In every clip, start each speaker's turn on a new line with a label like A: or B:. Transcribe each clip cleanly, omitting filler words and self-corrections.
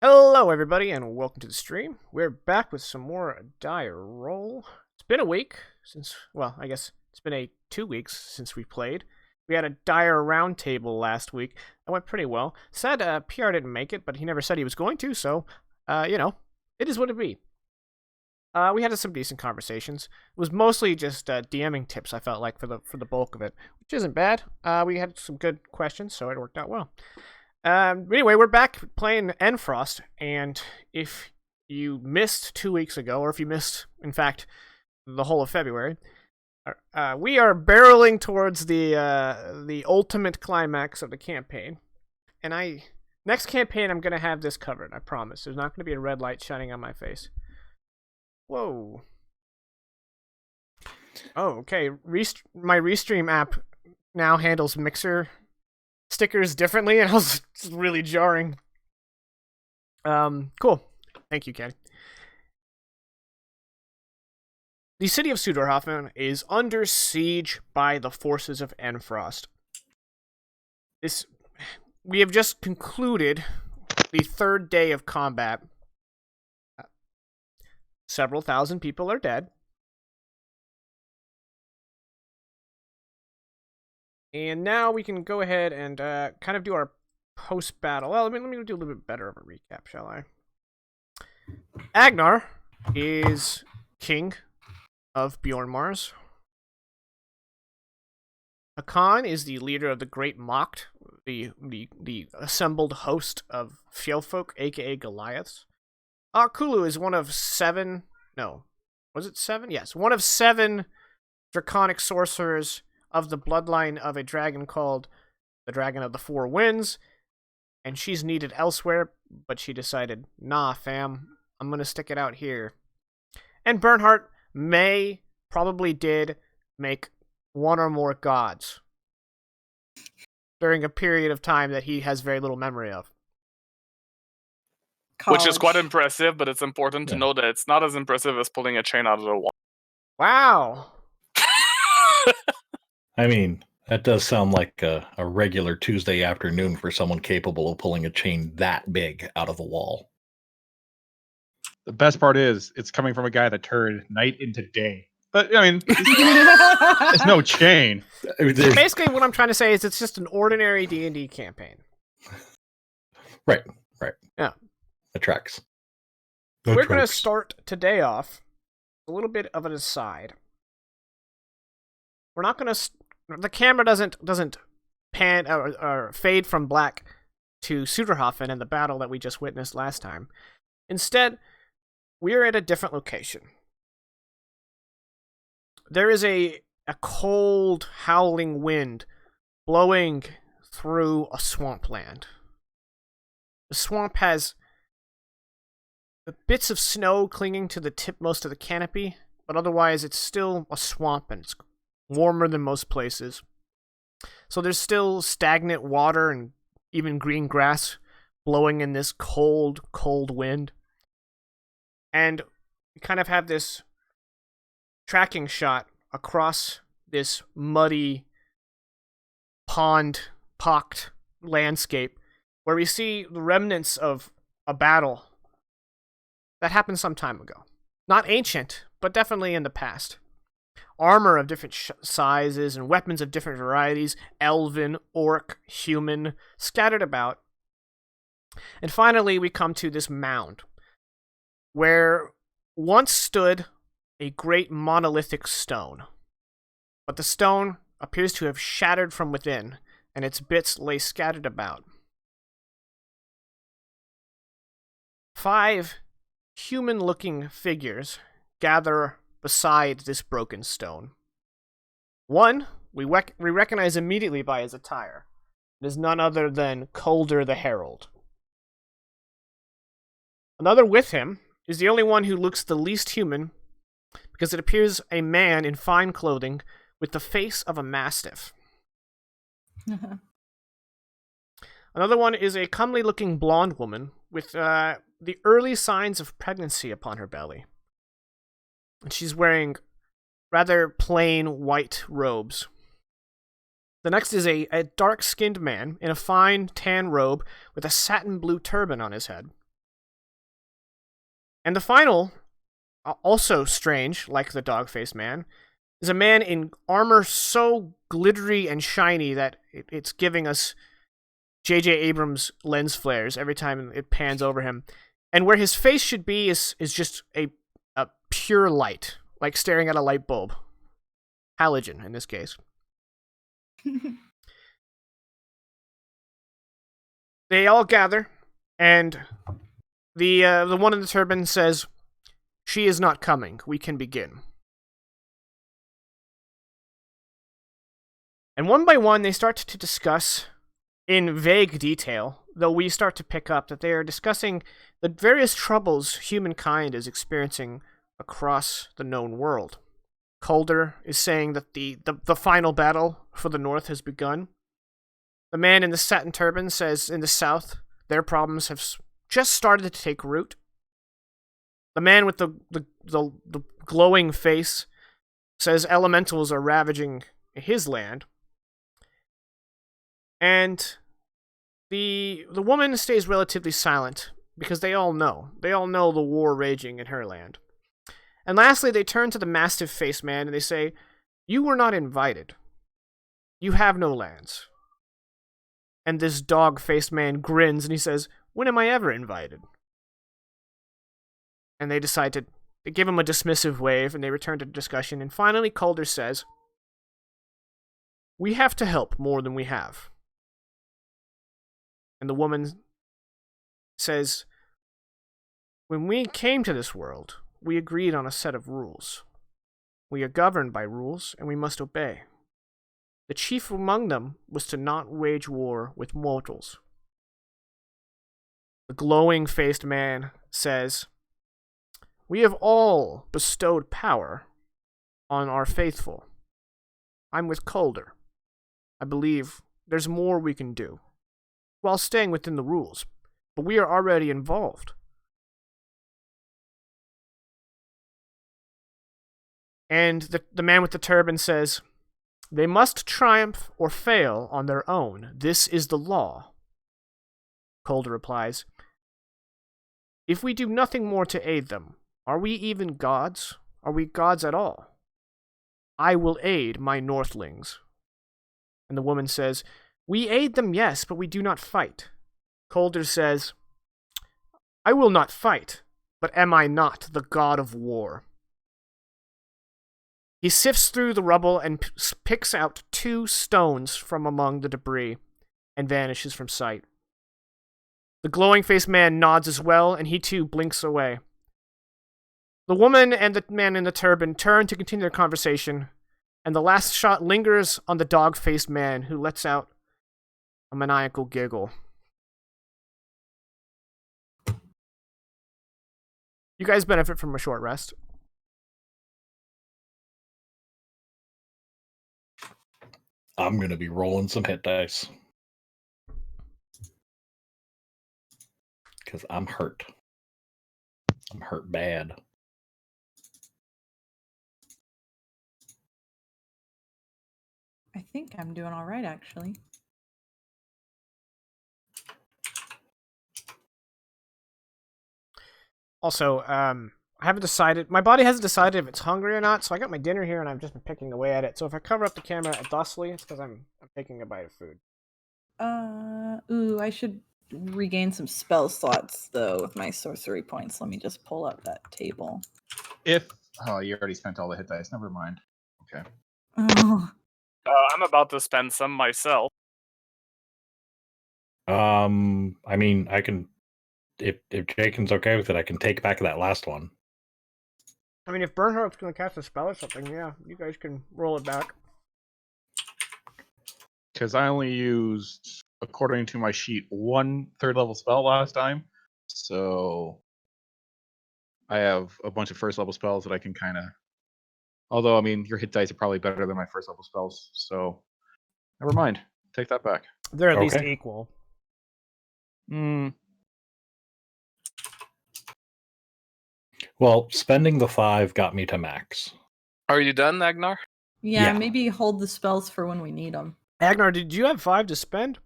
A: Hello, everybody, and welcome to the stream. We're back with some more Dire Roll. It's been a week since, well, I guess it's been 2 weeks since we played. We had a Dire Roundtable last week. That went pretty well. Sad PR didn't make it, but he never said he was going to, so, it is what it be. We had some decent conversations. It was mostly just DMing tips, I felt like, for the bulk of it, which isn't bad. We had some good questions, so it worked out well. Anyway, we're back playing Endfrost, and if you missed 2 weeks ago, or if you missed, in fact, the whole of February, we are barreling towards the ultimate climax of the campaign. And next campaign, I'm gonna have this covered. I promise. There's not gonna be a red light shining on my face. Whoa. Oh, okay. My Restream app now handles Mixer stickers differently, and I was really jarring. Cool. Thank you, Ken. The city of Suderhoffen is under siege by the forces of Endfrost. We have just concluded the third day of combat. Several thousand people are dead. And now we can go ahead and kind of do our post-battle. Well, let me do a little bit better of a recap, shall I? Agnar is king of Bjornmars. Hakan is the leader of the Great Mocked, the assembled host of Fjellfolk, aka Goliaths. Kulu is one of 7... No. Was it 7? Yes. One of 7 draconic sorcerers of the bloodline of a dragon called the Dragon of the Four Winds, and she's needed elsewhere, but she decided, nah, fam, I'm gonna stick it out here. And Bernhardt probably did make one or more gods during a period of time that he has very little memory of.
B: Which is quite impressive, but it's important to know that it's not as impressive as pulling a chain out of the wall.
A: Wow.
C: I mean, that does sound like a regular Tuesday afternoon for someone capable of pulling a chain that big out of the wall.
D: The best part is, it's coming from a guy that turned night into day. But, I mean, there's no chain.
C: I mean,
A: basically, what I'm trying to say is it's just an ordinary D&D campaign.
C: Right.
A: Yeah.
C: It tracks.
A: We're going to start today off a little bit of an aside. We're not going to... The camera doesn't pan or fade from black to Suderhoffen in the battle that we just witnessed last time. Instead, we're at a different location. There is a cold, howling wind blowing through a swampland. The swamp has bits of snow clinging to the tipmost of the canopy, but otherwise it's still a swamp and it's warmer than most places. So there's still stagnant water and even green grass blowing in this cold, cold wind. And we kind of have this tracking shot across this muddy, pond-pocked landscape where we see the remnants of a battle that happened some time ago. Not ancient, but definitely in the past. Armor of different sizes and weapons of different varieties, elven, orc, human, scattered about. And finally, we come to this mound, where once stood a great monolithic stone. But the stone appears to have shattered from within, and its bits lay scattered about. 5 human-looking figures gather beside this broken stone. One, we recognize immediately by his attire. It is none other than Kuldr the Herald. Another with him is the only one who looks the least human, because it appears a man in fine clothing with the face of a mastiff. Another one is a comely-looking blonde woman with the early signs of pregnancy upon her belly. And she's wearing rather plain white robes. The next is a dark-skinned man in a fine tan robe with a satin blue turban on his head. And the final, also strange, like the dog-faced man, is a man in armor so glittery and shiny that it's giving us J.J. Abrams lens flares every time it pans over him. And where his face should be is just a pure light, like staring at a light bulb. Halogen, in this case. They all gather, and the one in the turban says, "She is not coming. We can begin." And one by one, they start to discuss, in vague detail, though we start to pick up that they are discussing the various troubles humankind is experiencing across the known world. Kuldr is saying that the final battle for the North has begun. The man in the satin turban says in the South, their problems have just started to take root. The man with the glowing face says elementals are ravaging his land. And the woman stays relatively silent because they all know the war raging in her land. And lastly, they turn to the mastiff-faced man and they say, "You were not invited. You have no lands." And this dog-faced man grins and he says, "When am I ever invited?" And they decide to give him a dismissive wave and they return to discussion. And finally, Kuldr says, "We have to help more than we have." And the woman says, "When we came to this world, we agreed on a set of rules. We are governed by rules, and we must obey. The chief among them was to not wage war with mortals." The glowing-faced man says, "We have all bestowed power on our faithful. I'm with Kuldr. I believe there's more we can do, while staying within the rules, but we are already involved." And the man with the turban says, "They must triumph or fail on their own. This is the law." Kuldr replies, "If we do nothing more to aid them, are we even gods? Are we gods at all? I will aid my Northlings." And the woman says, "We aid them, yes, but we do not fight." Kuldr says, "I will not fight, but am I not the god of war?" He sifts through the rubble and picks out 2 stones from among the debris and vanishes from sight. The glowing-faced man nods as well, and he too blinks away. The woman and the man in the turban turn to continue their conversation, and the last shot lingers on the dog-faced man, who lets out a maniacal giggle. You guys benefit from a short rest.
C: I'm going to be rolling some hit dice. Because I'm hurt. I'm hurt bad.
E: I think I'm doing all right, actually.
A: Also, I haven't decided. My body hasn't decided if it's hungry or not, so I got my dinner here and I've just been picking away at it. So if I cover up the camera thusly, it's because I'm taking a bite of food.
E: I should regain some spell slots though with my sorcery points. Let me just pull up that table.
D: You already spent all the hit dice. Never mind. Okay.
E: Oh.
B: I'm about to spend some myself.
C: I mean, I can, if Jaken's okay with it, I can take back that last one.
A: I mean, if Bernhardt's going to cast a spell or something, yeah, you guys can roll it back.
D: Because I only used, according to my sheet, 1 3rd level spell last time. So I have a bunch of 1st level spells that I can kind of. Although, I mean, your hit dice are probably better than my 1st level spells. So never mind. Take that back.
A: They're at least
C: Okay.
A: equal.
C: Well, spending the 5 got me to max.
B: Are you done, Agnar?
E: Yeah,
C: Yeah.
E: maybe hold the spells for when we need them.
A: Agnar, did you have 5 to spend?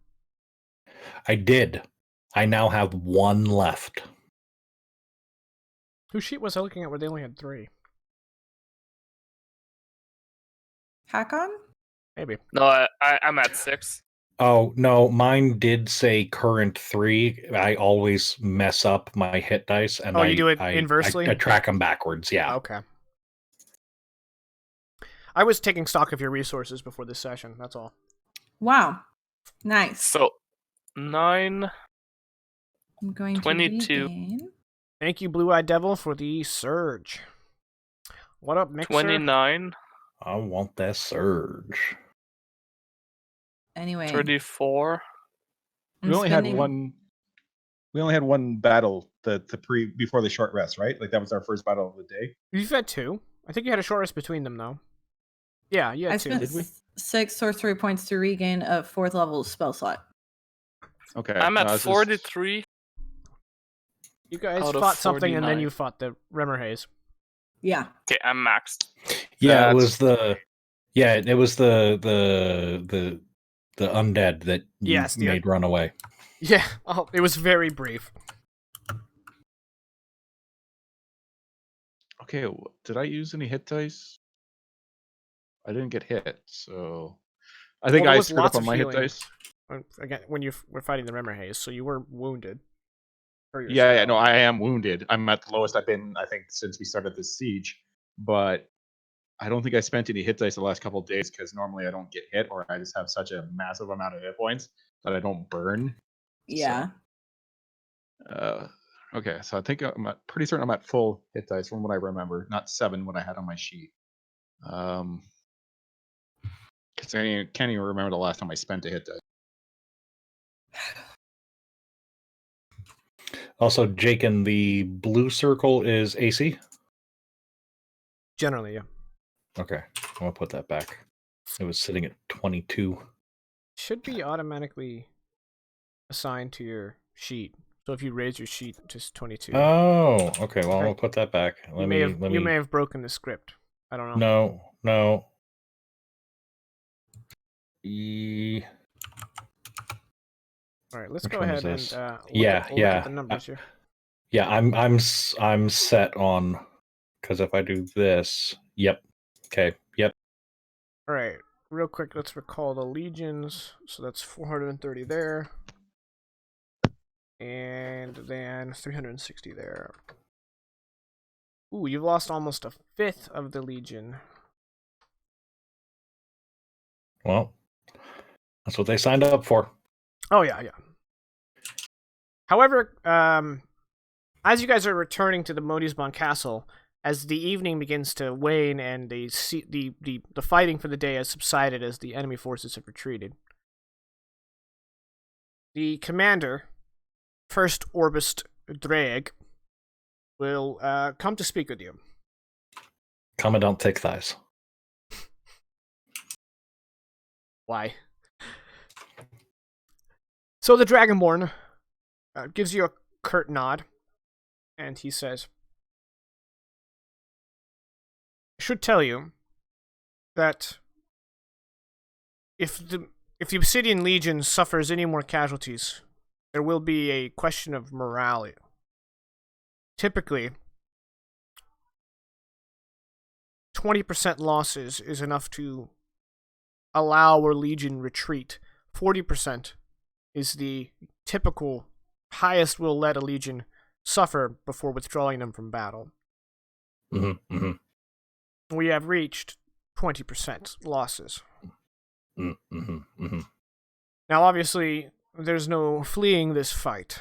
C: I did. I now have 1 left.
A: Whose sheet was I looking at where they only had 3?
E: Hakon?
A: Maybe.
B: No, I'm at 6.
C: Oh, no, mine did say current 3. I always mess up my hit dice, and
A: Oh, you do it inversely?
C: I track them backwards, yeah.
A: Okay. I was taking stock of your resources before this session, that's all.
E: Wow. Nice.
B: So 9.
E: I'm going
B: 22.
E: to regain.
A: Thank you, Blue-Eyed Devil, for the surge. What up, Mixer?
B: 29.
C: I want that surge.
E: Anyway.
B: 34.
E: I'm
D: We only had
E: spending-
D: one. We only had one battle before the short rest, right? Like that was our first battle of the day.
A: You've had 2. I think you had a short rest between them, though. Yeah, you
E: I
A: had 2.
E: spent
D: Did we?
E: 6 sorcery points to regain a 4th level spell slot.
D: Okay.
B: I'm at
D: no, this is-
B: 43.
A: You guys
B: out of
A: fought something, and then
B: 49.
A: you fought the Remmerhaze.
E: Yeah.
B: Okay, I'm maxed.
C: Yeah, it
D: That's-
C: was the the undead that you
A: Yes, the
C: made run away.
A: Yeah, oh, it was very brief.
D: Okay, did I use any hit dice? I didn't get hit, so I think
A: Well, there
D: I
A: was
D: screwed
A: lots
D: up on
A: of
D: my hit
A: healing.
D: dice.
A: Again, when you were fighting the Remmerhaze, so you were wounded.
D: Yeah, no, I am wounded. I'm at the lowest I've been, I think, since we started this siege. But I don't think I spent any hit dice the last couple of days because normally I don't get hit, or I just have such a massive amount of hit points that I don't burn.
E: Yeah.
D: Okay, so I think pretty certain I'm at full hit dice from what I remember, not 7 what I had on my sheet. Because I can't even remember the last time I spent a hit dice.
C: Also, Jake, in the blue circle is AC.
A: Generally, yeah.
C: Okay, I'm gonna put that back. It was sitting at 22.
A: Should be automatically assigned to your sheet. So if you raise your sheet to 22,
C: Oh, okay. Well,
A: Okay.
C: I'll put that back.
A: you may have broken the script. I don't know.
C: No.
A: All right, let's
C: Which
A: go
C: one
A: ahead
C: is
A: and
C: this?
A: look at the numbers here.
C: Yeah, I'm set on, because if I do this, yep. Okay, yep.
A: All right, real quick, let's recall the legions. So that's 430 there, and then 360 there. Ooh, you've lost almost a 5th of the legion.
C: Well, that's what they signed up for.
A: Oh yeah. However, as you guys are returning to the Modisbon Castle, as the evening begins to wane and the fighting for the day has subsided as the enemy forces have retreated, the commander, First Orbist Dreg, will come to speak with you.
C: Commandant Thick Thighs.
A: Why? So the Dragonborn gives you a curt nod, and he says, I should tell you that if the Obsidian Legion suffers any more casualties, there will be a question of morale. Typically, 20% losses is enough to allow our Legion retreat. 40% is the typical highest we'll let a Legion suffer before withdrawing them from battle.
C: Mm-hmm, mm-hmm.
A: We have reached 20% losses.
C: Mm-hmm, mm-hmm.
A: Now, obviously, there's no fleeing this fight.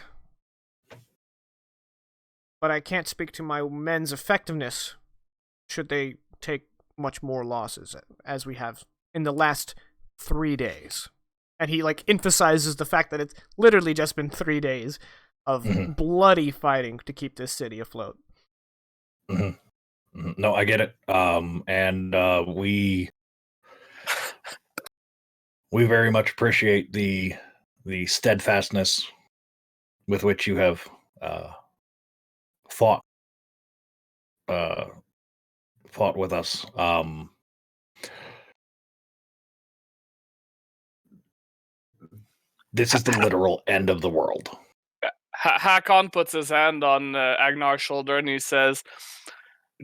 A: But I can't speak to my men's effectiveness should they take much more losses, as we have in the last 3 days. And he, emphasizes the fact that it's literally just been 3 days of bloody fighting to keep this city afloat.
C: Mm-hmm. Mm-hmm. No, I get it. And we very much appreciate the steadfastness with which you have fought with us. This is the literal end of the world.
B: Hakon puts his hand on Agnar's shoulder and he says,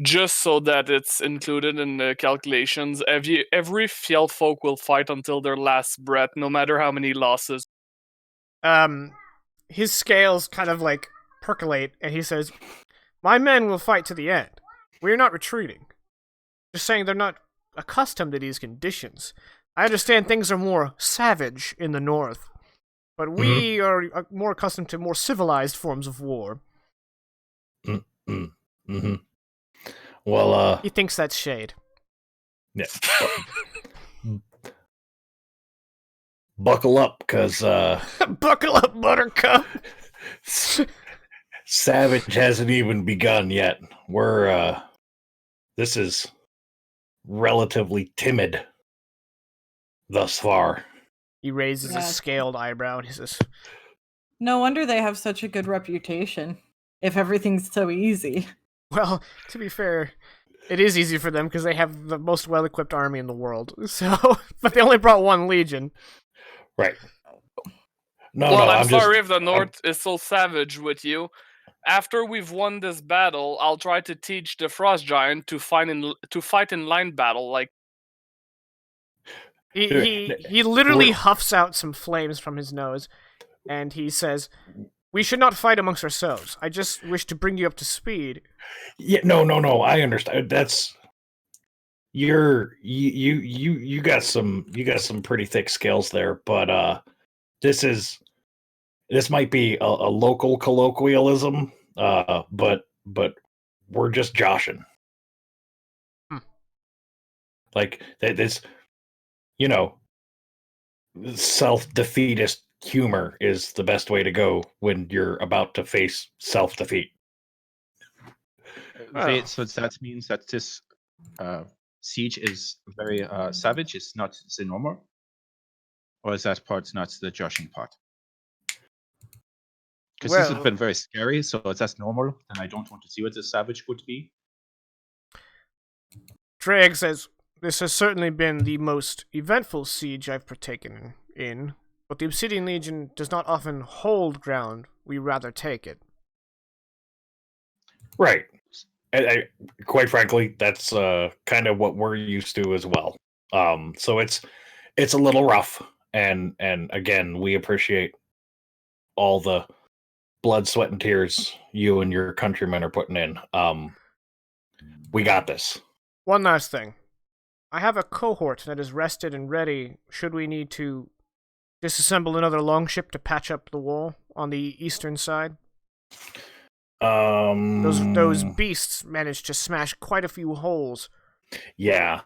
B: just so that it's included in the calculations, every Fjellfolk will fight until their last breath, no matter how many losses.
A: His scales kind of like percolate, and he says, "My men will fight to the end. We are not retreating. Just saying they're not accustomed to these conditions. I understand things are more savage in the north, but we are more accustomed to more civilized forms of war."
C: Mm-hmm. Well,
A: He thinks that's shade.
C: yeah. Buckle up, cause
A: Buckle up, Buttercup.
C: Savage hasn't even begun yet. This is relatively timid thus far.
A: He raises
E: Yeah.
A: a scaled eyebrow and he says,
E: No wonder they have such a good reputation. If everything's so easy.
A: "Well, to be fair, it is easy for them because they have the most well-equipped army in the world. So, but they only brought one legion."
C: Right. No,
B: Well,
C: no,
B: I'm sorry
C: just,
B: if the North is so savage with you. After we've won this battle, I'll try to teach the Frost Giant to fight in line battle. Like
A: He literally huffs out some flames from his nose, and he says, "We should not fight amongst ourselves. I just wish to bring you up to speed."
C: Yeah, no. I understand. That's you got some pretty thick scales there, but this might be a local colloquialism, but we're just joshing. Like this, self-defeatist humor is the best way to go when you're about to face self-defeat.
D: So that means that this siege is very savage. It's not the normal, or is that part not the joshing part? Because this has
A: Well-
D: been very scary. So if that's normal, then I don't want to see what the savage would be.
A: Drag says, "This has certainly been the most eventful siege I've partaken in, but the Obsidian Legion does not often hold ground. We rather take it."
C: Right. Quite frankly, that's kind of what we're used to as well. So it's a little rough, and again, we appreciate all the blood, sweat, and tears you and your countrymen are putting in. We got this.
A: One last thing. I have a cohort that is rested and ready should we need to disassemble another longship to patch up the wall on the eastern side. Those beasts managed to smash quite a few holes.
C: Yeah.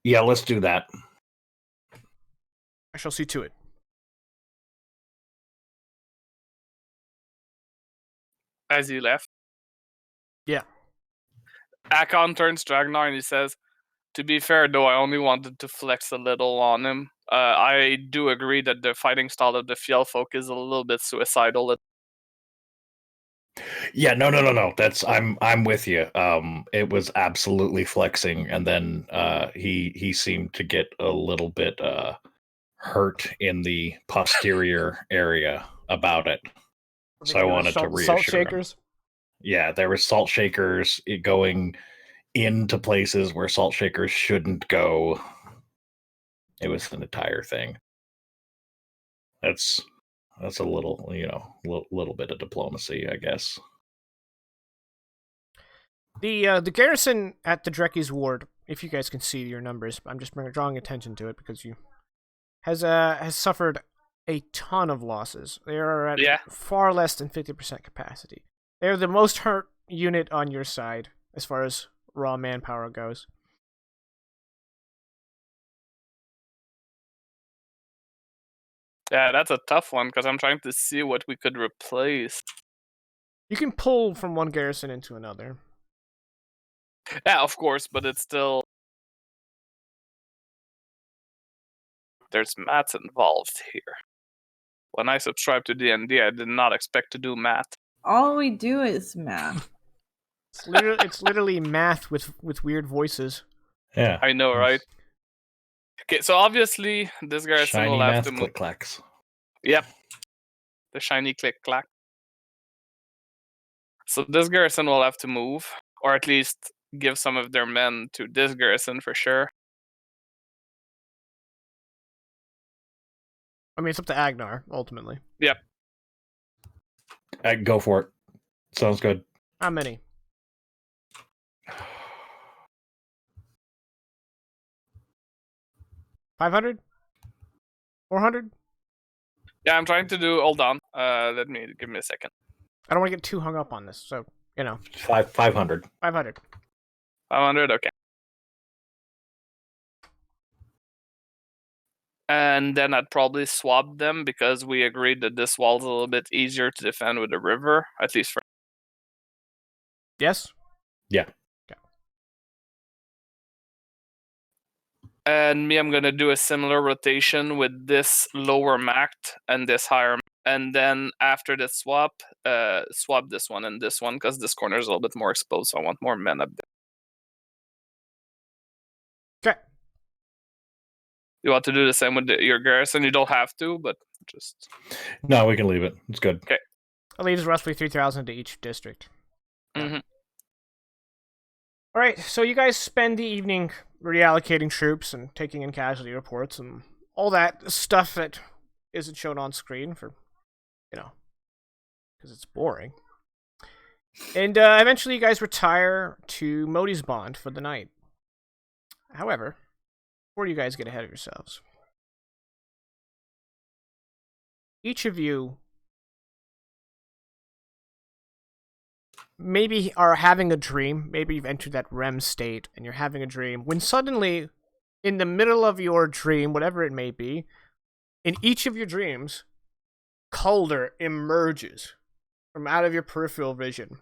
C: Yeah, let's do that.
A: I shall see to it.
B: as he left.
A: Yeah.
B: Akon turns to Agnar and he says, "To be fair, though, I only wanted to flex a little on him. I do agree that the fighting style of the Fjellfolk is a little bit suicidal."
C: Yeah, no. That's I'm with you. It was absolutely flexing, and then he seemed to get a little bit hurt in the posterior area about it. So I wanted to reassure
A: salt
C: him.
A: shakers.
C: Yeah, there were salt shakers going into places where salt shakers shouldn't go. It was an entire thing. That's a little, little bit of diplomacy, I guess.
A: The garrison at the Drecky's ward, if you guys can see your numbers, I'm just drawing attention to it because you has suffered a ton of losses. They are at far less than 50% capacity. They're the most hurt unit on your side as far as raw manpower goes.
B: Yeah, that's a tough one because I'm trying to see what we could replace.
A: You can pull from one garrison into another.
B: Yeah, of course, but it's still... There's maths involved here. When I subscribed to D&D, I did not expect to do math.
E: All we do is math.
A: It's literally math with weird voices.
C: Yeah,
B: I know, right? Okay, so obviously this garrison
C: shiny
B: will have
C: math
B: to move.
C: click clacks.
B: Yep. The shiny click clack. So this garrison will have to move, or at least give some of their men to this garrison for sure.
A: I mean, it's up to Agnar, ultimately.
B: Yep.
C: Go for it. Sounds good.
A: How many? 500? 400?
B: Yeah, I'm trying to do. Hold on. Give me a second.
A: I don't want to get too hung up on this, so,
C: 500.
A: 500.
B: 500. Okay. And then I'd probably swap them because we agreed that this wall's a little bit easier to defend with the river, at least for.
A: Yes?
C: Yeah.
A: Okay.
B: And me, I'm gonna do a similar rotation with this lower mact and this higher, and then after the swap this one and this one because this corner is a little bit more exposed. So I want more men up there.
A: Okay.
B: You want to do the same with your garrison? You don't have to, but just.
C: No, we can leave it. It's good.
B: Okay.
A: It leaves roughly 3,000 to each district.
B: Mm-hmm.
A: Alright, so you guys spend the evening reallocating troops and taking in casualty reports and all that stuff that isn't shown on screen for, because it's boring. And eventually you guys retire to Modi's Bond for the night. However, before you guys get ahead of yourselves, each of you maybe are having a dream. Maybe you've entered that REM state and you're having a dream when suddenly, in the middle of your dream, whatever it may be, in each of your dreams, Kuldr emerges from out of your peripheral vision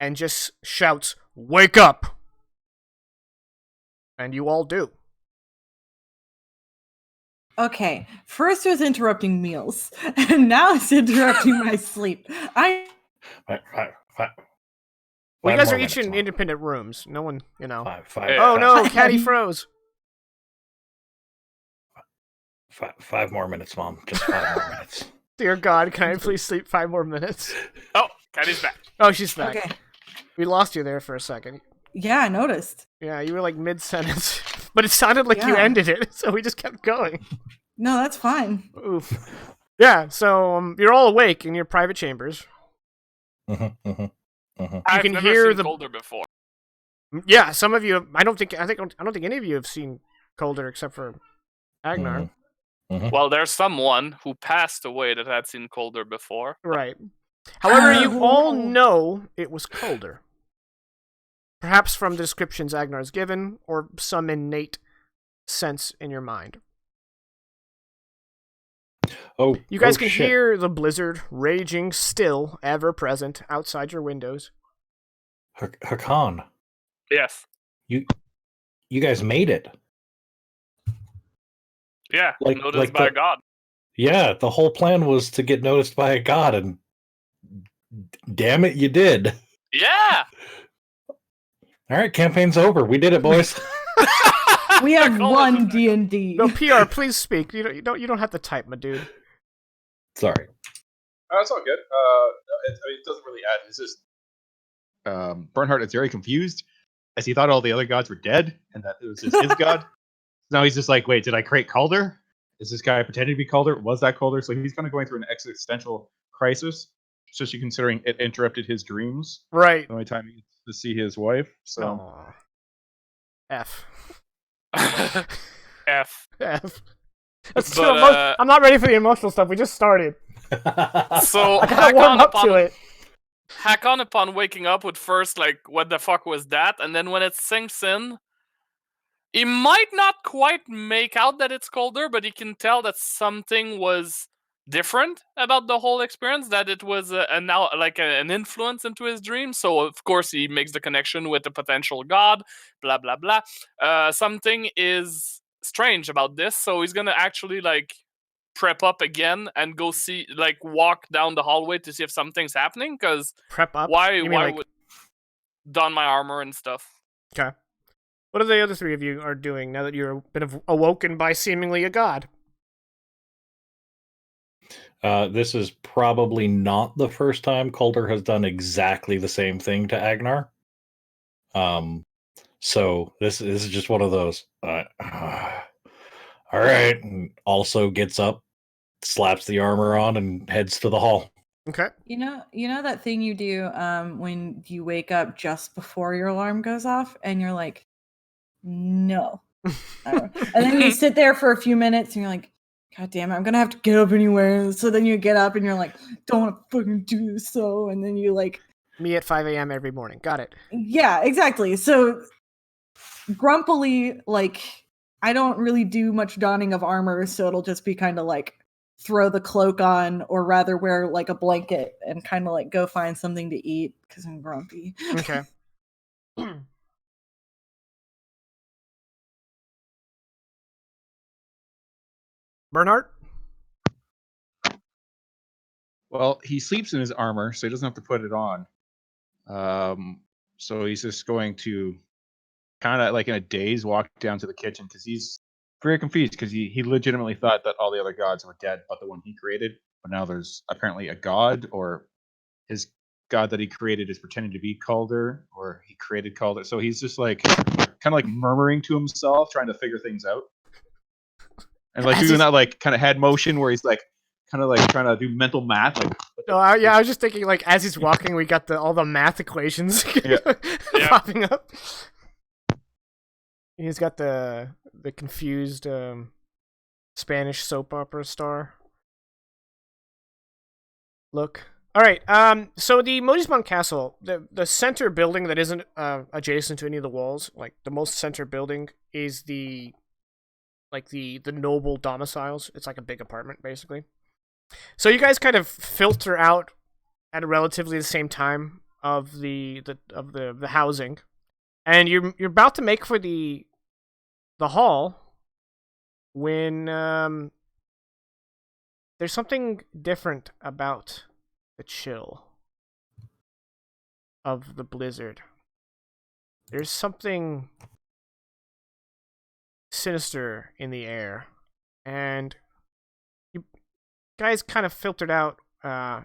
A: and just shouts, "Wake up!" And you all do.
E: Okay, first it was interrupting meals, and now it's interrupting my sleep.
C: Five
A: Well, you guys
C: more
A: are each
C: minutes,
A: in
C: Mom.
A: independent rooms. No one,
C: Five,
A: Oh no,
E: five.
A: Caddy froze.
C: 5 more minutes, Mom. Just 5 more minutes.
A: Dear God, can I please sleep 5 more minutes?
B: Oh, Caddy's back.
A: Oh, she's back.
E: Okay,
A: We lost you there for a second.
E: yeah, I noticed.
A: Yeah, you were like mid-sentence. But it sounded like you
E: Yeah.
A: ended it, so we just kept going.
E: No, that's fine.
A: Oof. Yeah, so you're all awake in your private chambers.
C: Mhm, mhm, mhm.
B: I've
A: can
B: never
A: hear
B: seen
A: the-
B: Kuldr before.
A: Yeah, some of you. I don't think any of you have seen Kuldr except for Agnar.
C: Mhm.
B: Well, there's someone who passed away that had seen Kuldr before.
A: Right. However, you all
E: Oh.
A: know it was Kuldr. Perhaps from the descriptions Agnar's given, or some innate sense in your mind.
C: Oh,
A: You guys
C: oh,
A: can
C: shit.
A: hear the blizzard raging still, ever present, outside your windows.
C: Hakan,
B: Yes.
C: you guys made it.
B: Yeah.
C: Like-
B: Noticed
C: like
B: by
C: the-
B: God.
C: Yeah, the whole plan was to get noticed by a god, and damn it, you did.
B: Yeah.
C: All right, campaign's over. We did it, boys.
E: We have
B: Call it
E: one
B: a-
E: D&D.
A: No, PR, please speak. You don't have to type, my dude.
C: Sorry.
D: That's all good. It doesn't really add. It's just Bernhardt is very confused as he thought all the other gods were dead and that it was just his god. Now he's just like, wait, did I create Kuldr? Is this guy pretending to be Kuldr? Was that Kuldr? So he's kind of going through an existential crisis, especially considering it interrupted his dreams.
A: Right.
D: The only time he gets to see his wife. So
A: Aw. F.
B: F.
A: F. That's
B: But,
A: too I'm not ready for the emotional stuff. We just started.
B: So
A: I gotta warm up to it.
B: Hakon, upon waking up, would first like, "What the fuck was that?" And then when it sinks in, he might not quite make out that it's Kuldr, but he can tell that something was different about the whole experience. That it was an influence into his dream. So of course he makes the connection with the potential god. Blah blah blah. Something is strange about this, so he's gonna actually like prep up again and go see, like, walk down the hallway to see if something's happening. Because
A: Prep up.
B: why
A: You mean
B: why
A: like
B: would don my armor and stuff?
A: okay? What are the other three of you are doing now that you're been awoken by seemingly a god?
C: This is probably not the first time Kuldr has done exactly the same thing to Agnar. So this is just one of those. All right, and also gets up, slaps the armor on, and heads to the hall.
A: Okay.
E: You know that thing you do when you wake up just before your alarm goes off, and you're like, no. And then you sit there for a few minutes, and you're like, God damn it, I'm gonna have to get up anyway. So then you get up, and you're like, don't want to fucking do this. So, and then you like,
A: Me at 5 a.m. every morning. Got it.
E: yeah, exactly. So grumpily, like, I don't really do much donning of armor, so it'll just be kind of like throw the cloak on, or rather wear like a blanket and kind of like go find something to eat because I'm grumpy.
A: Okay. Bernhardt?
D: Well, he sleeps in his armor, so he doesn't have to put it on. So he's just going to kind of like in a daze walk down to the kitchen because he's very confused because he legitimately thought that all the other gods were dead but the one he created. But now there's apparently a god, or his god that he created is pretending to be Kuldr, or he created Kuldr. So he's just like kind of like murmuring to himself, trying to figure things out. And like doing that like kind of head motion where he's like kind of like trying to do mental math. Like,
A: Yeah, I was just thinking, like, as he's walking, we got all the math equations popping up. He's got the confused Spanish soap opera star look. All right. So the Modismont Castle, the center building that isn't adjacent to any of the walls, like the most center building, is the noble domiciles. It's like a big apartment, basically. So you guys kind of filter out at relatively the same time of the housing, and you're about to make for the hall when there's something different about the chill of the blizzard. There's something sinister in the air, and you guys kind of filtered out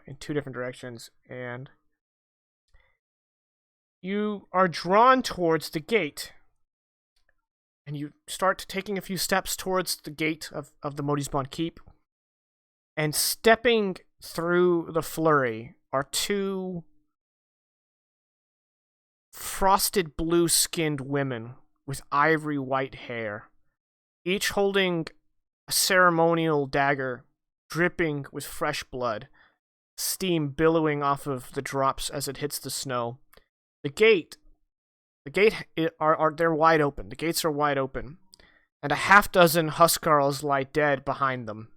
A: in two different directions, and you are drawn towards the gate, and you start taking a few steps towards the gate of the Modismont Keep, and stepping through the flurry are two frosted blue-skinned women with ivory white hair, each holding a ceremonial dagger dripping with fresh blood, steam billowing off of the drops as it hits the snow. The gate they're wide open. The gates are wide open, and a half dozen Huskarls lie dead behind them.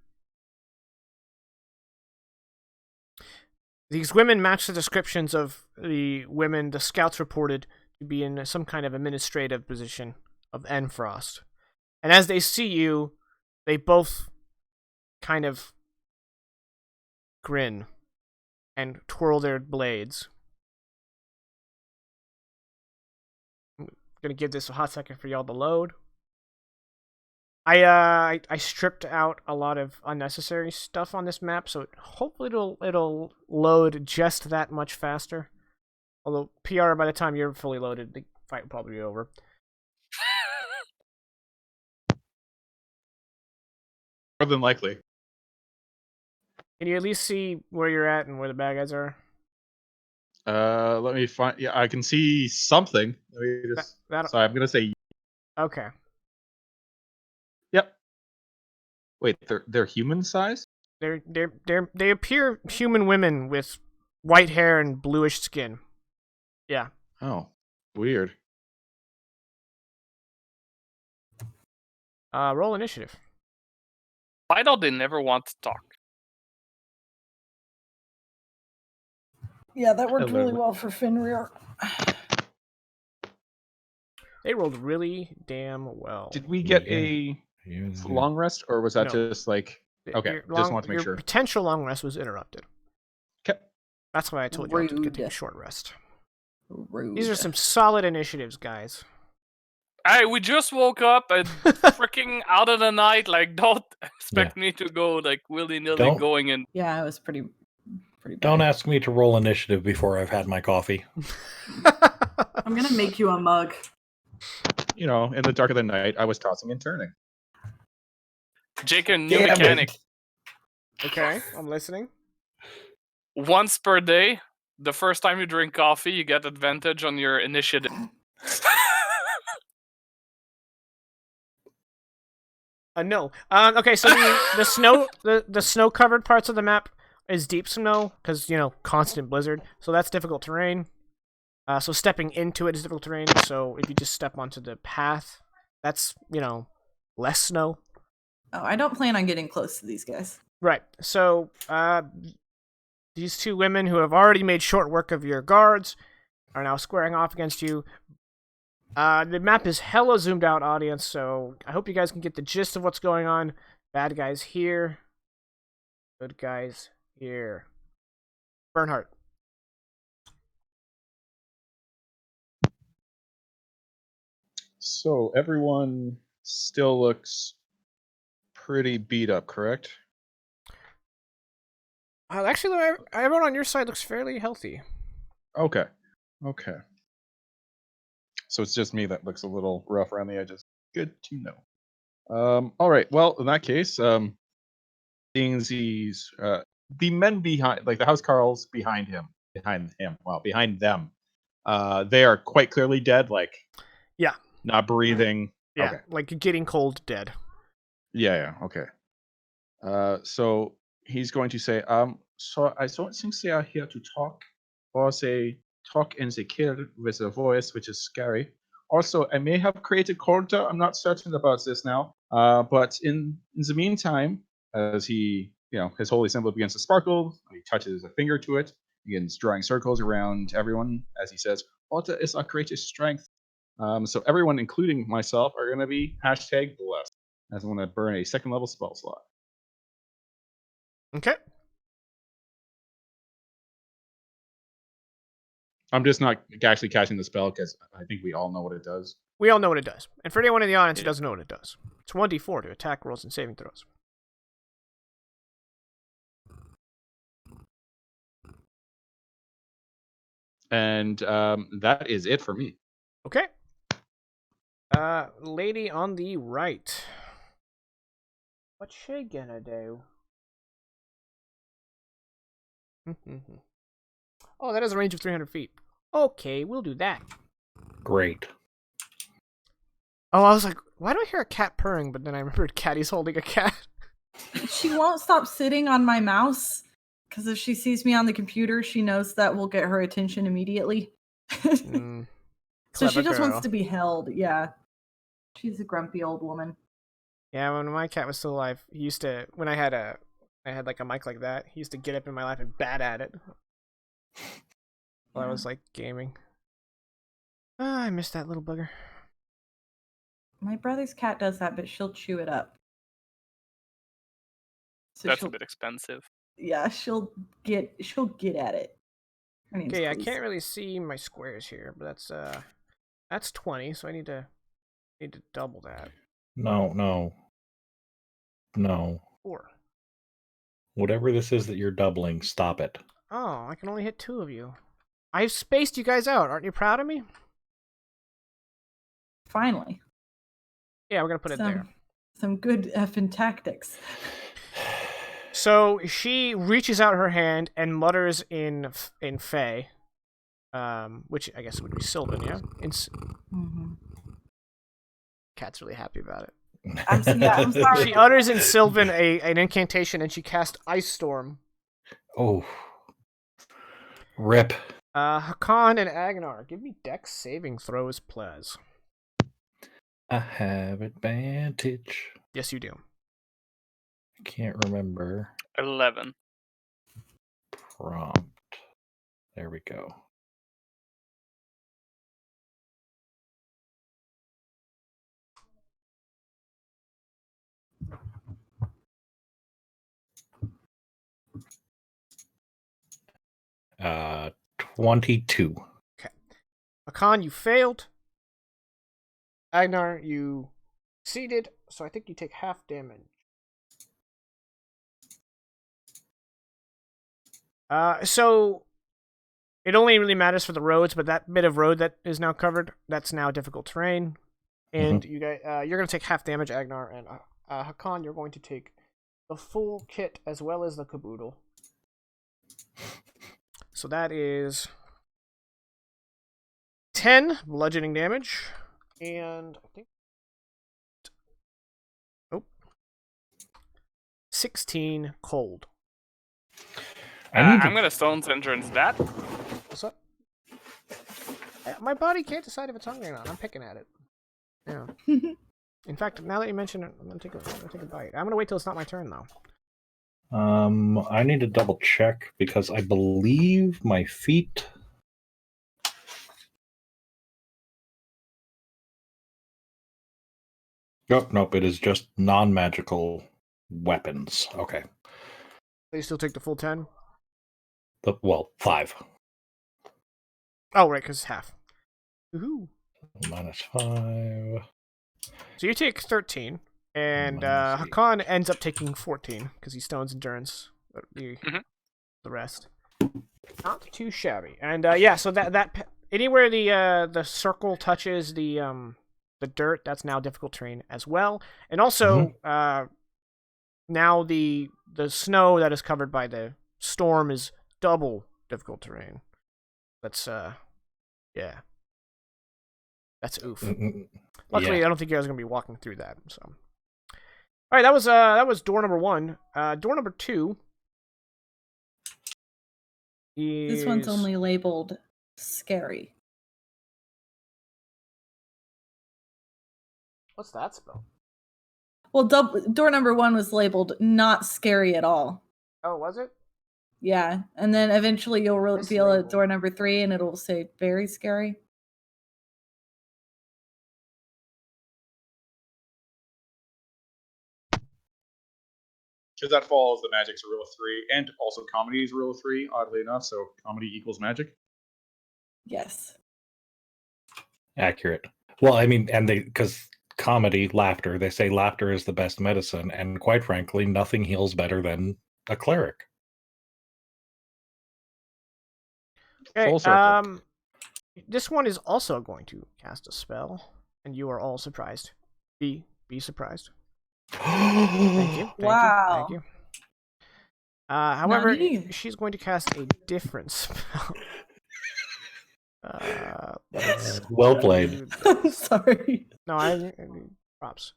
A: These women match the descriptions of the women the scouts reported to be in some kind of administrative position of Endfrost. And as they see you, they both kind of grin and twirl their blades. I'm gonna give this a hot second for y'all to load. I stripped out a lot of unnecessary stuff on this map, so hopefully it'll load just that much faster. Although PR, by the time you're fully loaded, the fight will probably be over.
D: more than likely.
A: Can you at least see where you're at and where the bad guys are?
D: Let me find. Yeah, I can see something. Let me just. Sorry, I'm gonna say.
A: Okay.
D: Yep. Wait, they're human size?
A: They appear human women with white hair and bluish skin. Yeah.
D: Oh, weird.
A: Roll initiative.
B: Why don't they never want to talk?
E: Yeah, that worked really well for Fenrir.
A: They rolled really damn well.
D: Did we get a long rest, or was that just like... Okay, just want to make sure.
A: Your potential long rest was interrupted.
D: Okay.
A: That's why I told you to take a short rest.
E: Rude.
A: These are some solid initiatives, guys.
B: Hey, we just woke up and freaking out of the night. Like, don't expect me to go like willy nilly
C: Don't-
B: going in.
E: Yeah, it was pretty bad.
C: Don't ask me to roll initiative before I've had my coffee.
E: I'm gonna make you a mug.
D: You know, in the dark of the night, I was tossing and turning.
B: Jake, a new
C: Damn it.
B: mechanic.
A: Okay, I'm listening.
B: Once per day, the first time you drink coffee, you get advantage on your initiative.
A: No. Okay, so the snow the snow covered parts of the map is deep snow because constant blizzard, so that's difficult terrain. So stepping into it is difficult terrain. So if you just step onto the path, that's less snow.
E: Oh, I don't plan on getting close to these guys.
A: Right. So these two women who have already made short work of your guards are now squaring off against you. The map is hella zoomed out, audience, so I hope you guys can get the gist of what's going on. Bad guys here. Good guys here. Bernhardt.
D: So everyone still looks pretty beat up, correct?
A: Actually, everyone on your side looks fairly healthy.
D: Okay. Okay. So it's just me that looks a little rough around the edges. Good to know. All right. Well, in that case, seeing these the men behind, like the housecarls behind them, they are quite clearly dead. Like,
A: Yeah.
D: not breathing.
A: Yeah,
D: Okay.
A: like getting cold dead.
D: Yeah. Okay. So he's going to say, so I don't think they are here to talk, or they talk and they kill with a voice, which is scary. Also, I may have created Kuldr. I'm not certain about this now. But in the meantime, as he, his holy symbol begins to sparkle, he touches a finger to it, begins drawing circles around everyone as he says, Kuldr is our greatest strength. So everyone, including myself, are going to be hashtag blessed, as I'm going to burn a second level spell slot.
A: Okay.
D: I'm just not actually casting the spell because I think we all know what it does.
A: We all know what it does. And for anyone in the audience who
D: Yeah.
A: doesn't know what it does, it's 1d4 to attack rolls and saving throws.
D: And that is it for me.
A: Okay. Lady on the right. What's she gonna do? Oh, that has a range of 300 feet. Okay, we'll do that.
C: Great.
A: Oh, I was like, why do I hear a cat purring? But then I remembered Caddy's holding a cat.
E: She won't stop sitting on my mouse because if she sees me on the computer, she knows that will get her attention immediately. So she just wants to be held. Yeah. She's a grumpy old woman.
A: Yeah, when my cat was still alive, he used to, when I had like a mic like that, he used to get up in my lap and bat at it while I was like gaming. Ah, I miss that little bugger.
E: My brother's cat does that, but she'll chew it up. So
B: That's a bit expensive.
E: Yeah, she'll get at it. Her name's
A: Okay, yeah, I
E: Please.
A: can't really see my squares here, but that's 20, so I need to double that.
C: No.
A: 4.
C: Whatever this is that you're doubling, stop it.
A: Oh, I can only hit 2 of you. I've spaced you guys out. Aren't you proud of me?
E: Finally.
A: Yeah, we're gonna put it there.
E: Some good effing tactics.
A: So she reaches out her hand and mutters in Fey, which I guess would be Sylvan, yeah. Cat's really happy about it.
E: I'm sorry.
A: She utters in Sylvan an incantation, and she casts Ice Storm.
C: Oh, rip.
A: Hakan and Agnar, give me Dex saving throws, please.
C: I have advantage.
A: Yes, you do.
C: I can't remember.
B: 11.
C: Prompt. There we go. Uh, 22.
A: Okay. Hakan, you failed. Agnar, you succeeded, so I think you take half damage. So it only really matters for the roads, but that bit of road that is now covered, that's now difficult terrain. And you guys, you're going to take half damage, Agnar, and Hakan, you're going to take the full kit as well as the caboodle. So that is 10 bludgeoning damage, and I think 16 cold.
B: I'm gonna Stone's Entrance that.
A: What's up? My body can't decide if it's hungry or not. I'm picking at it. Yeah. In fact, now that you mention it, I'm gonna take a bite. I'm gonna wait till it's not my turn though.
C: I need to double check because I believe my feet. Nope, it is just non-magical weapons. Okay.
A: So you still take the full 10?
C: Well, 5.
A: Oh, right, because it's half. Woohoo.
C: Minus 5.
A: So you take 13, and
C: Minus 8.
A: Hakan ends up taking 14 because he stones endurance. The rest, not too shabby. And yeah, so that anywhere the circle touches the dirt, that's now difficult terrain as well. And also now the snow that is covered by the storm is double difficult terrain. That's yeah. That's oof. Luckily,
C: Yeah.
A: I don't think you guys are gonna be walking through that. So, all right, that was door number 1. Door number 2 is...
E: This one's only labeled scary.
A: What's that spell?
E: Well, door number 1 was labeled not scary at all.
A: Oh, was it?
E: Yeah, and then eventually you'll reveal a
A: Mislabeled.
E: door number 3, and it'll say very scary.
D: Because that follows the magic's rule of 3, and also comedy's rule of 3, oddly enough. So comedy equals magic.
E: Yes.
C: Accurate. Well, I mean, and because comedy, laughter, they say laughter is the best medicine, and quite frankly, nothing heals better than a cleric.
A: Okay,
D: Full circle.
A: this one is also going to cast a spell, and you are all surprised. Be surprised. Thank you.
E: Wow.
A: Thank you. However,
E: Nani?
A: she's going to cast a different spell.
C: Well played.
E: I'm sorry.
A: No, I need props.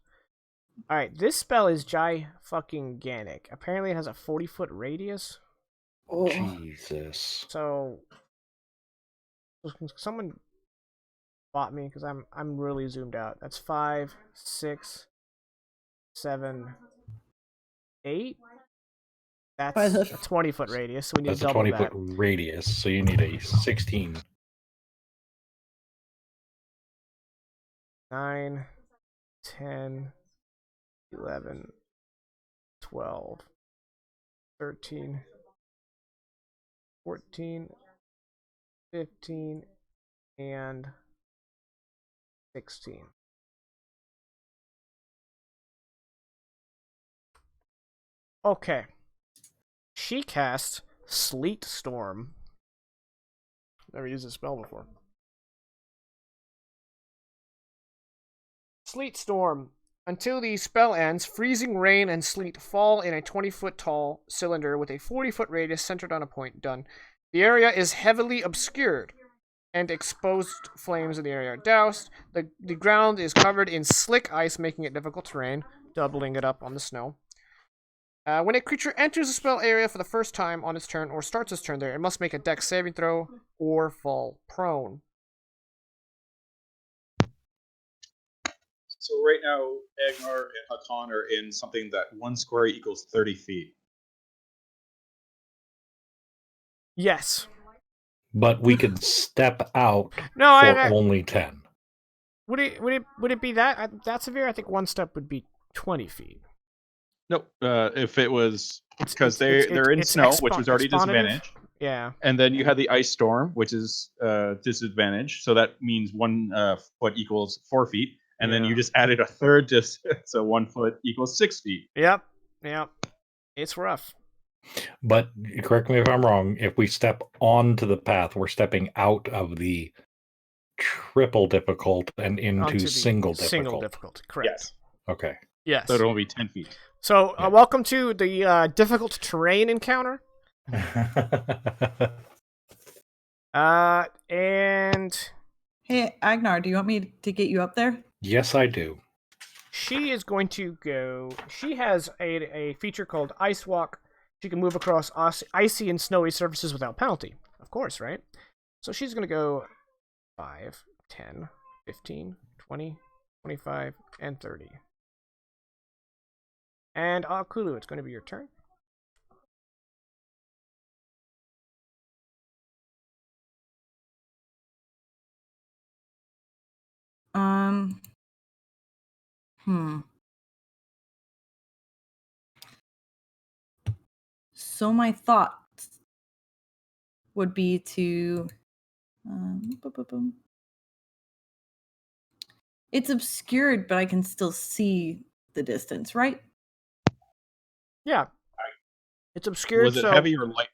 A: All right, this spell is Gi-fucking-ganic. Apparently, it has a 40-foot radius.
E: Oh.
C: Jesus.
A: So, someone bought me because I'm really zoomed out. That's 5, 6, 7, 8. That's a 20-foot radius, so we need
C: That's
A: to
C: a
A: double
C: 20-foot
A: that.
C: radius, so you need a 16.
A: 9, 10, 11, 12, 13, 14, 15, and 16. Okay. She cast Sleet Storm. Never used this spell before. Sleet Storm. Until the spell ends, freezing rain and sleet fall in a 20-foot tall cylinder with a 40-foot radius centered on a point. Done. The area is heavily obscured, and exposed flames in the area are doused. The ground is covered in slick ice, making it difficult terrain, doubling it up on the snow. When a creature enters the spell area for the first time on its turn or starts its turn there, it must make a dex saving throw or fall prone.
D: So right now, Agnar and Hakan are in something that 1 square equals 30 feet.
A: Yes.
C: But we could step out
A: No,
C: for
A: I
C: only 10.
A: would it be that severe? I think 1 step would be 20 feet.
D: Nope. If it was because they're in
A: it's
D: snow, which was already
A: exponative.
D: disadvantage,
A: Yeah.
D: and then you had the ice storm, which is disadvantage. So that means 1 foot equals 4 feet, and then
A: Yeah.
D: you just added a third distance, so 1 foot equals 6 feet.
A: Yep. It's rough.
C: But correct me if I'm wrong. If we step onto the path, we're stepping out of the triple difficult and into
A: Onto the
C: single
A: Single
C: difficult.
A: difficult. Correct.
D: Yes.
C: Okay.
A: Yes.
D: So it'll be 10 feet.
A: So,
C: Yeah.
A: welcome to the difficult terrain encounter. And
E: Hey, Agnar, do you want me to get you up there?
C: Yes, I do.
A: she is going to go. She has a feature called Ice Walk. She can move across icy and snowy surfaces without penalty. Of course, right? So she's going to go 5, 10, 15, 20, 25, and 30. And Kuldr, it's going to be your turn.
E: So my thoughts would be to it's obscured, but I can still see the distance, right?
A: Yeah. It's obscured,
D: Was it
A: so
D: heavy or light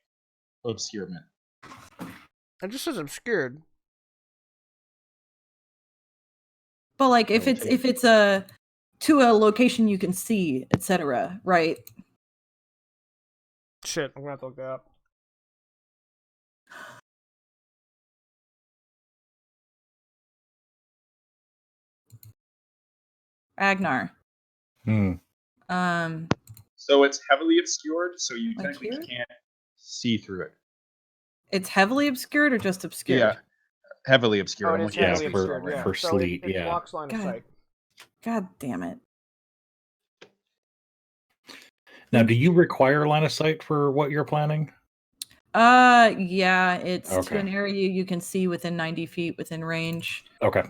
D: obscurement?
A: it just says obscured.
E: But like if
D: will
E: it's
D: take
E: if it's a to a location you can see, etc., right?
A: Shit, I'm gonna have to look that up.
E: Agnar.
D: So it's heavily obscured, so you
E: Like
D: technically
E: here?
D: can't see through it.
E: It's heavily obscured or just obscured?
D: Yeah, heavily obscured.
A: Oh,
D: I'm
A: it is
D: looking at
A: heavily
D: the
C: for-
A: obscured,
D: screen right
A: yeah.
D: now.
C: for
A: So
C: sleet,
A: it
C: yeah.
A: blocks line of
E: God.
A: sight.
E: God damn it.
C: Now, do you require line of sight for what you're planning?
E: Yeah, it's to
C: Okay.
E: an area you can see within 90 feet within range.
C: Okay.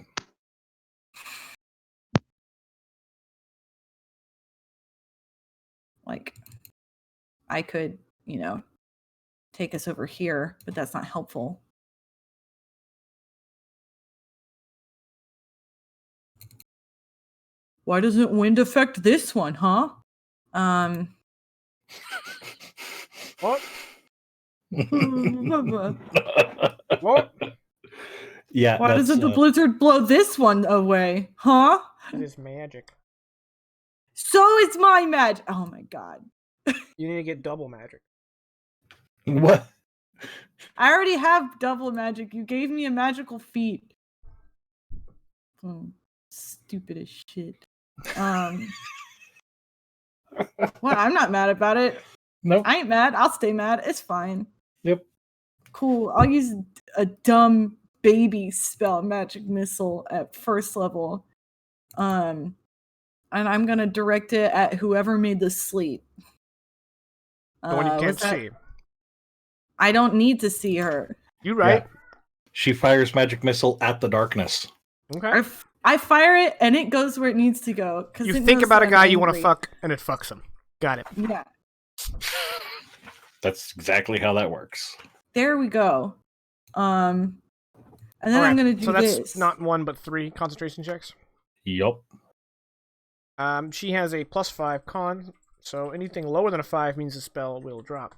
E: Like, I could, take us over here, but that's not helpful. Why doesn't wind affect this one, huh?
A: What?
E: Why
A: What?
C: Yeah.
E: doesn't the blizzard blow this one away, huh?
A: That is magic.
E: So is my magic. Oh my god.
A: You need to get double magic.
C: What?
E: I already have double magic. You gave me a magical feat. Stupid as shit. Well, I'm not mad about it.
C: Nope.
E: I ain't mad. I'll stay mad. It's fine.
C: Yep.
E: Cool. I'll use a dumb baby spell, magic missile at first level. And I'm gonna direct it at whoever made the sleet.
A: The one you
E: was
A: can't
E: that-
A: see.
E: I don't need to see her.
A: You right.
C: Yeah. She fires magic missile at the darkness.
A: Okay.
E: I fire it and it goes where it needs to go.
A: You
E: it
A: think
E: knows
A: about
E: that
A: a guy
E: I'm
A: you want to
E: angry.
A: fuck, and it fucks him. Got it.
E: Yeah.
C: That's exactly how that works.
E: There we go. And then
A: All right,
E: I'm gonna do
A: so that's
E: this.
A: not 1 but 3 concentration checks.
C: Yup.
A: She has a +5 con, so anything lower than a 5 means the spell will drop.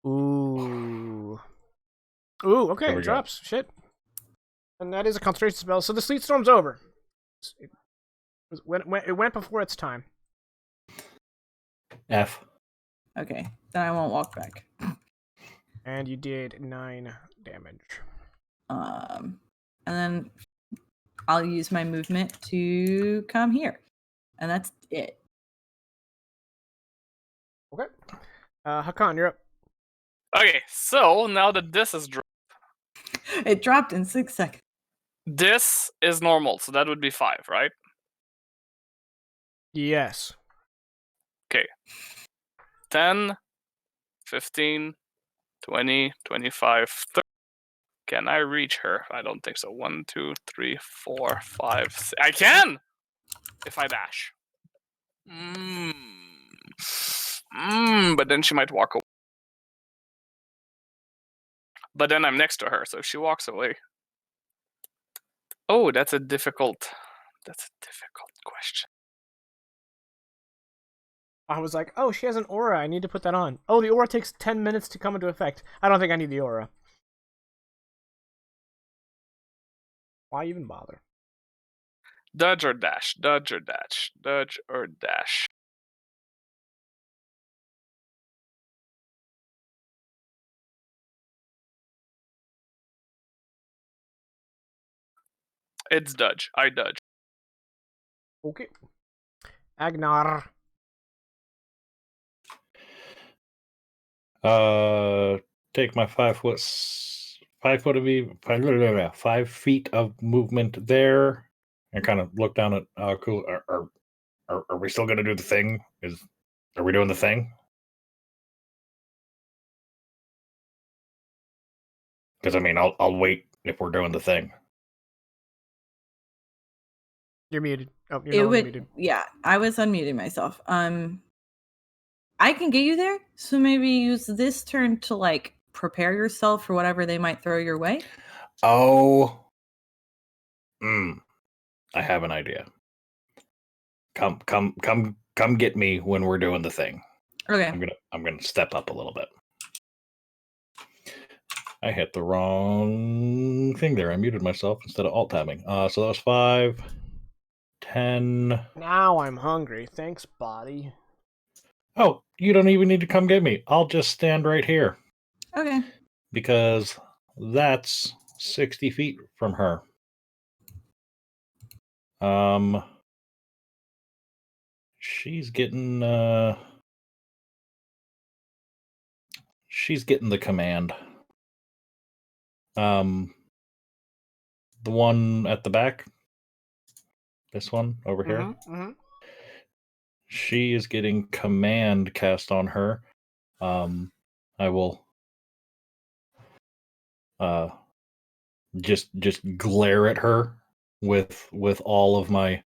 A: Ooh. Okay,
C: There
A: it
C: we go.
A: drops. Shit. And that is a concentration spell, so the sleet storm's over. It went before its time.
C: F.
E: Okay, then I won't walk back.
A: And you did 9 damage.
E: And then I'll use my movement to come here. And that's it.
A: Okay. Hakan, you're up.
B: Okay, so now that this is
E: It dropped in 6 seconds.
B: this is normal, so that would be 5, right?
A: Yes.
B: 10, 15, 20, 25, 30. Can I reach her? I don't think so. 1, 2, 3, 4, 5, 6. I can! If I dash. But then she might walk away. But then I'm next to her, so if she walks away. Oh, that's a difficult That's a difficult question.
A: I was like, oh, she has an aura. I need to put that on. Oh, the aura takes 10 minutes to come into effect. I don't think I need the aura. Why even bother?
B: Dodge or dash? Dodge or dash? Dodge or dash? It's dodge. I dodge.
A: Okay. Agnar.
C: Take my 5 feet of movement there, and kind of look down at cool. Are we still gonna do the thing? Are we doing the thing? Because I mean, I'll wait if we're doing the thing.
A: You're muted. Oh, you're
E: It
A: no longer
E: would,
A: muted.
E: yeah. I was unmuting myself. I can get you there, so maybe use this turn to like prepare yourself for whatever they might throw your way.
C: Oh, I have an idea. Come get me when we're doing the thing.
E: Okay.
C: I'm gonna step up a little bit. I hit the wrong thing there. I muted myself instead of alt tabbing. So that was 5, 10.
A: Now I'm hungry. Thanks, body.
C: Oh, you don't even need to come get me. I'll just stand right here
E: Okay.
C: because that's 60 feet from her. She's getting the command. The one at the back, this one over here.
A: Mm-hmm.
C: She is getting command cast on her. I will just glare at her with all of my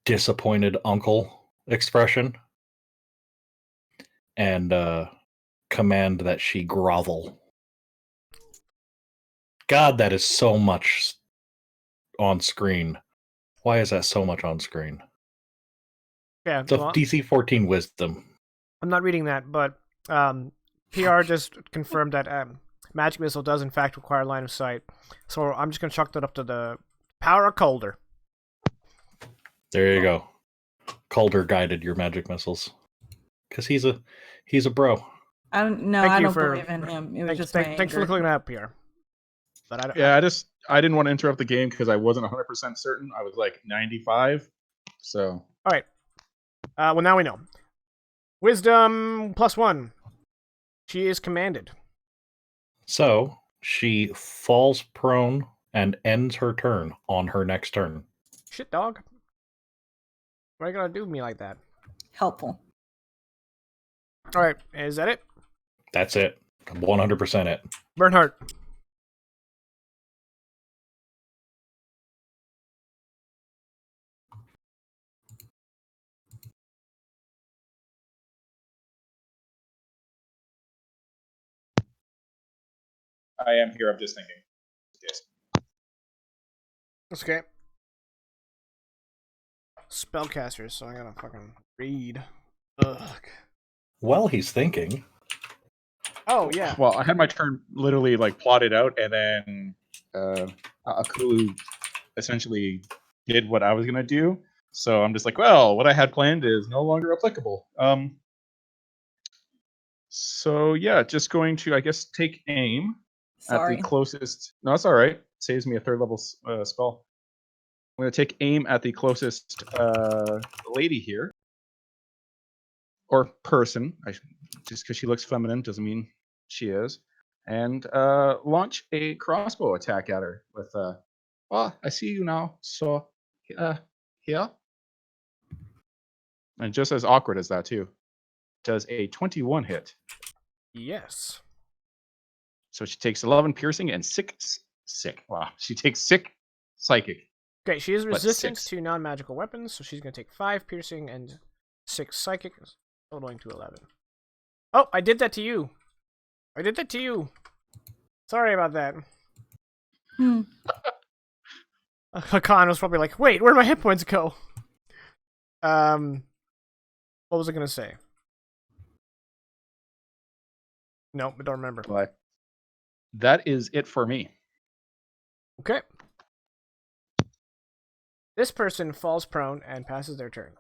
C: disappointed uncle expression and command that she grovel. God, that is so much on screen. Why is that so much on screen?
A: Yeah,
C: It's a
A: well,
C: DC 14 wisdom.
A: I'm not reading that, but PR just confirmed that Magic Missile does in fact require line of sight. So I'm just going to chalk that up to the power of Kuldr.
C: There you go. Kuldr guided your magic missiles. Because he's a bro.
E: I don't believe in him. It was just my
A: thanks for
E: anger.
A: looking at PR. But
D: I didn't want to interrupt the game because I wasn't 100% certain. I was like 95. So
A: all right. Well, now we know. Wisdom +1. She is commanded.
C: So she falls prone and ends her turn on her next turn.
A: Shit, dog. Why are you gonna do me like that?
E: Helpful.
A: All right, is that it?
C: That's it. 100% it.
A: Bernhardt.
D: I am here. I'm just thinking. Yes.
A: That's okay. Spellcasters, so I gotta fucking read. Ugh.
C: Well, he's thinking.
A: Oh, yeah.
D: Well, I had my turn literally like plotted out, and then Akulu essentially did what I was gonna do. So I'm just like, well, what I had planned is no longer applicable. So yeah, just going to, I guess, take aim at
E: Sorry.
D: the closest. No, it's all right. Saves me a third level spell. I'm going to take aim at the closest lady here, or person. Just because she looks feminine doesn't mean she is. And launch a crossbow attack at her with oh, I see you now. So here. And just as awkward as that too. Does a 21 hit.
A: Yes.
D: So she takes 11 piercing and sick. Wow. She takes sick psychic.
A: Okay, she has
D: But
A: resistance
D: 6.
A: to non-magical weapons, so she's gonna take 5 piercing and 6 psychic, totaling to 11. Oh, I did that to you. I did that to you. Sorry about that. Hakan was probably like, wait, where'd my hit points go? What was I gonna say? Nope, I don't remember.
D: But that is it for me.
A: Okay. This person falls prone and passes their turn.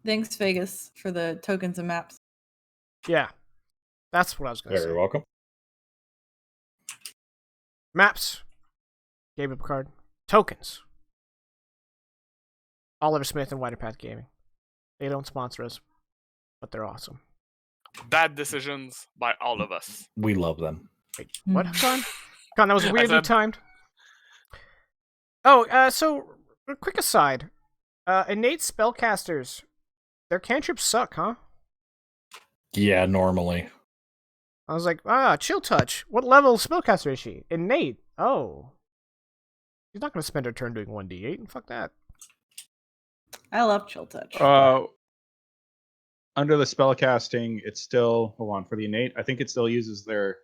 E: Thanks, Vegas, for the tokens and maps.
A: Yeah, that's what I was gonna
C: Very
A: say.
C: welcome.
A: Maps. Gave up a card. Tokens. Oliver Smith and Wider Path Gaming. They don't sponsor us, but they're awesome.
B: Bad decisions by all of us.
C: We love them.
A: Wait, what, Hakan? Hakan, that was
B: I
A: weirdly
B: said-
A: timed. Oh, so, a quick aside. Innate spellcasters, their cantrips suck, huh?
C: Yeah, normally.
A: I was like, Chill Touch. What level spellcaster is she? Innate. Oh. She's not going to spend her turn doing 1d8. Fuck that.
E: I love Chill Touch.
D: Under the spell casting, it's still for the innate. I think it still uses their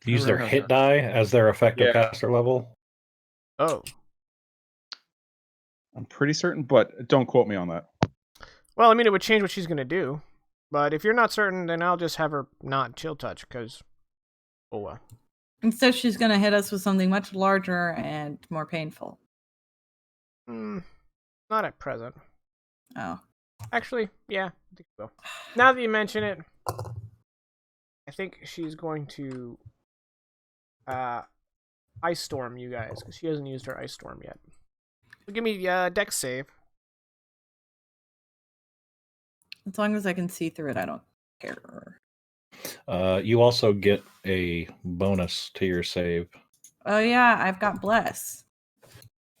C: Use their hit die as their effective
D: Yeah.
C: caster level.
A: Oh.
D: I'm pretty certain, but don't quote me on that.
A: Well, I mean, it would change what she's going to do. But if you're not certain, then I'll just have her not Chill Touch, because... Oh, well.
E: Instead, she's going to hit us with something much larger and more painful.
A: Not at present.
E: Oh.
A: Actually, yeah, I think so. Now that you mention it, I think she's going to Ice Storm you guys, because she hasn't used her Ice Storm yet. So give me Dex save.
E: As long as I can see through it, I don't care.
C: You also get a bonus to your save.
E: Oh, yeah, I've got Bless.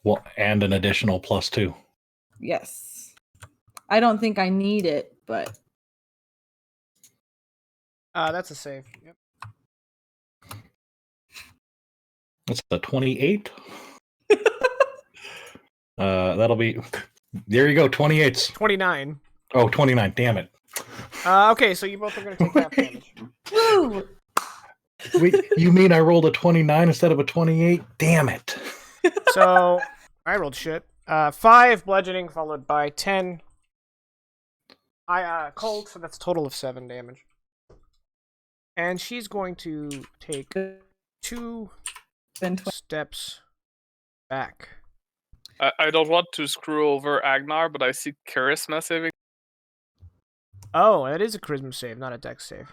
C: Well, and an additional +2.
E: Yes. I don't think I need it, but...
A: That's a save. Yep.
C: That's a 28. That'll be... There you go, 28s.
A: 29.
C: Oh, 29, damn it.
A: Okay, so you both are going to take half damage.
E: Woo!
C: Wait, you mean I rolled a 29 instead of a 28? Damn it.
A: So, I rolled shit. 5 bludgeoning, followed by 10 cold, so that's a total of 7 damage. And she's going to take 2 steps back.
B: I don't want to screw over Agnar, but I see charisma saving.
A: Oh, that is a charisma save, not a dex save.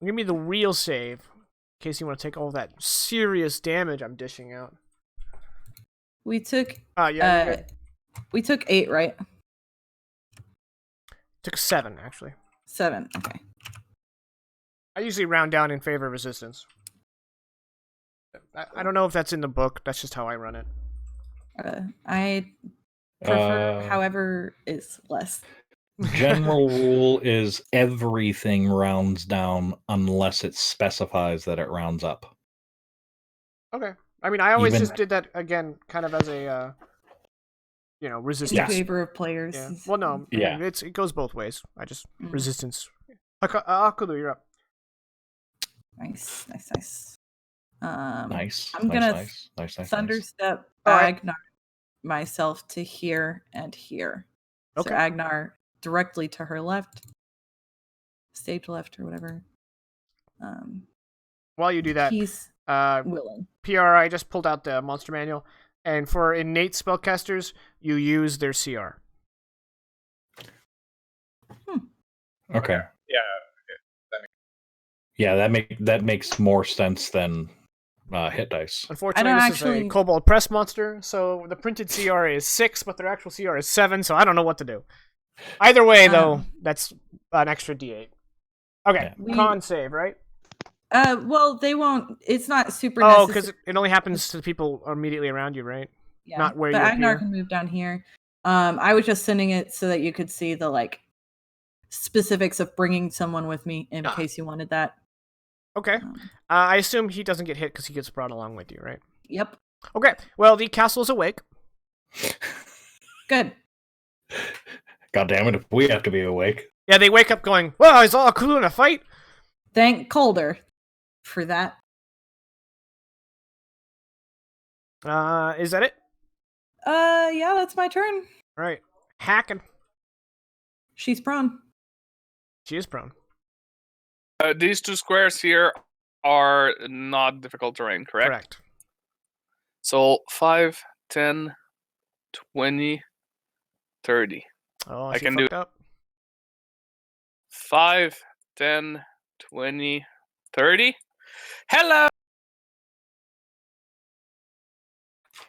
A: Give me the real save, in case you want to take all that serious damage I'm dishing out.
E: We took...
A: Yeah,
E: we took 8, right?
A: took 7, actually.
E: 7, okay.
A: I usually round down in favor of resistance. I don't know if that's in the book, that's just how I run it.
E: I prefer however is less.
C: General rule is everything rounds down unless it specifies that it rounds up.
A: Okay. I mean, I always
C: Even-
A: just did that, again, kind of as a,
E: In
A: resistance.
E: favor of players.
A: Yeah. Well, no. I
C: Yeah.
A: mean, it goes both ways. I just...
E: Mm.
A: Resistance. Kuldr, you're up.
E: Nice.
C: Nice.
E: I'm
C: nice,
E: gonna
C: nice.
E: Thunderstep
A: Alright.
E: Agnar myself to here and here.
A: Okay.
E: So Agnar directly to her left, stage left or whatever.
A: While you do that,
E: He's
A: uh,
E: willing.
A: PRI just pulled out the monster manual, and for innate spellcasters, you use their CR.
C: Okay.
D: Yeah.
C: Yeah, that makes more sense than hit dice.
A: Unfortunately,
E: I don't
A: this is a
E: actually-
A: Kobold Press monster, so the printed CR is 6, but their actual CR is 7, so I don't know what to do. Either way, though, that's an extra D8. Okay,
E: Yeah.
A: con save, right?
E: Well, they won't. It's not super.
A: Oh,
E: necessary.
A: because it only happens to the people immediately around you, right?
E: Yeah,
A: not where
E: but
A: you
E: Agnar
A: appear.
E: can move down here. I was just sending it so that you could see the specifics of bringing someone with me in case you wanted that.
A: Okay. I assume he doesn't get hit because he gets brought along with you, right?
E: Yep.
A: Okay. Well, the castle is awake.
E: Good.
C: God damn it, if we have to be awake.
A: Yeah, they wake up going, "Well, is all cool in a fight?"
E: Thank Kuldr for that.
A: Is that it?
E: Yeah, that's my turn.
A: All right. Hacking.
E: She's prone.
A: She is prone.
B: These 2 squares here are not difficult terrain, correct? So 5, 10, 20, 30.
A: Oh,
B: I
A: she
B: can do
A: fucked up.
B: 5, 10, 20, 30. Hello!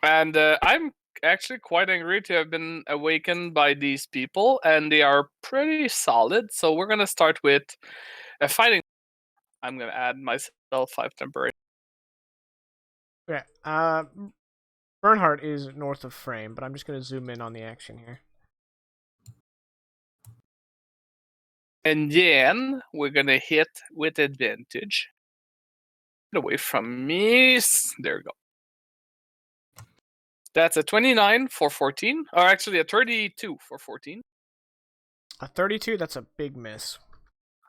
B: And I'm actually quite angry to have been awakened by these people, and they are pretty solid. So we're going to start with a fighting. I'm going to add myself 5 temporary.
A: Okay. Bernhardt is north of frame, but I'm just going to zoom in on the action here.
B: And then we're going to hit with advantage. Get away from me. There we go. That's a 29 for 14. Or actually a 32 for 14.
A: A 32, that's a big miss.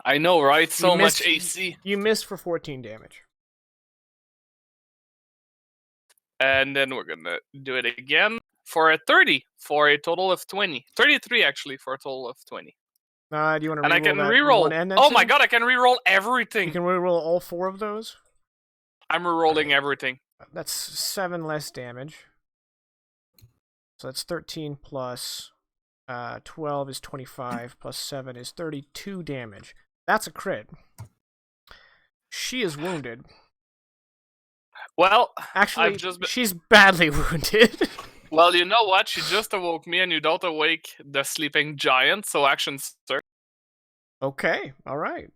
B: I know, right? So
A: You
B: much
A: missed-
B: AC.
A: You missed for 14 damage.
B: And then we're going to do it again for a 30 for a total of 20. 33 actually for a total of 20.
A: Do you want to reroll
B: And I can
A: that
B: reroll.
A: one and then
B: Oh
A: two?
B: my god, I can reroll everything.
A: You can reroll all 4 of those?
B: I'm rerolling everything.
A: That's 7 less damage. So that's 13 plus 12 is 25 plus 7 is 32 damage. That's a crit. She is wounded.
B: Well,
A: Actually,
B: I've just been...
A: she's badly wounded.
B: Well, you know what? She just awoke me, and you don't awake the sleeping giant, so action sir.
A: Okay, alright.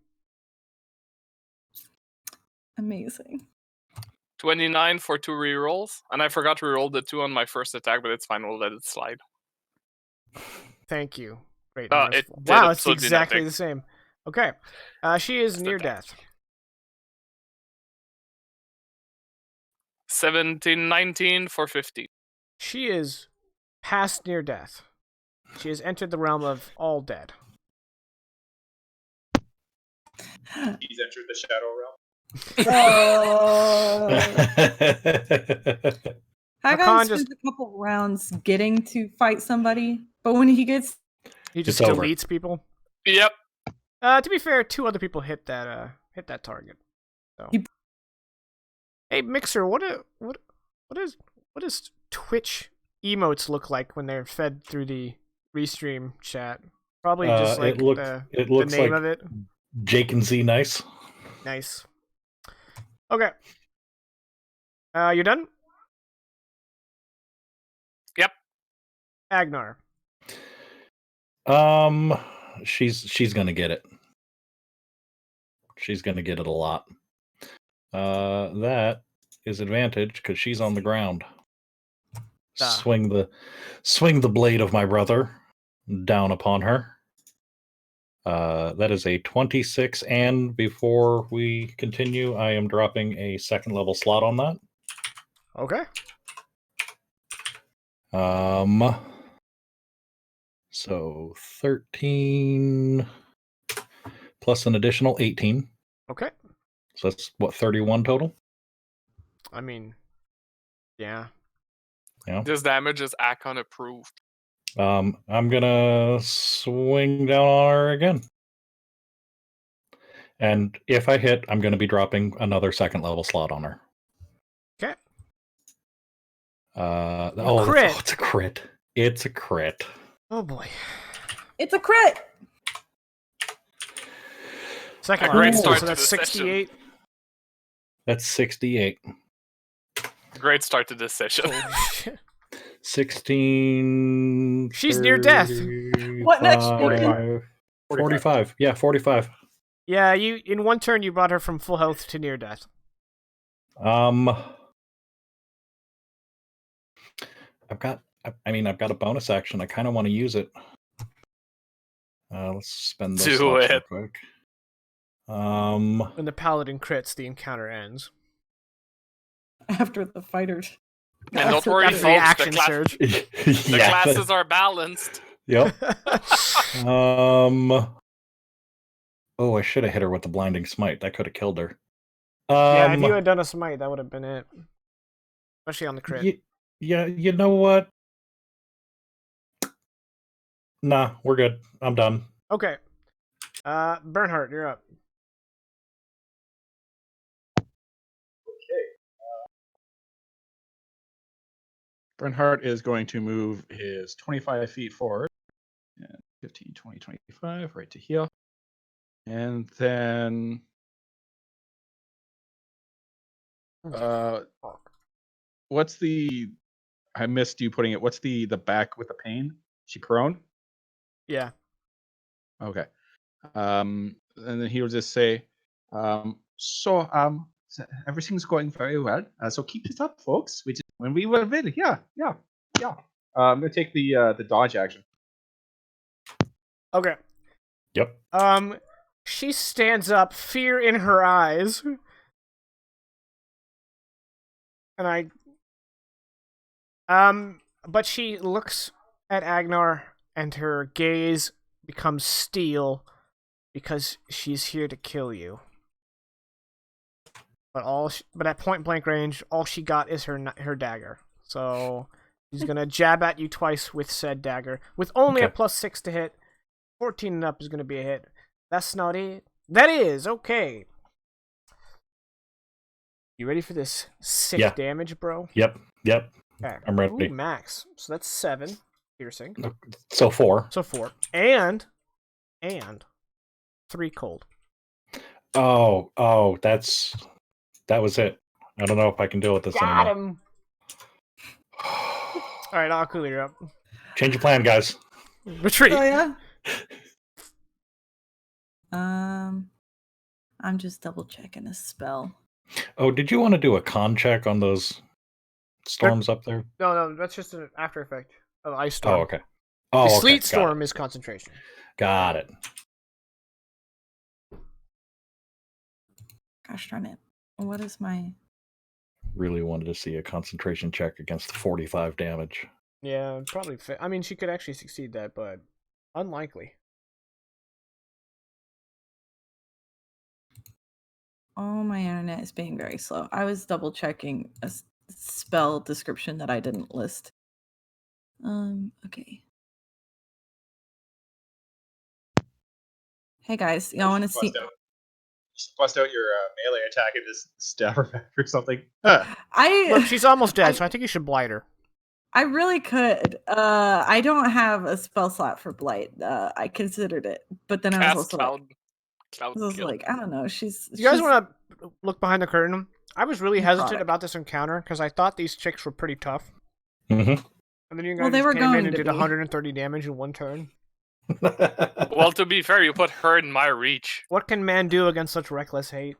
E: Amazing.
B: 29 for 2 rerolls, and I forgot to reroll the 2 on my first attack, but it's fine. We'll let it slide.
A: Thank you. Great.
B: It
A: merciful.
B: did
A: Wow, it's
B: absolutely
A: exactly
B: nothing.
A: the same. Okay. She is
B: Just
A: near
B: attack.
A: death.
B: 17, 19 for 50.
A: She is past near death. She has entered the realm of all dead.
D: He's entered the shadow realm.
E: Oh.
A: Hakan
E: Hakan
A: just-
E: spends a couple rounds getting to fight somebody, but when he gets
A: He just
C: It's over.
A: deletes people.
B: Yep.
A: To be fair, 2 other people hit that target. So.
E: He-
A: Hey Mixer, what does Twitch emotes look like when they're fed through the restream chat? Probably just like
C: it looks
A: the name
C: like
A: of it.
C: Jake and Z nice.
A: Nice. Okay. You're done?
B: Yep.
A: Agnar.
C: She's gonna get it. She's gonna get it a lot. That is advantage because she's on the ground.
A: Ah.
C: Swing the blade of my brother down upon her. That is a 26, and before we continue, I am dropping a 2nd level slot on that.
A: Okay.
C: So 13 plus an additional 18.
A: Okay.
C: So that's what, 31 total?
A: I mean, yeah.
C: Yeah.
B: This damage is Akon approved.
C: I'm gonna swing down on her again. And if I hit, I'm gonna be dropping another 2nd level slot on her.
A: Okay.
C: Crit. It's a crit. It's a crit.
A: Oh boy.
E: it's a crit.
A: Second
B: A great
A: level,
B: start
A: so
B: to
A: that's
B: the session.
A: 68.
C: That's 68.
B: Great start to this session.
A: Holy shit.
C: 16.
A: She's near death.
E: What next,
C: 45. 45. Yeah, 45.
A: Yeah, you in one turn you brought her from full health to near death.
C: I've got a bonus action. I kind of want to use it. Let's spend those
B: Do
C: slots real
B: it.
C: quick.
A: When the paladin crits, the encounter ends.
E: After the fighters.
B: And don't worry,
A: After the
B: folks,
A: action surge.
B: the classes are balanced.
C: Yep. Oh, I should have hit her with the blinding smite. That could have killed her.
A: Yeah, if you had done a smite, that would have been it. Especially on the crit.
C: Yeah, you know what? Nah, we're good. I'm done.
A: Okay. Bernhardt, you're up.
D: Bernhardt is going to move his 25 feet forward. And 15, 20, 25, right to heal. And then what's the I missed you putting it. What's the back with the pain? She prone?
A: Yeah.
D: Okay. And then he will just say, so everything's going very well. So keep it up, folks. When we will win. Yeah. I'm gonna take the dodge action.
A: Okay.
C: Yep.
A: She stands up, fear in her eyes. And but she looks at Agnar and her gaze becomes steel because she's here to kill you. But at point blank range, all she got is her dagger. So she's gonna jab at you twice with said dagger. With only a +6 to hit, 14 and up is gonna be a hit. That's not it. That is okay. You ready for this sick damage, bro?
C: Yep.
A: Okay.
C: I'm ready.
A: Ooh, max. So that's 7 piercing.
C: So 4.
A: So 4. And 3 cold.
C: Oh, that was it. I don't know if I can deal with this
A: Got
C: anymore.
A: him. All right, Akula, you're up.
C: Change your plan, guys.
A: Retreat.
E: Oh yeah. I'm just double checking a spell.
C: Oh, did you want to do a con check on those storms up there?
A: No, that's just an after effect of ice storm.
C: Oh, okay. Oh,
A: the
C: okay.
A: sleet storm is concentration.
C: Got it.
E: Gosh darn it! What is my?
C: Really wanted to see a concentration check against the 45 damage.
A: Yeah, probably. I mean, she could actually succeed that, but unlikely.
E: Oh, my internet is being very slow. I was double checking a spell description that I didn't list. Okay. Hey guys, y'all want to see?
D: Bust out your melee attack and just stab her back or something.
A: Look, she's almost dead, so I think you should blight her.
E: I really could. I don't have a spell slot for blight. I considered it, but then I was also like, I don't know.
A: You guys want to look behind the curtain? I was really hesitant about this encounter because I thought these chicks were pretty tough.
C: Mm-hmm.
A: And then you guys just came in and did 130 damage in one turn.
B: Well, to be fair, you put her in my reach.
A: What can man do against such reckless hate?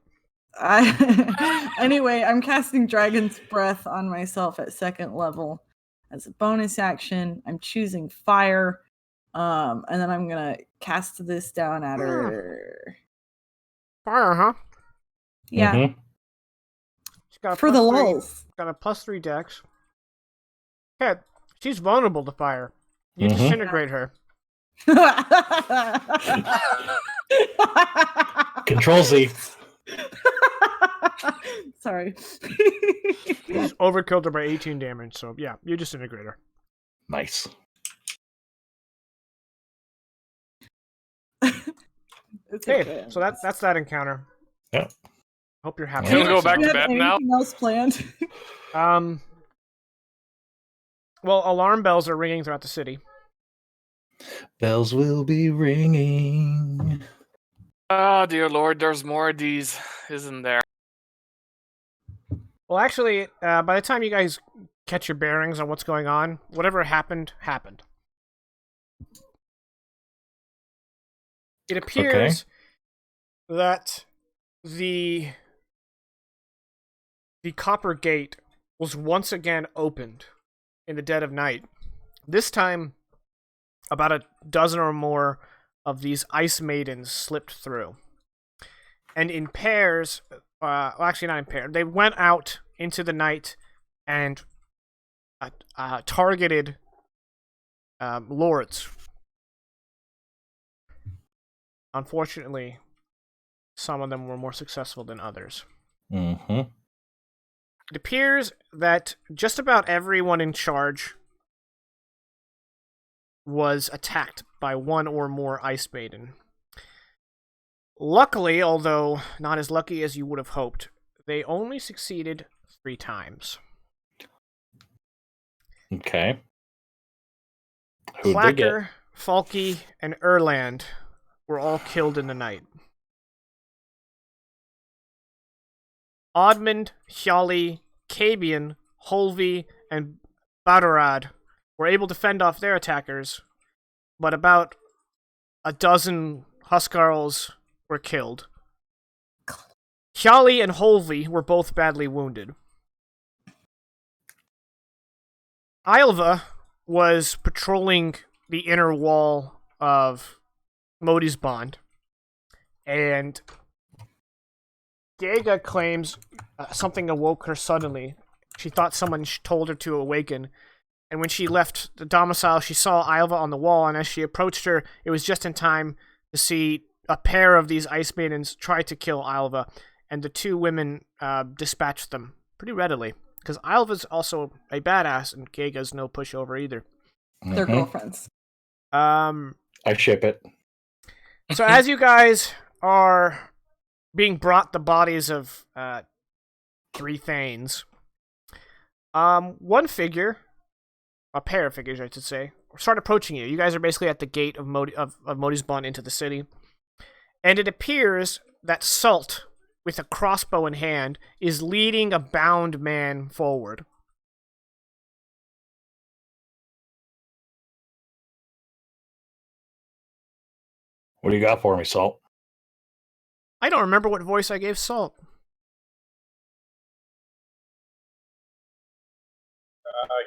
E: Anyway, I'm casting Dragon's Breath on myself at 2nd level as a bonus action. I'm choosing fire, and then I'm gonna cast this down at her.
A: Fire, huh?
E: Yeah.
C: Mm-hmm.
A: She's got
E: for the lulz.
A: Got a +3 dex. Okay, she's vulnerable to fire. You disintegrate her.
C: Control Z.
E: Sorry.
A: He's overkilled her by 18 damage, so yeah, you disintegrate her.
C: Nice.
A: Okay, so that's that encounter.
C: Yeah.
A: Hope you're happy.
B: Can we go back to bed now?
E: Anything else planned?
A: Well, alarm bells are ringing throughout the city.
C: Bells will be ringing.
B: Oh, dear Lord, there's more of these, isn't there?
A: Well, actually, by the time you guys catch your bearings on what's going on, whatever happened, happened. It appears that the Copper Gate was once again opened in the dead of night. This time, about a dozen or more of these ice maidens slipped through. And in pairs, well, actually not in pairs, they went out into the night and targeted lords. Unfortunately, some of them were more successful than others.
C: Mm-hmm.
A: It appears that just about everyone in charge was attacked by one or more Ice Maiden. Luckily, although not as lucky as you would have hoped, they only succeeded 3 times.
C: Okay. Who'd they get?
A: Clacker, Falky, and Erland were all killed in the night. Oddmund, Hjali, Kabian, Holvi, and Badarad were able to fend off their attackers, but about a dozen Huskarls were killed. Hjali and Holvi were both badly wounded. Ylva was patrolling the inner wall of Modi's Bond, and Gaga claims something awoke her suddenly. She thought someone told her to awaken, and when she left the domicile, she saw Ylva on the wall, and as she approached her, it was just in time to see a pair of these Ice Maidens try to kill Ylva, and the 2 women dispatched them pretty readily. Because Ylva's also a badass, and Gaga's no pushover either.
E: They're girlfriends.
C: I ship it.
A: So as you guys are being brought the bodies of 3 Thanes, one figure, a pair of figures, I should say, start approaching you. You guys are basically at the gate of Modi's Bond into the city, and it appears that Salt, with a crossbow in hand, is leading a bound man forward.
C: What do you got for me, Salt?
A: I don't remember what voice I gave Salt.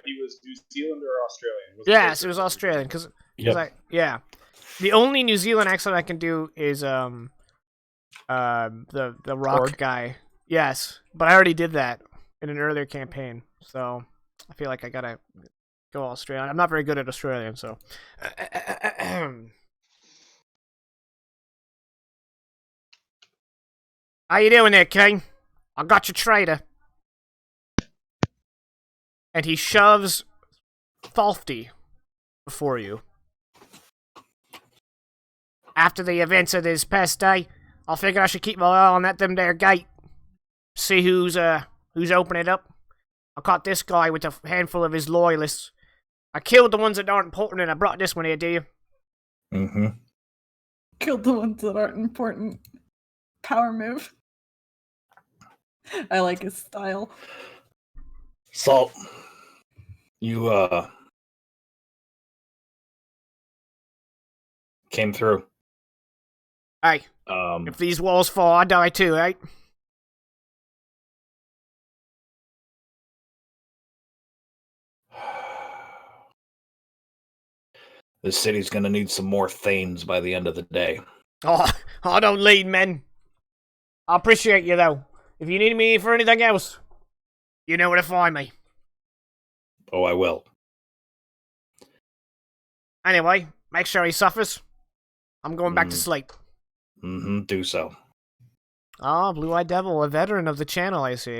D: He was New Zealand or Australian?
A: Yes, it was Australian. Cause yeah, the only New Zealand accent I can do is the rock
D: Korg?
A: guy. Yes, but I already did that in an earlier campaign, so I feel like I gotta go Australian. I'm not very good at Australian, so. How you doing there, King? I got your trader. And he shoves Thalfty before you. After the events of this past day, I figured I should keep my eye on that them there gate. See who's opening it up. I caught this guy with a handful of his loyalists. I killed the ones that aren't important, and I brought this one here to you.
C: Mm-hmm.
E: Killed the ones that aren't important. Power move. I like his style.
C: Salt, you came through.
A: Hey, if these walls fall, I die too, right?
C: This city's gonna need some more Thanes by the end of the day.
A: Oh, I don't lead, men. I appreciate you, though. If you need me for anything else, you know where to find me.
C: Oh, I will.
A: Anyway, make sure he suffers. I'm going back to sleep.
C: Mm-hmm, do so.
A: Ah, Blue-Eyed Devil, a veteran of the channel, I see.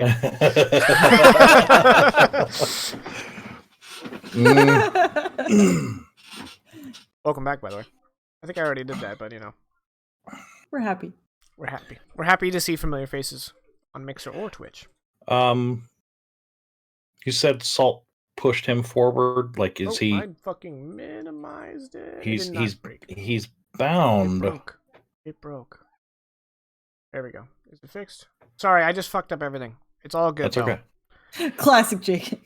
A: Welcome back, by the way. I think I already did that, but you know.
E: We're happy.
A: We're happy. We're happy to see familiar faces on Mixer or Twitch.
C: You said Salt pushed him forward. Like, is he?
A: I fucking minimized it.
C: He's
A: it did not break.
C: He's bound.
A: It broke. There we go. Is it fixed? Sorry, I just fucked up everything. It's all good.
C: That's okay.
E: Classic Jake.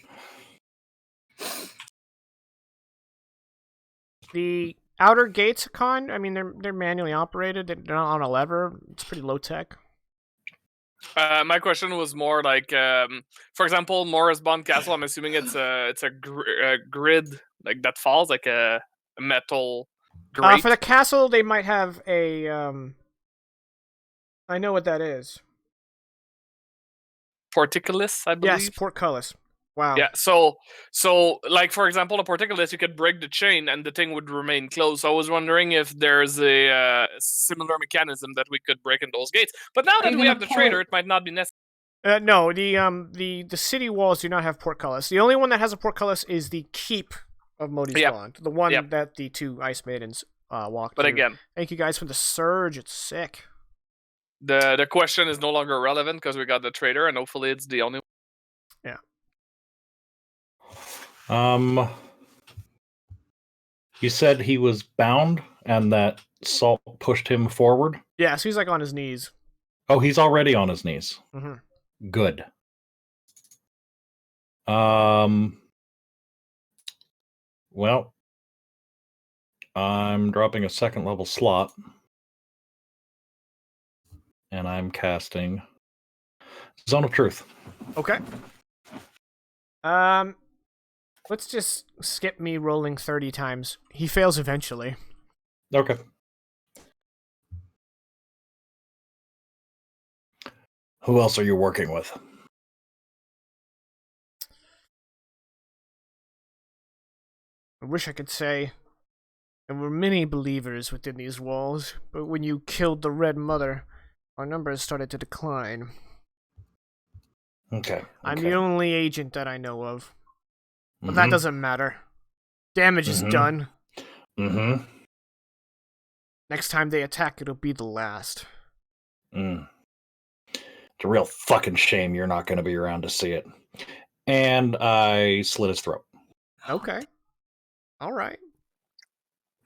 A: The outer gates, I mean, they're manually operated. They're not on a lever. It's pretty low tech.
B: My question was more like, for example, Morris Bond Castle. I'm assuming it's a grid like that falls like a metal grate.
A: For the castle, they might have a. I know what that is.
B: Portcullis, I believe.
A: Yes, portcullis. Wow.
B: Yeah, so like for example, a portcullis, you could break the chain and the thing would remain closed. So I was wondering if there's a similar mechanism that we could break in those gates. But now
E: Are
B: that
E: you
B: we
E: gonna
B: have the
E: pull
B: trader,
E: it?
B: it might not be necessary.
A: No, the city walls do not have portcullis. The only one that has a portcullis is the keep of Modi's
B: Yep.
A: Bond, the one
B: Yep.
A: that the two ice maidens walked
B: But
A: through.
B: again,
A: Thank you guys for the surge. It's sick.
B: the question is no longer relevant because we got the trader, and hopefully it's the only.
C: You said he was bound and that Salt pushed him forward?
A: Yeah, so he's like on his knees.
C: Oh, he's already on his knees.
A: Mm-hmm.
C: Good. Well, I'm dropping a second level slot. And I'm casting Zone of Truth.
A: Okay. Let's just skip me rolling 30 times. He fails eventually.
C: Okay. Who else are you working with?
A: I wish I could say there were many believers within these walls, but when you killed the Red Mother, our numbers started to decline.
C: Okay.
A: I'm the only agent that I know of. But
C: Mhm.
A: that doesn't matter. Damage is done.
C: Mm-hmm.
A: Next time they attack, it'll be the last.
C: It's a real fucking shame you're not going to be around to see it. And I slit his throat.
A: Okay. All right.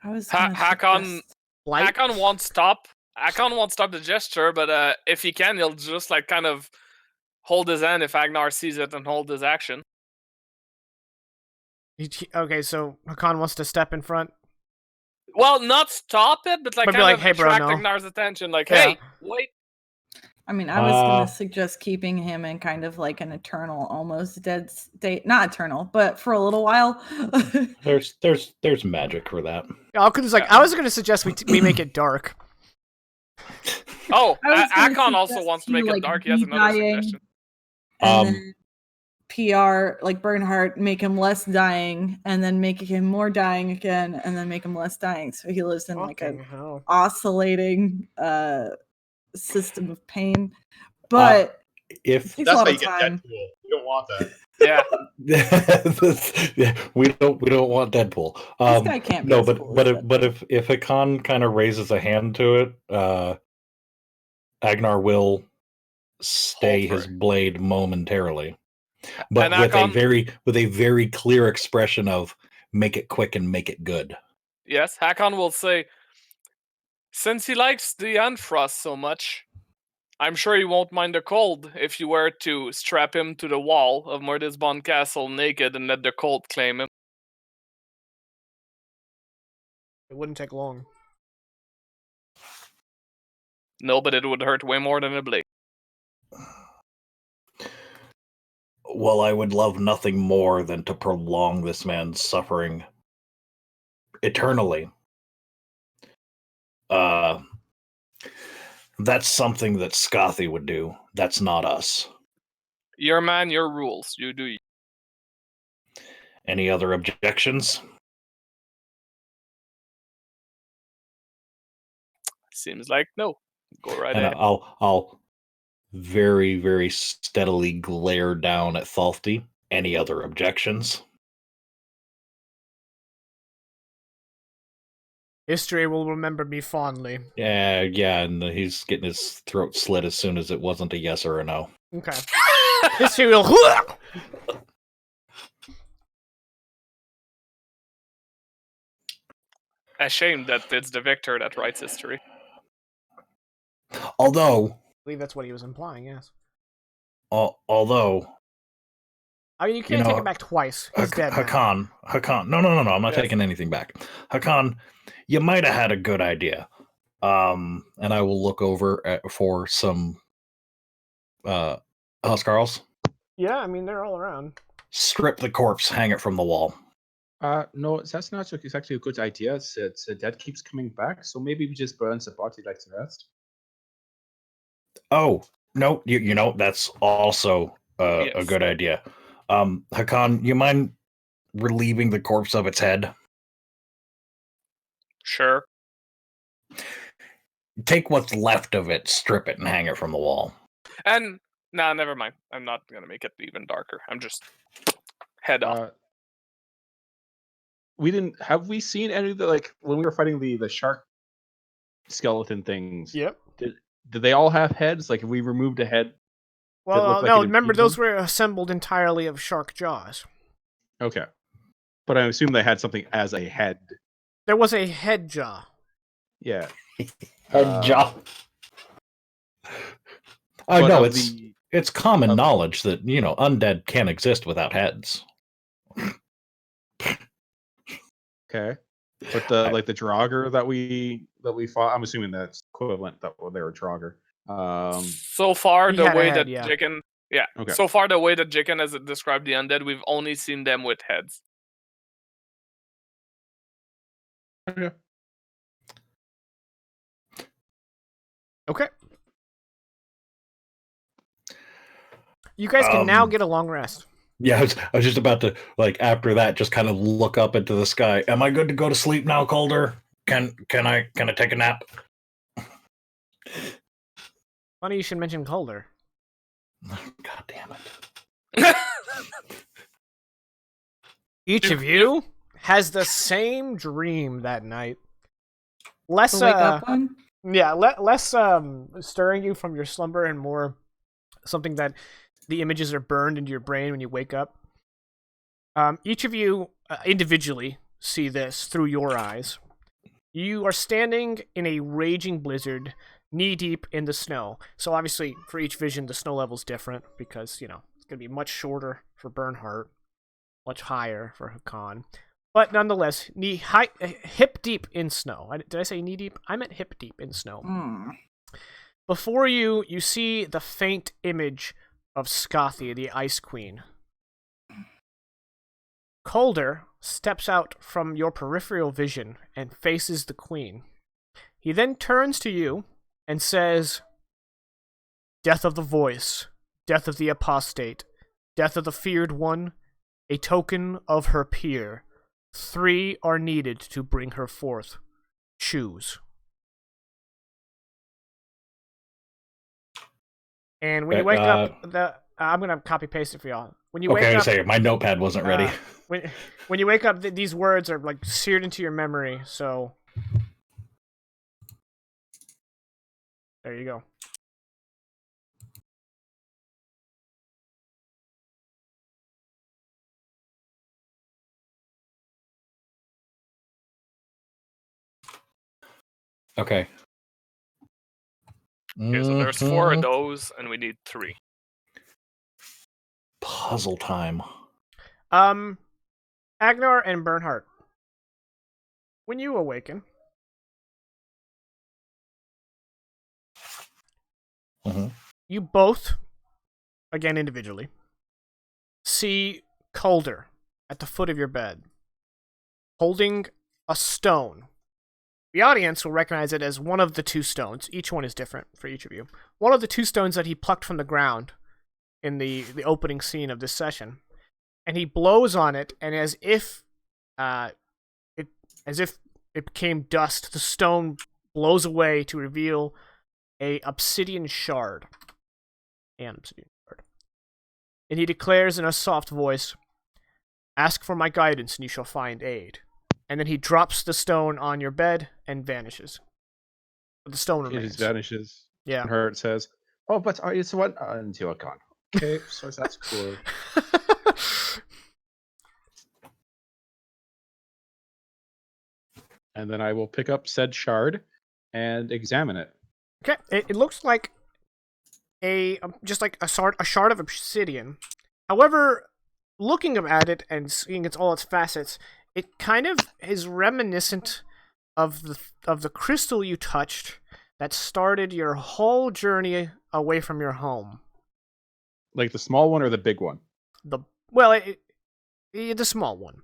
E: I was
B: Hakon
A: Light?
B: Hakon won't stop. Hakon won't stop the gesture, but if he can, he'll just like kind of hold his hand if Agnar sees it and hold his action.
A: Okay, so Hakan wants to step in front.
B: Well, not stop it, but like
A: But be
B: kind
A: like,
B: of
A: "Hey, bro,
B: attract
A: no."
B: Agnar's attention. Like,
A: Yeah.
B: hey, wait.
E: I mean, I was gonna suggest keeping him in kind of like an eternal, almost dead state. Not eternal, but for a little while.
C: There's magic for that.
A: Alkin's like, I was going to suggest we make it dark.
B: Oh,
E: I was gonna
B: Hakon also
E: suggest
B: wants to
E: you,
B: make it
E: like,
B: dark. He has another
E: dying.
B: suggestion.
E: And then PR, like Bernhardt, make him less dying, and then make him more dying again, and then make him less dying. So he lives in like a oscillating system of pain. But
C: if
E: it takes a
D: That's
E: lot
D: why
E: of
D: you get
E: time.
D: Deadpool. You don't want that.
B: Yeah.
C: yeah, we don't want Deadpool.
E: This guy can't be
C: no,
E: as
C: but
E: cool
C: but
E: as
C: if Hakan kind of raises a hand to it, Agnar will stay
B: Hold for
C: his
B: it.
C: blade momentarily, but
B: And
C: with a very clear expression of make it quick and make it good.
B: Yes, Hakon will say, since he likes the Endfrost so much, I'm sure he won't mind the cold if you were to strap him to the wall of Mordisbond Castle naked and let the cold claim him.
A: It wouldn't take long.
B: No, but it would hurt way more than a blade.
C: Well, I would love nothing more than to prolong this man's suffering eternally. That's something that Scothy would do. That's not us.
B: Your man, your rules. You do you.
C: Any other objections?
B: Seems like no. Go right
C: And
B: ahead.
C: I'll very, very steadily glare down at Thalfty. Any other objections?
A: History will remember me fondly.
C: Yeah, and he's getting his throat slit as soon as it wasn't a yes or a no.
A: Okay. History will...
B: Ashamed that it's the victor that writes history.
C: Although...
A: I believe that's what he was implying, yes.
C: Although...
A: I mean, you can't take it back twice. He's dead now.
C: Hakan. No, I'm not taking anything back. Hakan, you might have had a good idea. And I will look over for some Huskarls.
A: Yeah, I mean, they're all around.
C: Strip the corpse, hang it from the wall.
D: No, that's not exactly a good idea. The dead keeps coming back, so maybe we just burn the body like the rest.
C: Oh, no, you know, that's also a
B: Yes.
C: good idea. Hakan, you mind relieving the corpse of its head?
B: Sure.
C: Take what's left of it, strip it, and hang it from the wall.
B: And nah, never mind. I'm not gonna make it even darker. I'm just head off.
D: Have we seen any of the, like, when we were fighting the shark skeleton things?
A: Yep.
D: Did they all have heads? Like, if we removed a head?
A: Well,
D: looked like
A: no,
D: it
A: remember
D: impeded
A: those
D: them?
A: were assembled entirely of shark jaws.
D: Okay. But I assume they had something as a head.
A: There was a head jaw.
D: Yeah.
C: Head jaw. Oh
D: But
C: no,
D: of
C: it's common
D: of-
C: knowledge that undead can't exist without heads.
D: Okay. But the Draugr that we fought, I'm assuming that's equivalent that they were Draugr.
B: So far,
A: He
B: the
A: had a
B: way
A: head,
B: that
A: yeah.
B: Jicken,
D: Okay.
B: So far, the way that Jicken has described the undead, we've only seen them with heads.
D: Okay.
A: Okay. You guys can now get a long rest.
C: Yeah, I was just about to, like, after that, just kind of look up into the sky. Am I good to go to sleep now, Kuldr? Can I take a nap?
A: Funny you should mention Kuldr.
C: God damn it!
A: Each of you has the same dream that night. Less
E: The wake up one?
A: yeah, less stirring you from your slumber and more something that the images are burned into your brain when you wake up. Each of you individually see this through your eyes. You are standing in a raging blizzard, knee-deep in the snow. So obviously, for each vision, the snow level's different because, it's going to be much shorter for Bernhardt, much higher for Hakan. But nonetheless, hip-deep in snow. Did I say knee-deep? I meant hip-deep in snow. Before you, you see the faint image of Skathi, the Ice Queen. Kuldr steps out from your peripheral vision and faces the Queen. He then turns to you and says, "Death of the voice, death of the apostate, death of the feared one, a token of her peer. 3 are needed to bring her forth. Choose." And when you wake up, I'm gonna copy paste it for y'all. When you wake
C: Okay, I
A: up,
C: was saying my notepad wasn't ready.
A: when you wake up, these words are like seared into your memory. So there you go.
C: Okay.
B: Okay, so there's 4 of those, and we need 3.
C: Puzzle time.
A: Agnar and Bernhardt, when you awaken, you both, again individually, see Kuldr at the foot of your bed, holding a stone. The audience will recognize it as one of the 2 stones. Each one is different for each of you. One of the 2 stones that he plucked from the ground in the opening scene of this session. And he blows on it, and as if it became dust, the stone blows away to reveal a obsidian shard. An obsidian shard. And he declares in a soft voice, "Ask for my guidance, and you shall find aid." And then he drops the stone on your bed and vanishes. But the stone
D: It
A: remains.
D: just vanishes.
A: Yeah.
D: And Hurt says, "Oh, but it's what until I can't." Okay, so that's cool. And then I will pick up said shard and examine it.
A: Okay, it looks like just like a shard of obsidian. However, looking at it and seeing all its facets, it kind of is reminiscent of the crystal you touched that started your whole journey away from your home.
D: Like the small one or the big one?
A: The small one.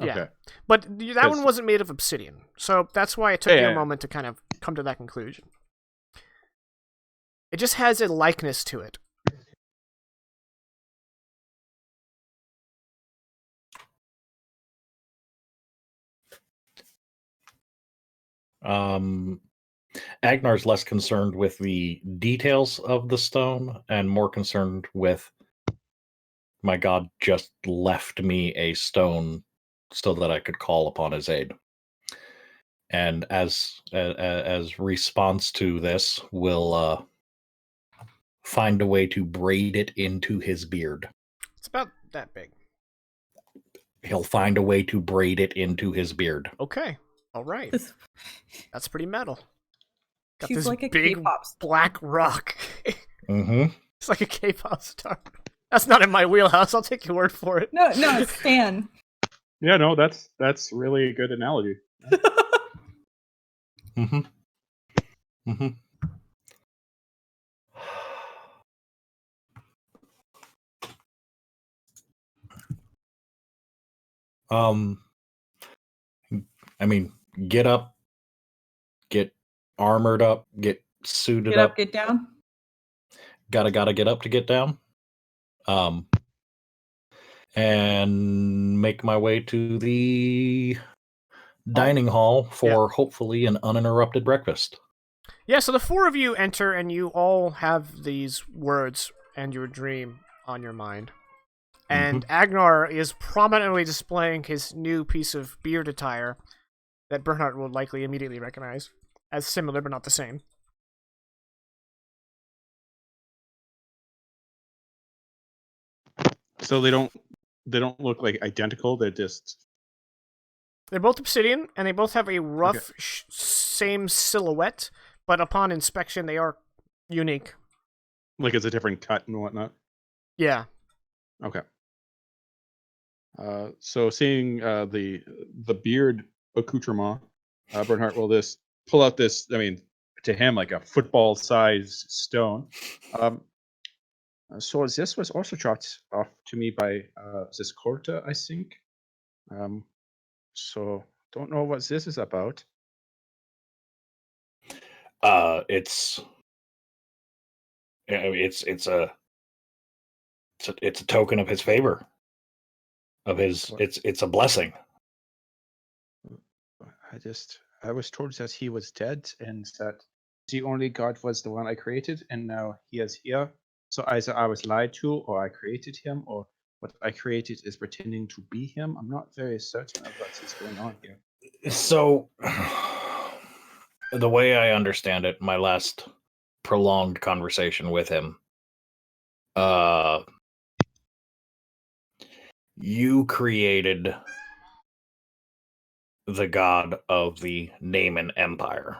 A: Yeah.
D: Okay.
A: But that one wasn't made of obsidian, so that's why it took you a moment to kind of come to that conclusion. It just has a likeness to it.
C: Agnar's less concerned with the details of the stone and more concerned with, my god just left me a stone so that I could call upon his aid. And as response to this, we'll find a way to braid it into his beard.
A: It's about that big.
C: He'll find a way to braid it into his beard.
A: Okay. All right. That's pretty metal. Got
E: She's
A: this
E: like a
A: big
E: K-pop star.
A: black rock.
C: Mm-hmm.
A: It's like a K-pop star. That's not in my wheelhouse. I'll take your word for it.
E: No, it's Stan.
D: Yeah, no, that's really a good analogy.
C: Mm-hmm. Mm-hmm. I mean, get up, get armored up, get suited
E: Get up, get down.
C: Gotta get up to get down. And make my way to the dining hall for hopefully an uninterrupted breakfast.
A: Yeah, so the four of you enter and you all have these words and your dream on your mind. And Agnar is prominently displaying his new piece of beard attire that Bernhardt will likely immediately recognize as similar but not the same.
D: So they don't look like identical. They're
A: both obsidian, and they both have a rough, same silhouette, but upon inspection, they are unique.
D: like it's a different cut and whatnot.
A: Yeah.
D: Okay. So seeing the beard accoutrement, Bernhardt will pull out this. I mean, to him, like a football-sized stone. So this was also dropped off to me by this Kuldr, I think. So don't know what this is about.
C: It's a token of his favor. Of his, it's a blessing.
D: I was told that he was dead and that the only god was the one I created, and now he is here. So either I was lied to, or I created him, or what I created is pretending to be him. I'm not very certain of what is going on here.
C: So, the way I understand it, my last prolonged conversation with him, you created the god of the Naaman Empire.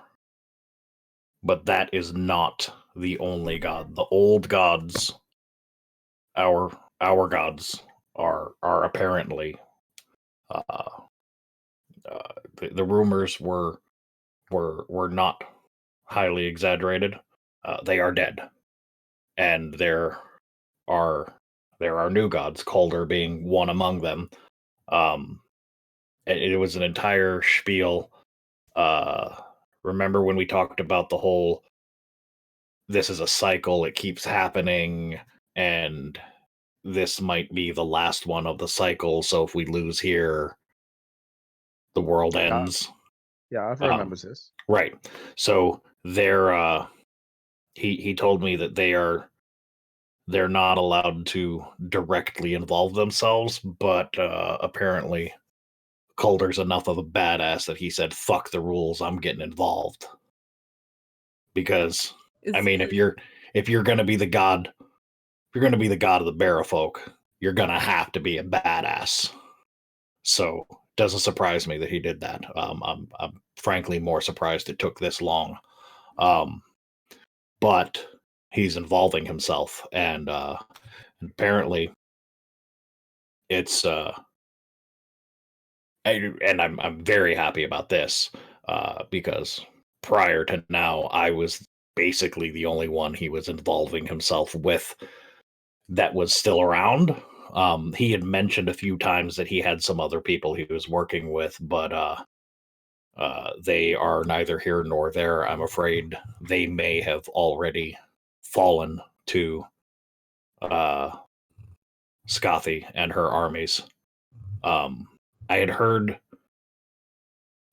C: But that is not the only god. The old gods, our gods, are apparently the rumors were not highly exaggerated. They are dead, and there are new gods, Kuldr being one among them. It was an entire spiel. Remember when we talked about the whole, this is a cycle, it keeps happening, and this might be the last one of the cycle, so if we lose here, the world ends.
D: Yeah, I remember this.
C: Right. So they're he told me that they're not allowed to directly involve themselves, but apparently Kuldr's enough of a badass that he said, fuck the rules, I'm getting involved. Because I mean, if you're gonna be the god, if you're gonna be the god of the Barrow folk, you're gonna have to be a badass. So it doesn't surprise me that he did that. I'm frankly more surprised it took this long. But he's involving himself, and apparently it's and I'm very happy about this because prior to now, I was basically the only one he was involving himself with that was still around. He had mentioned a few times that he had some other people he was working with, but they are neither here nor there. I'm afraid they may have already fallen to Scothy and her armies. I had heard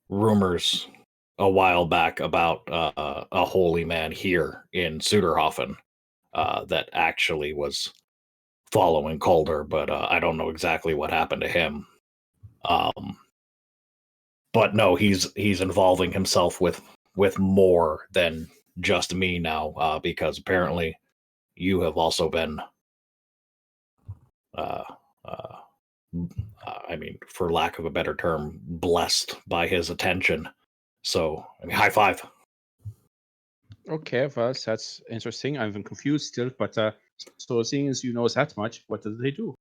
C: rumors a while back about a holy man here in Suderhofen that actually was following Kuldr, but I don't know exactly what happened to him. But no, he's involving himself with more than just me now, because apparently you have also been, uh, uh, I mean, for lack of a better term, blessed by his attention. So, I mean, high five.
F: Okay, well, that's interesting. I'm confused still, but so seeing as you know that much, what did they do?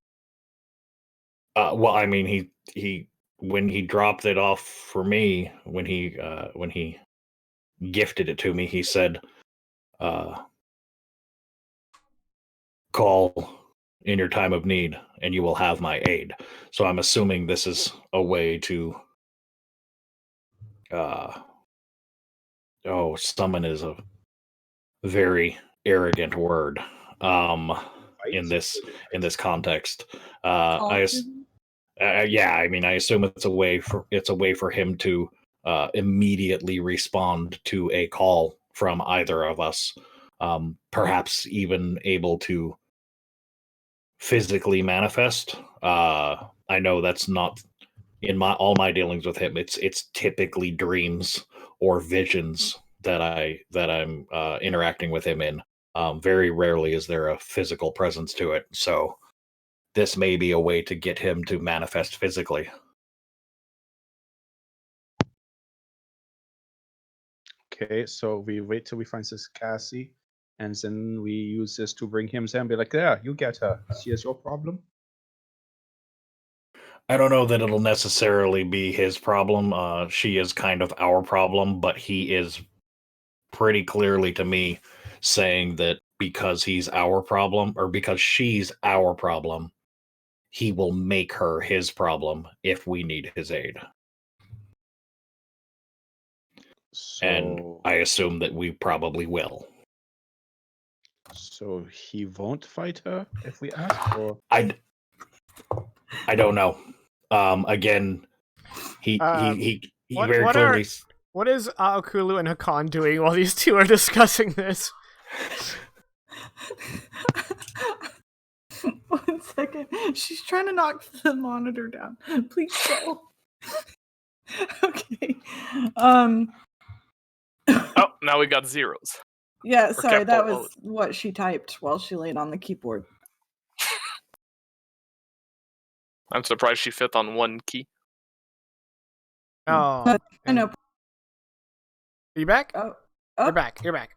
C: Well, I mean, he when he dropped it off for me, when he gifted it to me, he said, "Call in your time of need, and you will have my aid." So I'm assuming this is a way to, summon is a very arrogant word, in this context.
E: Call
C: I
E: to him?
C: Yeah, I mean, I assume it's a way for him to immediately respond to a call from either of us, perhaps even able to physically manifest. I know that's not in all my dealings with him. It's typically dreams or visions that I'm interacting with him in. Very rarely is there a physical presence to it. So this may be a way to get him to manifest physically.
F: Okay, so we wait till we find this Cassie, and then we use this to bring him there and be like, yeah, you get her. She is your problem.
C: I don't know that it'll necessarily be his problem. She is kind of our problem, but he is pretty clearly to me saying that because he's our problem, or because she's our problem, he will make her his problem if we need his aid. And
F: So,
C: I assume that we probably will.
F: so he won't fight her if we ask, or
C: I don't know. Again, he
A: What
C: very
A: what
C: clearly.
A: what is Aokulu and Hakan doing while these two are discussing this?
E: 1 second. She's trying to knock the monitor down. Please go. Okay.
B: Oh, now we got zeros.
E: Yeah, sorry, that
B: capital
E: was what she typed while she laid on the keyboard.
B: I'm surprised she fit on one key.
A: Oh,
E: But I
A: and-
E: know.
A: Are you back?
E: Oh,
A: You're back. You're back.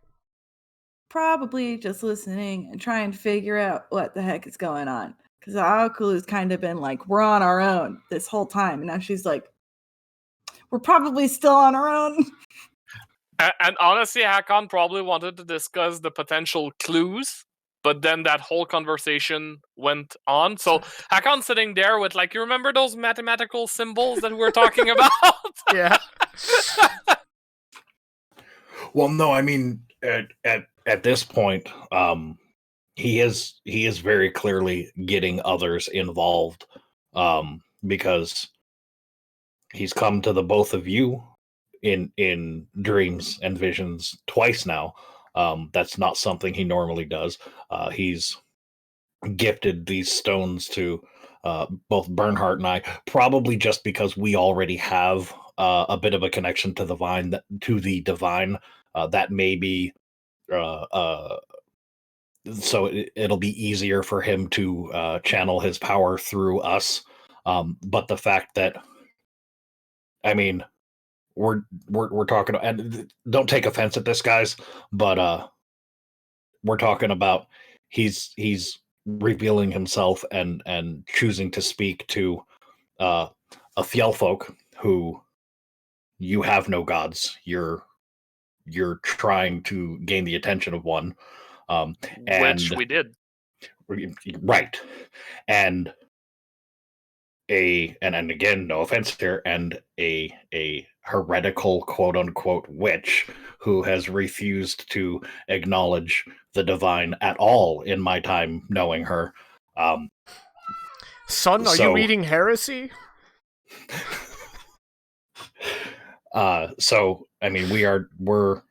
E: probably just listening and trying to figure out what the heck is going on. Because Aokulu's kind of been like, we're on our own this whole time. And now she's like, we're probably still on our own.
B: And honestly, Hakon probably wanted to discuss the potential clues, but then that whole conversation went on. So Hakon's sitting there with, like, you remember those mathematical symbols that we were talking about?
A: Yeah.
C: Well, no, I mean, at this point, he is very clearly getting others involved, because he's come to the both of you in dreams and visions twice now. That's not something he normally does. He's gifted these stones to both Bernhardt and I, probably just because we already have a bit of a connection to the divine. That may be so it'll be easier for him to channel his power through us. But the fact that, I mean, we're talking, and don't take offense at this, guys, but we're talking about he's revealing himself and choosing to speak to a Fjellfolk who, you have no gods. You're trying to gain the attention of one,
B: Which we did.
C: right, and and again, no offense here, and a heretical quote unquote witch who has refused to acknowledge the divine at all in my time knowing her.
A: Son, are you reading heresy?
C: So I mean, we're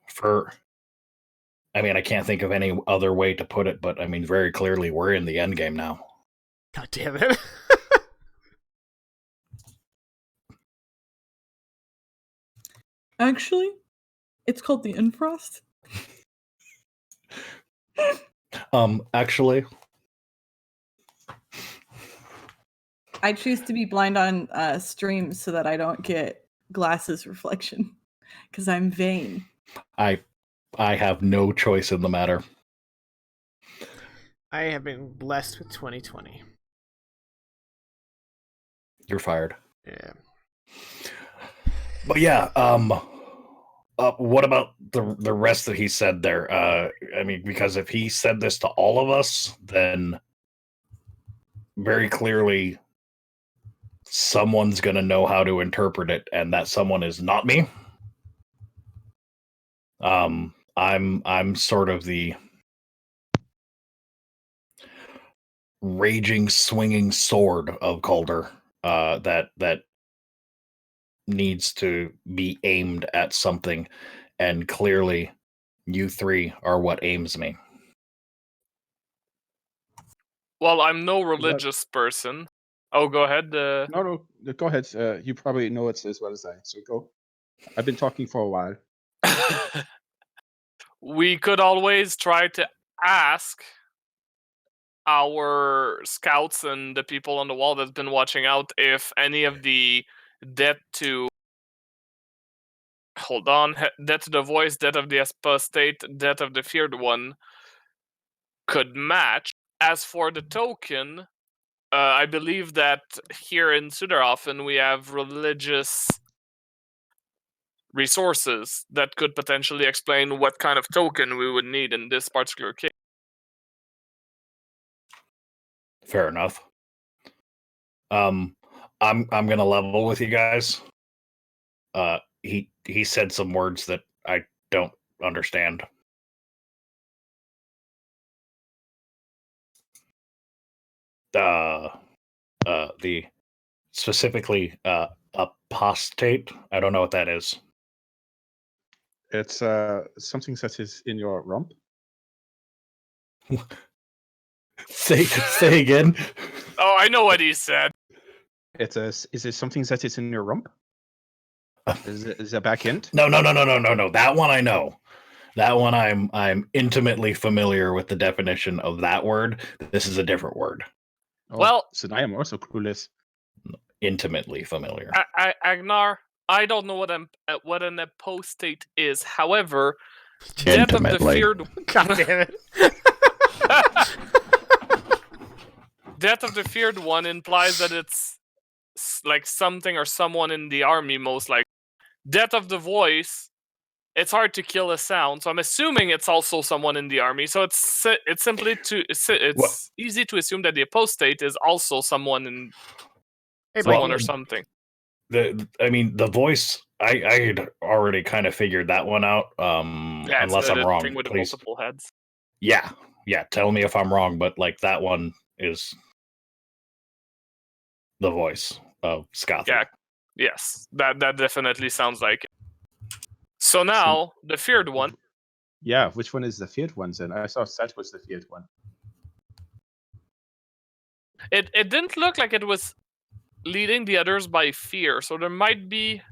C: for. I mean, I can't think of any other way to put it, but I mean, very clearly, we're in the end game now.
A: God damn it.
E: Actually, it's called the Endfrost.
C: Actually,
E: I choose to be blind on stream so that I don't get glasses reflection because I'm vain.
C: I have no choice in the matter.
A: I have been blessed with 2020.
C: You're fired.
A: Yeah.
C: But yeah, what about the rest that he said there? I mean, because if he said this to all of us, then very clearly someone's going to know how to interpret it, and that someone is not me. I'm sort of the raging, swinging sword of Kuldr, that needs to be aimed at something, and clearly, you three are what aims me.
B: Well, I'm no religious person. Oh, go ahead.
F: No, go ahead. You probably know it as well as I. So go. I've been talking for a while.
B: We could always try to ask our scouts and the people on the wall that's been watching out if any of the death to death to the voice, death of the apostate, death of the feared one could match. As for the token, I believe that here in Suderhoffen we have religious resources that could potentially explain what kind of token we would need in this particular case.
C: Fair enough. I'm gonna level with you guys. He said some words that I don't understand. The specifically apostate. I don't know what that is.
F: It's something that is in your rump.
C: Say again.
B: Oh, I know what he said.
F: Is it something that is in your rump? Is it a back end?
C: No. That one I know. That one I'm intimately familiar with the definition of that word. This is a different word.
F: Oh,
B: Well,
F: so I am also clueless.
C: Intimately familiar.
B: Agnar, I don't know what an apostate is. However, death of the feared.
A: God damn it.
B: Death of the feared one implies that it's like something or someone in the army, most like. Death of the voice, it's hard to kill a sound, so I'm assuming it's also someone in the army. So it's easy to assume that the apostate is also someone in
A: Hey,
B: someone
A: Mikey.
B: or something.
C: The voice. I had already kind of figured that one out.
B: Yeah,
C: Unless I'm wrong,
B: thing with
C: please.
B: the multiple heads.
C: Yeah. Tell me if I'm wrong, but like that one is the voice of Scotty.
B: Yeah. Yes, that definitely sounds like it. So now the feared one.
F: Yeah, which one is the feared one then? I thought that was the feared one.
B: It didn't look like it was leading the others by fear, so there might be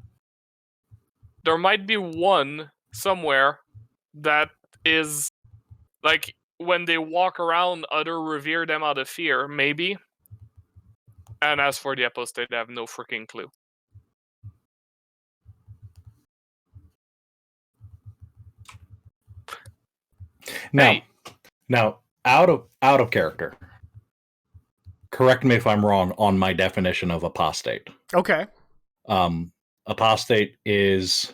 B: one somewhere that is like when they walk around, other revere them out of fear, maybe. And as for the apostate, I have no freaking clue.
C: Now, out of character. Correct me if I'm wrong on my definition of apostate.
A: Okay.
C: Apostate is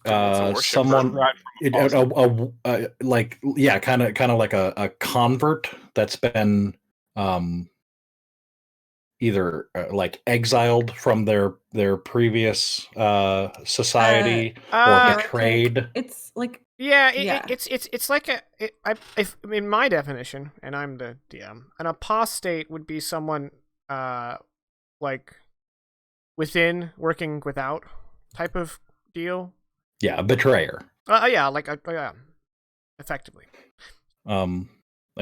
C: someone like kind of like a convert that's been either like exiled from their previous society or betrayed.
E: It's like
A: it's like if in my definition, and I'm the DM, an apostate would be someone like within, working without type of deal.
C: Yeah, a betrayer.
A: Yeah, yeah, effectively.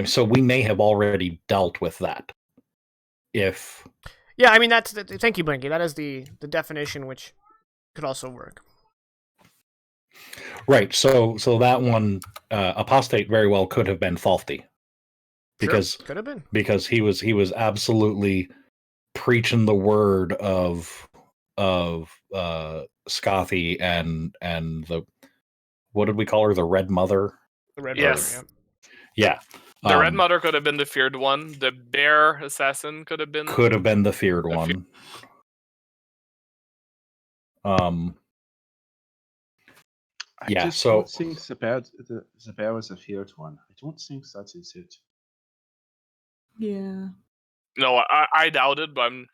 C: So we may have already dealt with that. If
A: Yeah, I mean that's thank you, Blinky. That is the definition, which could also work.
C: right, so that one apostate very well could have been Thalti, because
A: Sure, could have been
C: he was absolutely preaching the word of Scothy and the, what did we call her, the Red Mother?
A: the red.
B: Yes.
A: Mother,
C: Yeah.
B: The Red Mother could have been the feared one. The Bear Assassin could have been
C: the feared one.
F: I
C: Yeah,
F: just
C: so
F: don't think the bear was a feared one. I don't think that is it.
E: Yeah.
B: No, I doubt it, but I'm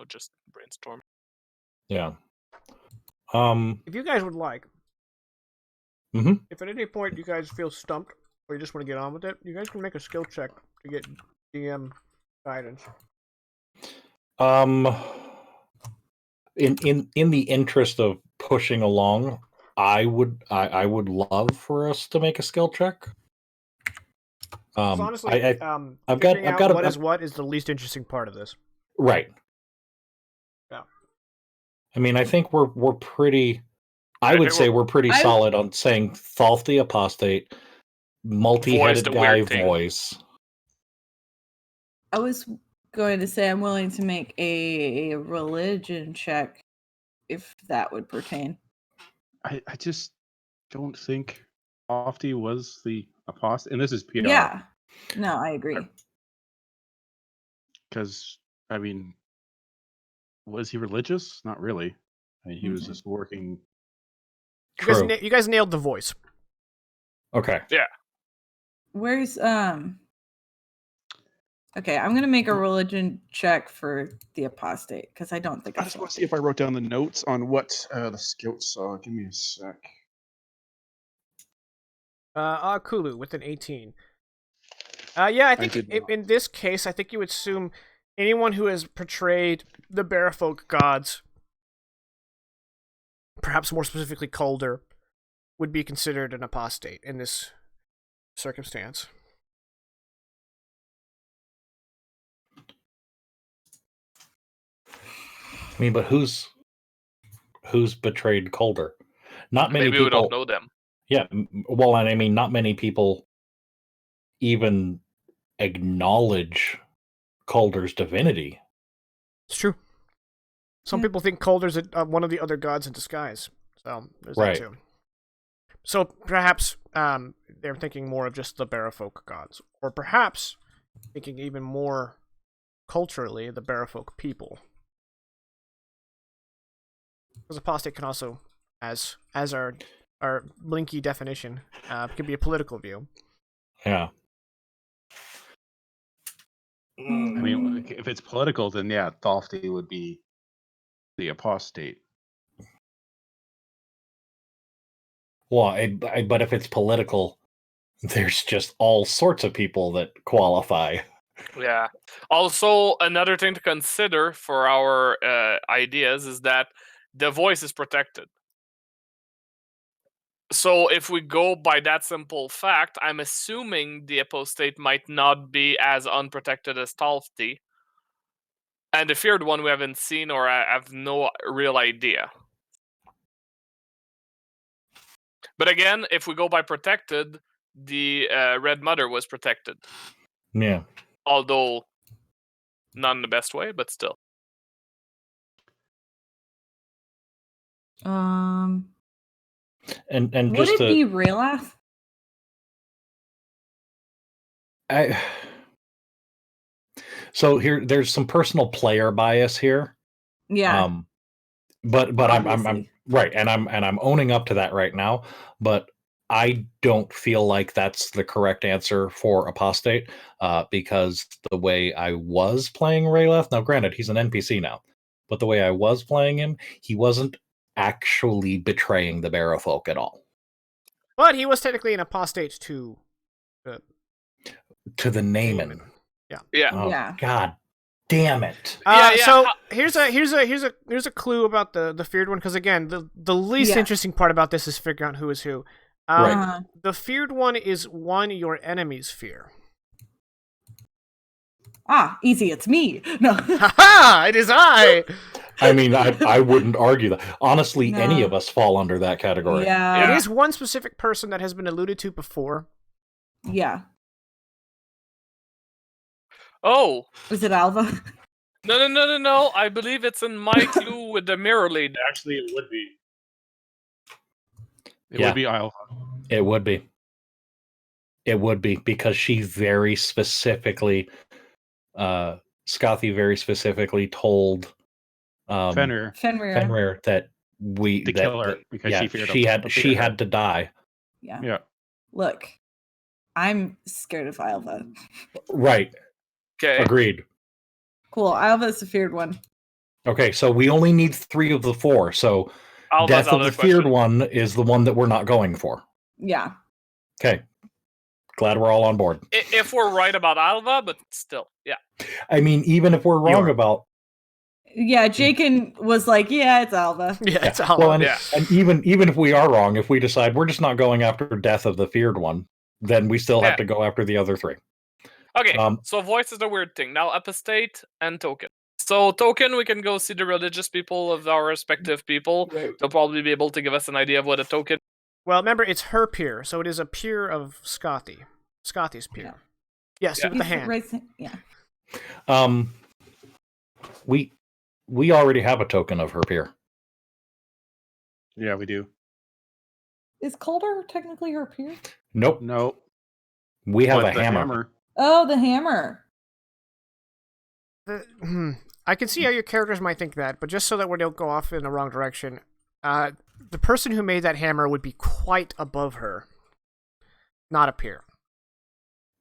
B: just brainstorming.
C: yeah.
A: If you guys would like,
C: Mhm.
A: if at any point you guys feel stumped or you just want to get on with it, you guys can make a skill check to get DM guidance.
C: In the interest of pushing along, I would love for us to make a skill check.
A: Honestly,
C: I've got
A: what is the least interesting part of this.
C: Right.
A: Yeah.
C: I mean, I think we're pretty. I would say we're pretty solid on saying Thalti apostate, multi-headed
B: the
C: guy
B: weird thing.
C: voice.
E: I was going to say I'm willing to make a religion check if that would pertain.
F: I just don't think Lofty was the apostate, and this is PR.
E: Yeah. No, I agree.
F: Because, I mean, was he religious? Not really. I mean, he was just working.
C: True.
A: You guys nailed the voice.
C: Okay.
B: Yeah.
E: Where's Okay, I'm gonna make a religion check for the apostate because I don't think
F: I just want to see if I wrote down the notes on what the skills are. Give me a sec.
A: Kulu with an 18. Yeah, I think
F: did not.
A: in this case, I think you would assume anyone who has portrayed the Bearfolk gods, perhaps more specifically Kuldr, would be considered an apostate in this circumstance.
C: I mean, but who's betrayed Kuldr? Not many
B: Maybe
C: people.
B: we don't know them.
C: Yeah, well, and I mean, not many people even acknowledge Kuldr's divinity.
A: It's true. Some people think Kuldr's one of the other gods in disguise. So there's that too. So perhaps they're thinking more of just the Bearfolk gods, or perhaps thinking even more culturally the Bearfolk people. Because apostate can also, as our Blinky definition, could be a political view.
C: Yeah.
F: I mean, if it's political, then yeah, Thalti would be the apostate.
C: Well, but if it's political, there's just all sorts of people that qualify.
B: Yeah. Also, another thing to consider for our ideas is that the voice is protected. So if we go by that simple fact, I'm assuming the apostate might not be as unprotected as Thalti. And the feared one we haven't seen or have no real idea. But again, if we go by protected, the Red Mother was protected.
C: Yeah.
B: Although not in the best way, but still.
C: And
E: would
C: just
E: it be Raylath?
C: So there's some personal player bias here.
E: Yeah.
C: But I'm right, and I'm owning up to that right now. But I don't feel like that's the correct answer for apostate, because the way I was playing Rayleth, now granted he's an NPC now, but the way I was playing him, he wasn't actually betraying the Bearfolk at all.
A: But he was technically an apostate to
C: the name.
A: Yeah.
B: Yeah.
C: Oh,
E: Yeah.
C: God damn it.
A: So here's a clue about the feared one, because again, the least interesting part about this is figuring out who is who.
C: Right.
A: The feared one is one your enemies fear.
E: Easy, it's me. No.
A: Ha! It is I.
C: I mean, I wouldn't argue that. Honestly, any
E: No.
C: of us fall under that category.
E: Yeah.
A: It is one specific person that has been alluded to before.
E: Yeah.
B: Oh.
E: Was it Alva?
B: No. I believe it's in my clue with the mirror lady.
F: Actually, it would be. It
C: Yeah.
F: would be Alva.
C: It would be. It would be, because she very specifically, Scothy very specifically told
F: Fenrir.
C: Fenrir that
F: To kill her because she feared
C: she had to die.
E: Yeah.
F: Yeah.
E: Look, I'm scared of Alva.
C: Right.
B: Okay.
C: Agreed.
E: Cool. Alva's the feared one.
C: Okay, so we only need 3 of the 4. So
B: Alva's
C: Death
B: out
C: of the
B: question.
C: Feared one is the one that we're not going for.
E: Yeah.
C: Okay. Glad we're all on board.
B: If we're right about Alva, but still, yeah.
C: I mean, even if we're wrong about...
E: Yeah, Jakin was like, yeah, it's Alva.
A: Yeah, it's Alva.
C: Well, and even if we are wrong, if we decide we're just not going after Death of the Feared one, then we still have to go after the other 3.
B: Okay, so voice is a weird thing. Now, apostate and token. So token, we can go see the religious people of our respective people.
C: Right.
B: They'll probably be able to give us an idea of what a token.
A: Well, remember, it's her peer, so it is a peer of Scothy. Scothy's peer. Yeah, see with the hand.
E: Yeah.
C: We already have a token of her peer.
F: Yeah, we do.
E: Is Kuldr technically her peer?
C: Nope.
F: No.
C: We have
F: But
C: a
F: the
C: hammer.
E: Oh, the hammer.
A: I can see how your characters might think that, but just so that we don't go off in the wrong direction, the person who made that hammer would be quite above her, not a peer.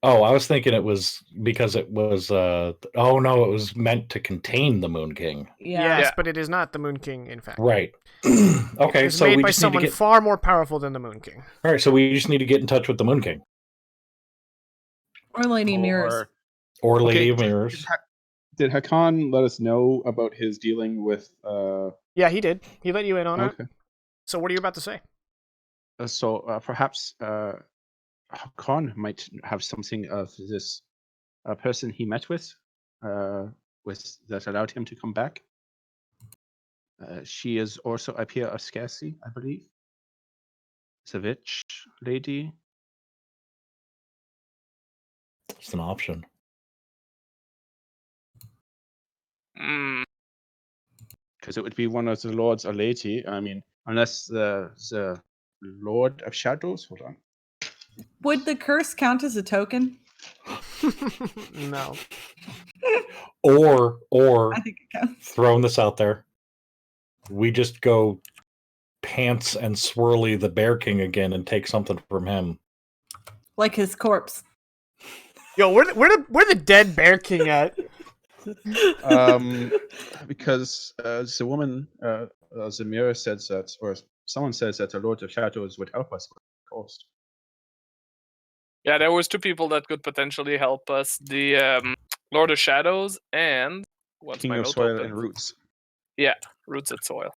C: Oh, I was thinking it was because it was... oh, no, it was meant to contain the Moon King.
E: Yeah.
A: Yes, but it is not the Moon King, in fact.
C: Right. Okay,
A: It's
C: so
A: made
C: we
A: by
C: just need to
A: someone
C: get...
A: far more powerful than the Moon King.
C: All right, so we just need to get in touch with the Moon King.
E: Or Lady Mirrors.
C: Or Lady of
F: Okay,
C: Mirrors.
F: Did Hakan let us know about his dealing with...
A: Yeah, he did. He let you in on it.
F: Okay.
A: So what are you about to say?
F: So perhaps Hakan might have something of this person he met with that allowed him to come back. She is also a peer of Scarcey, I believe. It's a witch lady.
C: It's an option.
F: Because it would be one of the lords or lady. I mean, unless the Lord of Shadows. Hold on.
E: Would the curse count as a token?
A: No.
C: Or
E: I think it counts.
C: throwing this out there, we just go pants and swirly the Bear King again and take something from him.
E: Like his corpse.
A: Yo, where the dead Bear King at?
F: Because the woman, the mirror said that, or someone says that the Lord of Shadows would help us with the cost.
B: Yeah, there was 2 people that could potentially help us. The Lord of Shadows and... What's
F: King
B: my
F: of
B: note
F: Soil
B: open?
F: and Roots.
B: Yeah, Roots and Soil.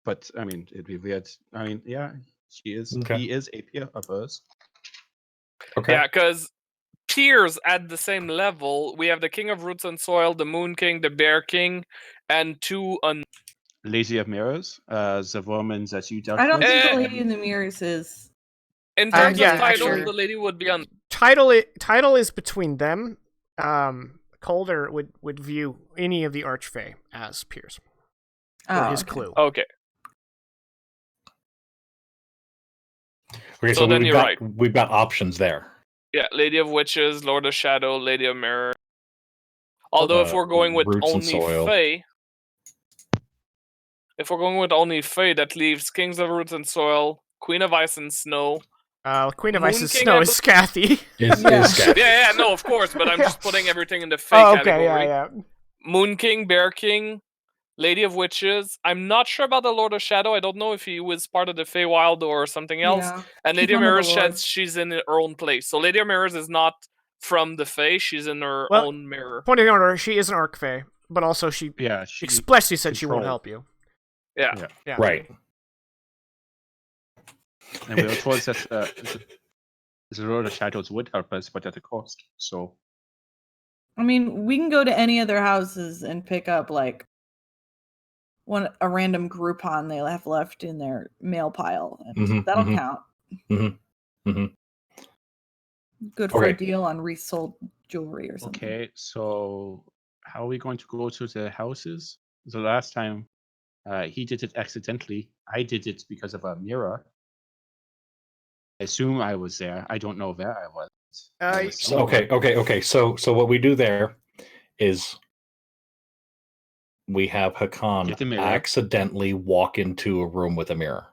F: But I mean, it'd be weird. I mean, yeah, he is a peer of us.
C: Okay.
B: Yeah, because peers at the same level, we have the King of Roots and Soil, the Moon King, the Bear King, and 2
F: Lady of Mirrors, the woman that you dealt
E: I don't
F: with.
E: think the Lady in the Mirrors is.
B: In terms
A: yeah,
B: of title,
A: actually-
B: the lady would be on...
A: Title is between them. Kuldr would view any of the Archfey as peers.
E: Oh,
A: For his
E: okay.
A: clue.
B: Okay.
C: Okay,
B: So then
C: we've
B: you're
C: got
B: right.
C: we've got options there.
B: Yeah, Lady of Witches, Lord of Shadow, Lady of Mirror. Although if we're going with
C: Roots and
B: only
C: Soil.
B: Fae... If we're going with only Fae, that leaves Kings of Roots and Soil, Queen of Ice and Snow.
A: Queen of
B: Moon
A: Ice's
B: King,
A: Snow
B: I
A: is Scathy.
C: Is
E: Yeah.
C: Scat.
B: Yeah, no, of course, but I'm just putting everything in the Fae
A: Oh,
B: category.
A: okay, yeah.
B: Moon King, Bear King, Lady of Witches. I'm not sure about the Lord of Shadow. I don't know if he was part of the Feywild or something else.
E: Yeah.
B: And
E: He's
B: Lady of
E: one of the
B: Mirrors,
E: lords.
B: she's in her own place. So Lady of Mirrors is not from the Fae. She's in her
A: Well,
B: own mirror.
A: Pointing out her, she is an Arc Fae, but also she
D: Yeah, she
A: expressly said she won't
D: controlled.
A: help you.
B: Yeah.
A: Yeah.
C: Right.
F: And we were told that the Lord of Shadows would help us, but at a cost. So
E: I mean, we can go to any of their houses and pick up like a random Groupon they have left in their mail pile, and that'll count. Good for a deal on resold jewelry or something.
F: okay, so how are we going to go to the houses? The last time he did it accidentally. I did it because of a mirror. I assume I was there. I don't know where I was.
C: So, okay. So what we do there is we have
F: Get the
C: Hakan
F: mirror.
C: accidentally walk into a room with a mirror.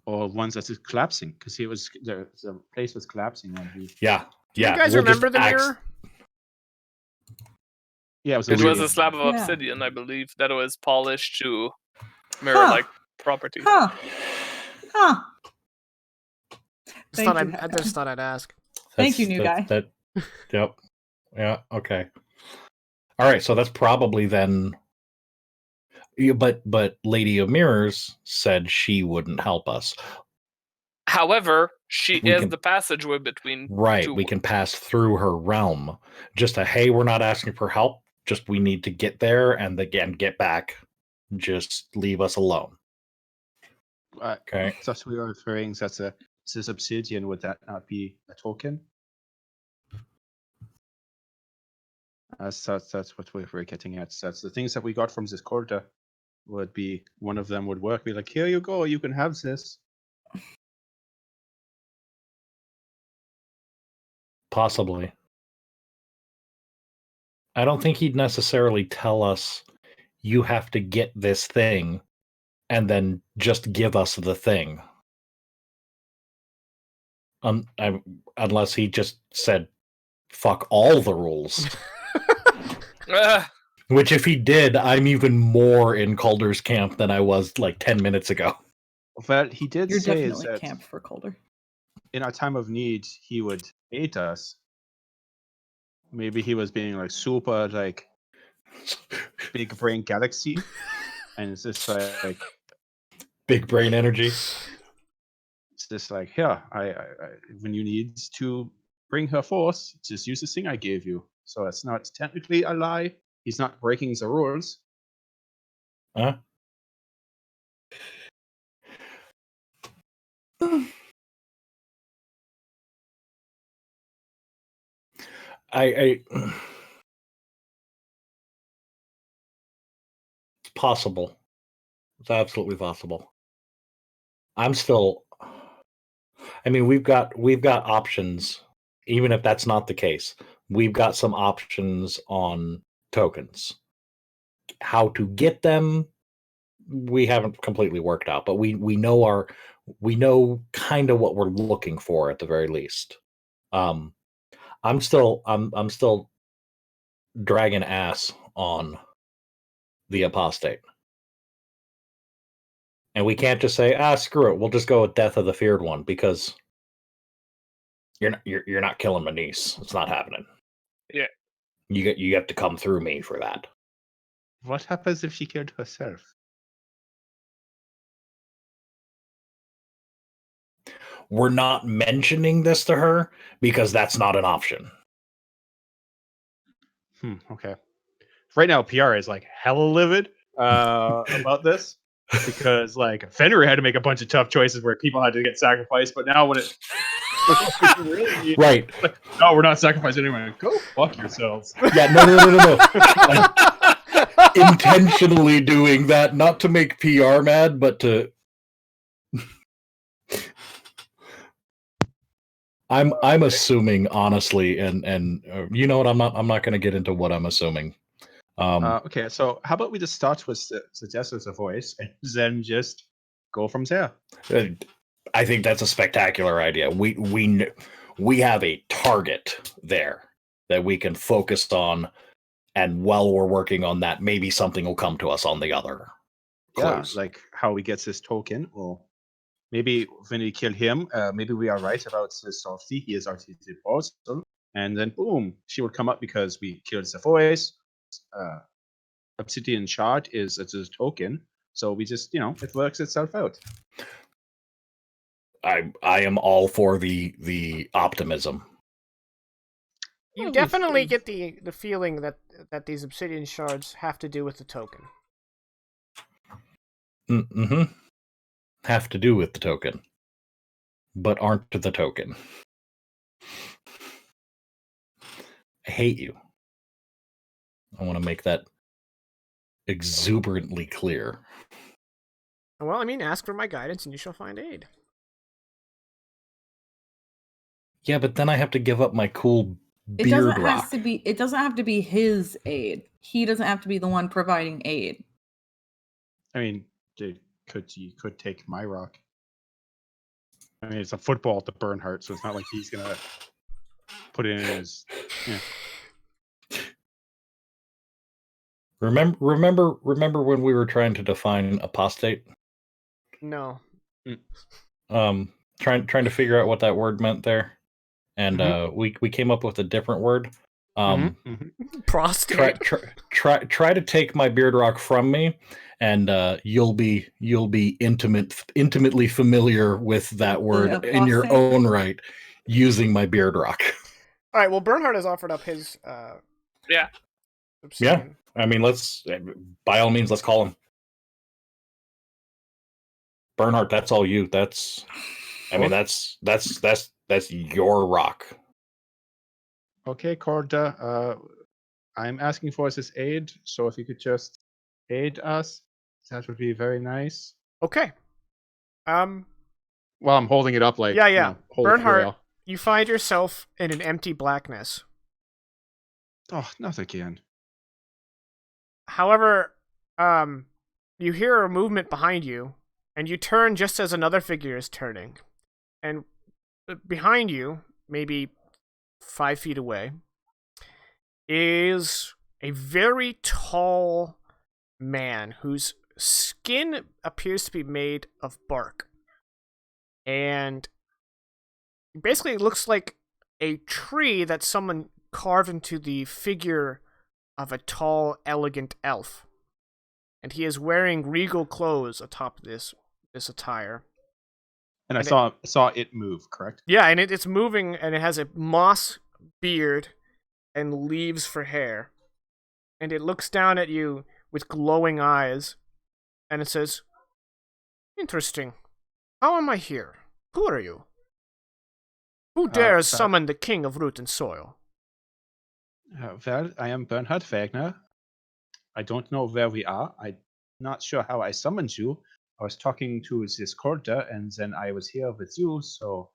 F: Or ones that is collapsing, because he was the place was collapsing when he.
C: Yeah.
A: Do you guys remember the mirror?
F: Yeah, it was.
B: It was a slab of obsidian, I believe, that was polished to mirror-like properties.
E: Huh.
A: I just thought I'd ask.
E: Thank you, new guy.
C: Yep. Yeah. Okay. All right. So that's probably then. Yeah, but Lady of Mirrors said she wouldn't help us.
B: However, she is the passageway between.
C: Right. We can pass through her realm. Just hey, we're not asking for help. Just we need to get there and again get back. Just leave us alone. Okay.
F: That's we were referring. That's this obsidian. Would that not be a token? That's what we're getting at. That's the things that we got from this Kuldr. Would be one of them would work. Be like, here you go. You can have this.
C: Possibly. I don't think he'd necessarily tell us you have to get this thing and then just give us the thing. Unless he just said, fuck all the rules. Which if he did, I'm even more in Kuldr's camp than I was like 10 minutes ago.
F: Well, he did
E: You're
F: say
E: definitely
F: that
E: camp for Kuldr.
F: in our time of need, he would aid us. Maybe he was being like super like big brain galaxy, and it's just like
C: big brain energy.
F: It's just like, here, I when you need to bring her forth, just use this thing I gave you. So it's not technically a lie. He's not breaking the rules.
C: Huh? It's possible. It's absolutely possible. I'm still. I mean, we've got options. Even if that's not the case, we've got some options on tokens. How to get them, we haven't completely worked out, but we know kind of what we're looking for at the very least. I'm still dragging ass on the apostate. And we can't just say, screw it, we'll just go with Death of the Feared One, because you're not killing my niece. It's not happening.
B: Yeah.
C: You have to come through me for that.
F: What happens if she killed herself?
C: We're not mentioning this to her because that's not an option.
F: Okay. Right now, PR is like hella livid about this because like Fenrir had to make a bunch of tough choices where people had to get sacrificed, but now when it really need,
C: right,
F: like, no, we're not sacrificing anyone. Go fuck yourselves.
C: Yeah, no. Intentionally doing that, not to make PR mad, but to. I'm assuming honestly, and you know what? I'm not going to get into what I'm assuming.
F: Okay, so how about we just start with the death of the voice and then just go from there?
C: I think that's a spectacular idea. We have a target there that we can focus on, and while we're working on that, maybe something will come to us on the other clues.
F: Yeah, like how we get this token, or maybe when we kill him, maybe we are right about the Softy. He is our portal. and then boom, she would come up because we killed the voice. Obsidian shard is a token, so we just it works itself out.
C: I am all for the optimism.
A: You
F: Well,
A: definitely get the feeling that these obsidian shards have to do with the token.
C: Mm-hmm. Have to do with the token, but aren't the token. I hate you. I want to make that exuberantly clear.
A: Well, I mean, ask for my guidance and you shall find aid.
C: Yeah, but then I have to give up my cool
E: It
C: beard
E: doesn't
C: rock.
E: have to be. It doesn't have to be his aid. He doesn't have to be the one providing aid.
F: I mean, you could take my rock. I mean, it's a football to Bernhardt, so it's not like he's gonna put it in his. Yeah.
C: Remember when we were trying to define apostate?
A: No.
C: Trying to figure out what that word meant there, and we came up with a different word.
A: Prostate.
C: Try to take my beard rock from me, and you'll be intimately familiar with that word in your
E: prostate?
C: own right, using my beard rock.
A: All right. Well, Bernhard has offered up his.
B: Yeah.
A: Obsidian.
C: I mean, by all means, let's call him Bernhardt. That's all you. That's your rock.
F: Okay, Kuldr. I'm asking for his aid, so if you could just aid us, that would be very nice.
A: Okay.
F: Well, I'm holding it up like
A: Yeah.
F: Holy
A: Bernhardt,
F: Grail.
A: you find yourself in an empty blackness.
F: Oh, not again.
A: However, you hear a movement behind you, and you turn just as another figure is turning. And behind you, maybe 5 feet away, is a very tall man whose skin appears to be made of bark. And it basically looks like a tree that someone carved into the figure of a tall, elegant elf. And he is wearing regal clothes atop this attire.
F: And I saw it move, correct?
A: Yeah, and it's moving, and it has a moss beard and leaves for hair. And it looks down at you with glowing eyes, and it says, "Interesting. How am I here? Who are you? Who dares summon the king of root and soil?"
F: Well, I am Bernhard Wagner. I don't know where we are. I'm not sure how I summoned you. I was talking to this Kuldr, and then I was here with you, so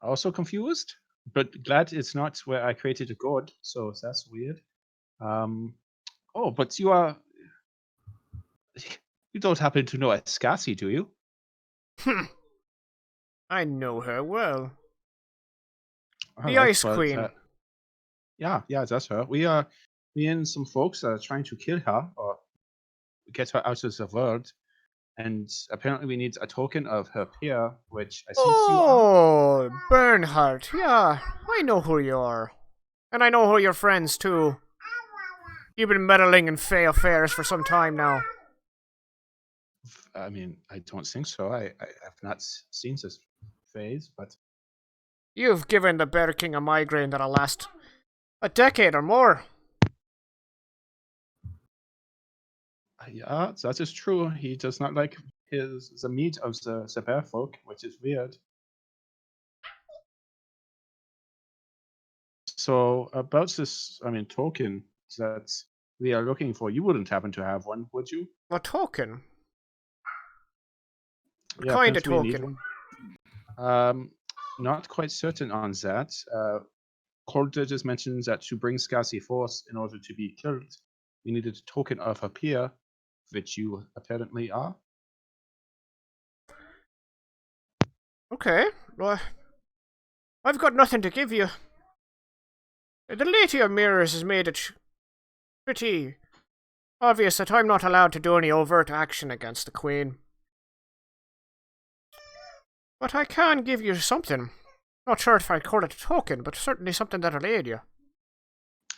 F: also confused, but glad it's not where I created a god, so that's weird. Oh, but you don't happen to know Escassi, do you?
A: I know her well.
F: All
A: The
F: right,
A: Ice
F: but,
A: Queen.
F: yeah, that's her. Me and some folks are trying to kill her or get her out of the world, and apparently we need a token of her peer, which I think you are.
A: Oh, Bernhardt. Yeah, I know who you are. And I know who your friends, too. You've been meddling in Fey affairs for some time now.
F: I mean, I don't think so. I have not seen this phase, but
A: You've given the Bear King a migraine that'll last a decade or more.
F: yeah, that is true. He does not like the meat of the bear folk, which is weird. So about this, I mean, token that we are looking for, you wouldn't happen to have one, would you?
A: A token? What
F: Yeah,
A: kind of
F: apparently we need
A: token?
F: one. Not quite certain on that. Kuldr just mentioned that to bring Scassi forth in order to be killed, we needed a token of her peer, which you apparently are.
A: Okay, well, I've got nothing to give you. The Lady of Mirrors has made it pretty obvious that I'm not allowed to do any overt action against the Queen. But I can give you something. Not sure if I'd call it a token, but certainly something that'll aid you.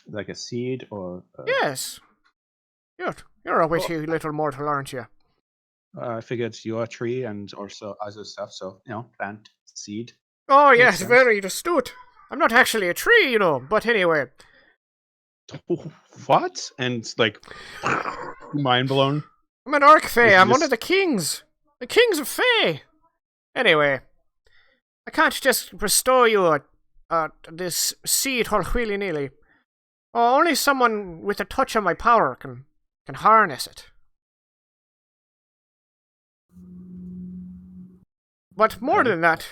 F: Like a seed or?
A: Yes. You're a witty little mortal, aren't you?
F: I figured you're a tree and also other stuff, so plant seed.
A: Oh,
F: Makes
A: yes,
F: sense.
A: very astute. I'm not actually a tree, but anyway.
F: What? And like, mind blown.
A: I'm an Orc Fae.
F: Is
A: I'm one
F: this-
A: of the kings. The kings of Fae. Anyway, I can't just bestow you this seed all willy-nilly. Oh, only someone with a touch of my power can harness it. But more than that,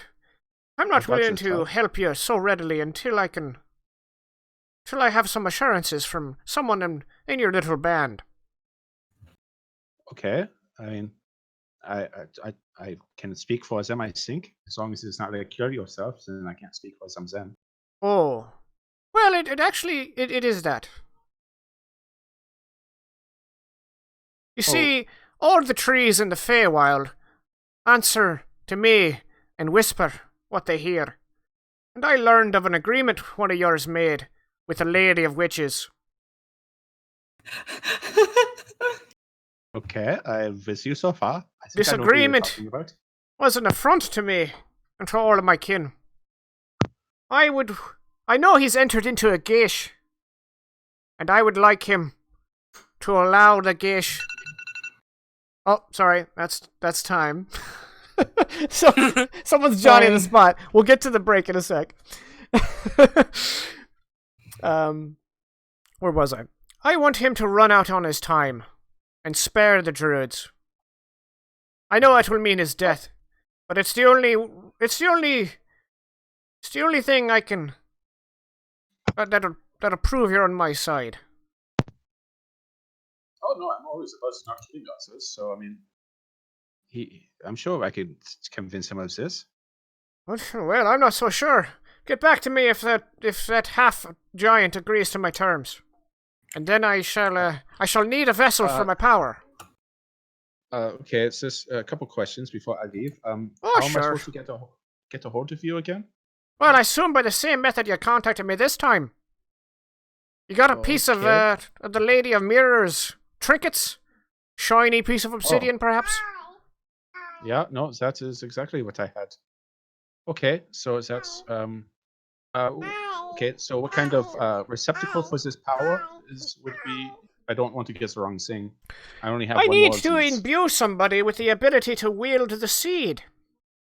A: I'm not
F: That's
A: willing
F: a
A: to
F: touch.
A: help you so readily until I have some assurances from someone in your little band.
F: Okay. I mean, I can speak for them, I think. As long as it's not like kill yourself, then I can't speak for some then.
A: Oh. Well, it actually is that. You see, all the trees in the Feywild answer to me and whisper what they hear. And I learned of an agreement one of yours made with a lady of witches.
F: Okay, I'm with you so far. I think
A: This
F: I know who you're
A: agreement
F: talking about.
A: was an affront to me and to all of my kin. I know he's entered into a geash, and I would like him to allow the geash. Oh, sorry, that's time. So someone's Johnny on the spot. We'll get to the break in a sec. Where was I? I want him to run out on his time and spare the druids. I know it will mean his death, but it's the only thing I can that'll prove you're on my side.
F: Oh no, I'm always about not killing us. So I mean, I'm sure I could convince him of this.
A: Well, I'm not so sure. Get back to me if that half giant agrees to my terms, and then I shall need a vessel for my power.
F: Okay, it's just a couple questions before I leave. How am
A: sure.
F: I supposed to get a hold of you again?
A: Well, I assume by the same method you contacted me this time. You got a piece of the Lady of Mirrors trinkets, shiny piece of obsidian, perhaps.
F: Yeah, no, that is exactly what I had. Okay, so that's okay. So what kind of receptacle for this power would be? I don't want to get the wrong thing. I only have.
A: I
F: one
A: need
F: more of
A: to
F: these.
A: imbue somebody with the ability to wield the seed,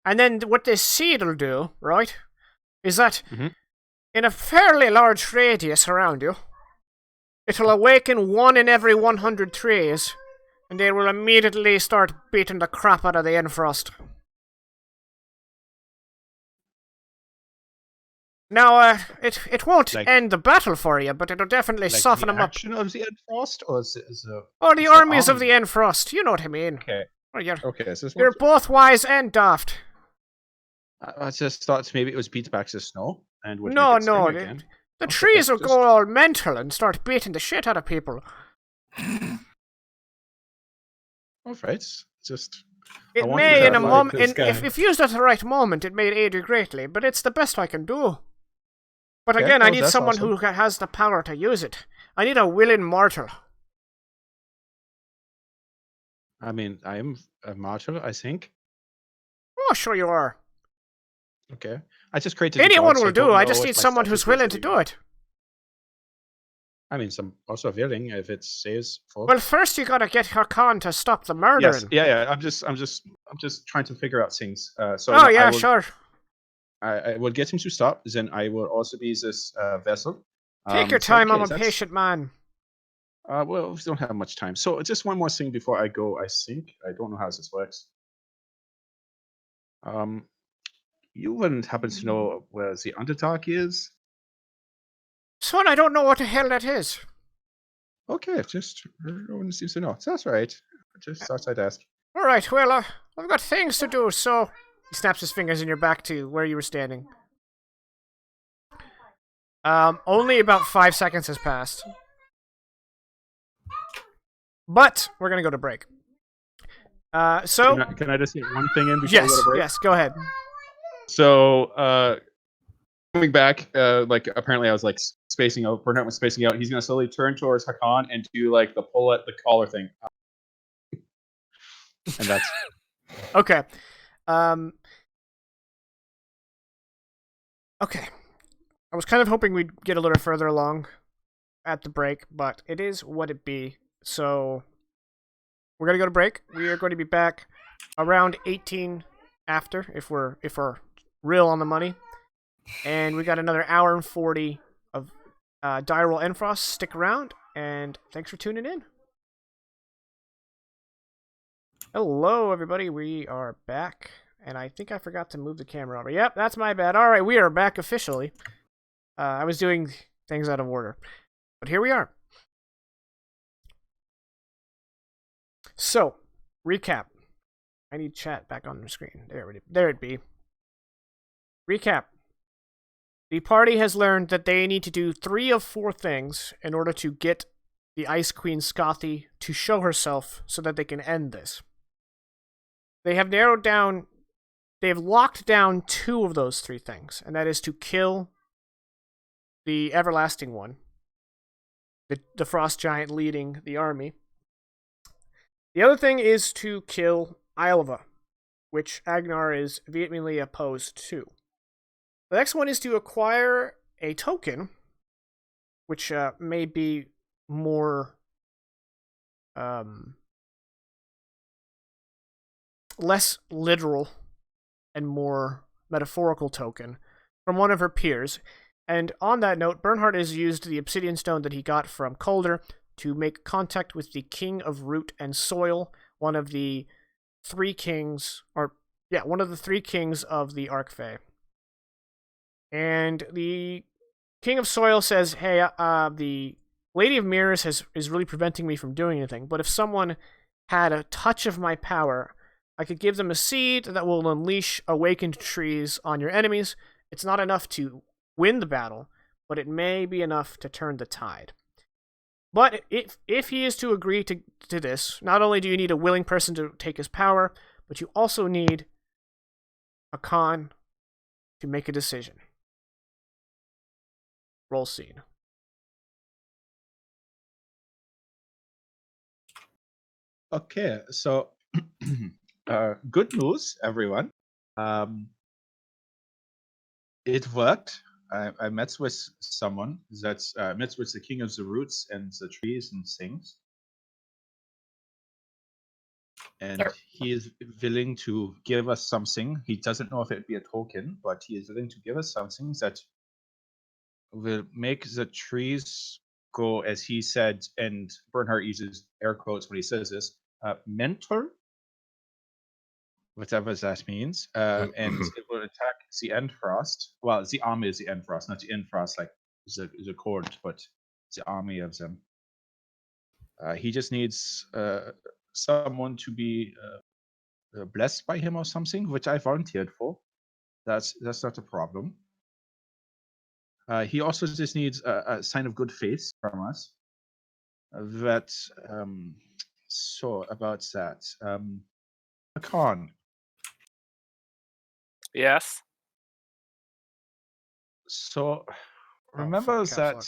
A: and then what this seed will do, right, is that in a fairly large radius around you, it'll awaken 1 in every 100 trees, and they will immediately start beating the crap out of the Endfrost. Now, it won't end the battle for you, but it'll definitely soften them up.
F: Action of the Endfrost, or
A: The armies of the Endfrost, you know what I mean.
F: Okay.
A: Well,
F: Okay, so
A: you're both wise and daft.
F: I just thought maybe it was beat back the snow and would
A: No,
F: make it spring again.
A: the trees will go all mental and start beating the shit out of people.
F: All right, just
A: It
F: wanted
A: may,
F: to
A: in a
F: clarify
A: moment,
C: because
A: if used at the right moment, it may aid you greatly. But it's the best I can do. But
F: Okay,
A: again, I
F: well,
A: need
F: that's
A: someone
F: awesome.
A: who has the power to use it. I need a willing mortal.
F: I mean, I am a marshal, I think.
A: Oh, sure you are.
F: Okay, I just created. the
A: Anyone
F: gods, so
A: will
F: don't
A: do. I
F: know
A: just
F: what
A: need
F: my
A: someone
F: status
A: who's
F: is
A: willing to do
F: anymore.
A: it.
F: I mean, some also willing if it says for.
A: Well, first you gotta get Hakan to stop the murdering.
F: Yes, yeah. I'm just trying to figure out things. So
A: Oh,
F: no,
A: yeah,
F: I will,
A: sure.
F: I will get him to stop. Then I will also be this vessel.
A: Take your
F: so,
A: time,
F: okay,
A: I'm a
F: that's-
A: patient man.
F: Well, we don't have much time. So just one more thing before I go. I think I don't know how this works. You wouldn't happen to know where the Underdark is?
A: Son, I don't know what the hell that is.
F: Okay, just no one seems to know. That's right. I just thought I'd ask.
A: Alright, well, I've got things to do, so... He snaps his fingers in your back to where you were standing. Only about 5 seconds has passed. But, we're gonna go to break. So...
F: Can I just get one thing in before we go
A: Yes,
F: to break?
A: yes, go ahead.
F: So,
D: coming back, like apparently I was like spacing out. Bernhardt was spacing out. He's gonna slowly turn towards Hakan and do like the pull at the collar thing. And that's
A: Okay. Okay. I was kind of hoping we'd get a little further along at the break, but it is what it be. So we're gonna go to break. We are going to be back around 18 after, if we're real on the money. And we got another hour and 40 of die roll Endfrost. Stick around, and thanks for tuning in. Hello, everybody. We are back, and I think I forgot to move the camera over. Yep, that's my bad. All right, we are back officially. I was doing things out of order, but here we are. So, recap. I need chat back on the screen. There it be. Recap. The party has learned that they need to do 3 of 4 things in order to get the Ice Queen Scothy to show herself so that they can end this. They have locked down 2 of those 3 things, and that is to kill the Everlasting One, the Frost Giant leading the army. The other thing is to kill Ylva, which Agnar is vehemently opposed to. The next one is to acquire a token, which may be more less literal and more metaphorical token from one of her peers. And on that note, Bernhardt has used the obsidian stone that he got from Kuldr to make contact with the King of Root and Soil, one of the 3 kings, one of the 3 kings of the Arkfey. And the King of Soil says, hey, the Lady of Mirrors is really preventing me from doing anything, but if someone had a touch of my power, I could give them a seed that will unleash awakened trees on your enemies. It's not enough to win the battle, but it may be enough to turn the tide. But if he is to agree to this, not only do you need a willing person to take his power, but you also need a Khan to make a decision. Roll scene.
D: okay. So, good news, everyone. It worked. I met with someone that's met with the King of the Roots and the Trees and things. And he is willing to give us something. He doesn't know if it'd be a token, but he is willing to give us something that will make the trees go, as he said, and Bernhardt uses air quotes when he says this, mentor, whatever that means, and it will attack the Endfrost. Well, the army is the Endfrost, not the Endfrost, like the court, but the army of them. He just needs someone to be blessed by him or something, which I volunteered for. That's not a problem. He also just needs a sign of good faith from us. So about that, Khan.
B: Yes.
D: So remember that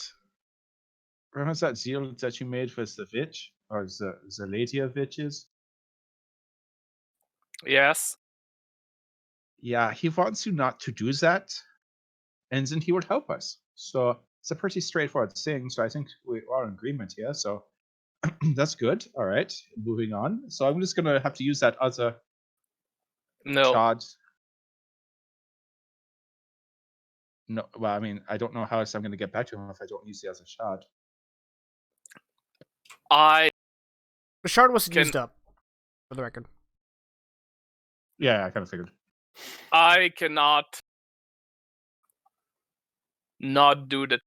D: deal that you made with the witch, or the lady of witches?
B: Yes.
D: Yeah, he wants you not to do that, and then he will help us. So it's a pretty straightforward thing. So I think we are in agreement here. So that's good. All right, moving on. So I'm just gonna have to use that other shard. No, well, I mean, I don't know how else I'm gonna get back to him if I don't use the other shard.
A: The shard wasn't used up, for the record.
D: Yeah, I kind of figured.
B: I cannot not do that.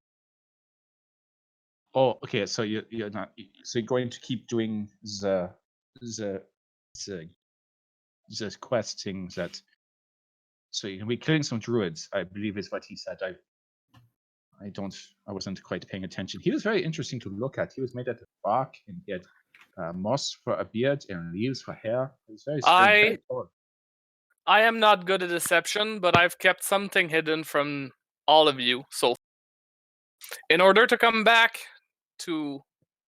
D: Oh, okay. So you're not. So you're going to keep doing the quest things that. So you can be killing some druids, I believe is what he said. I wasn't quite paying attention. He was very interesting to look at. He was made out of bark, and he had moss for a beard and leaves for hair. It was very strange. Very tall.
B: I am not good at deception, but I've kept something hidden from all of you. So, in order to come back to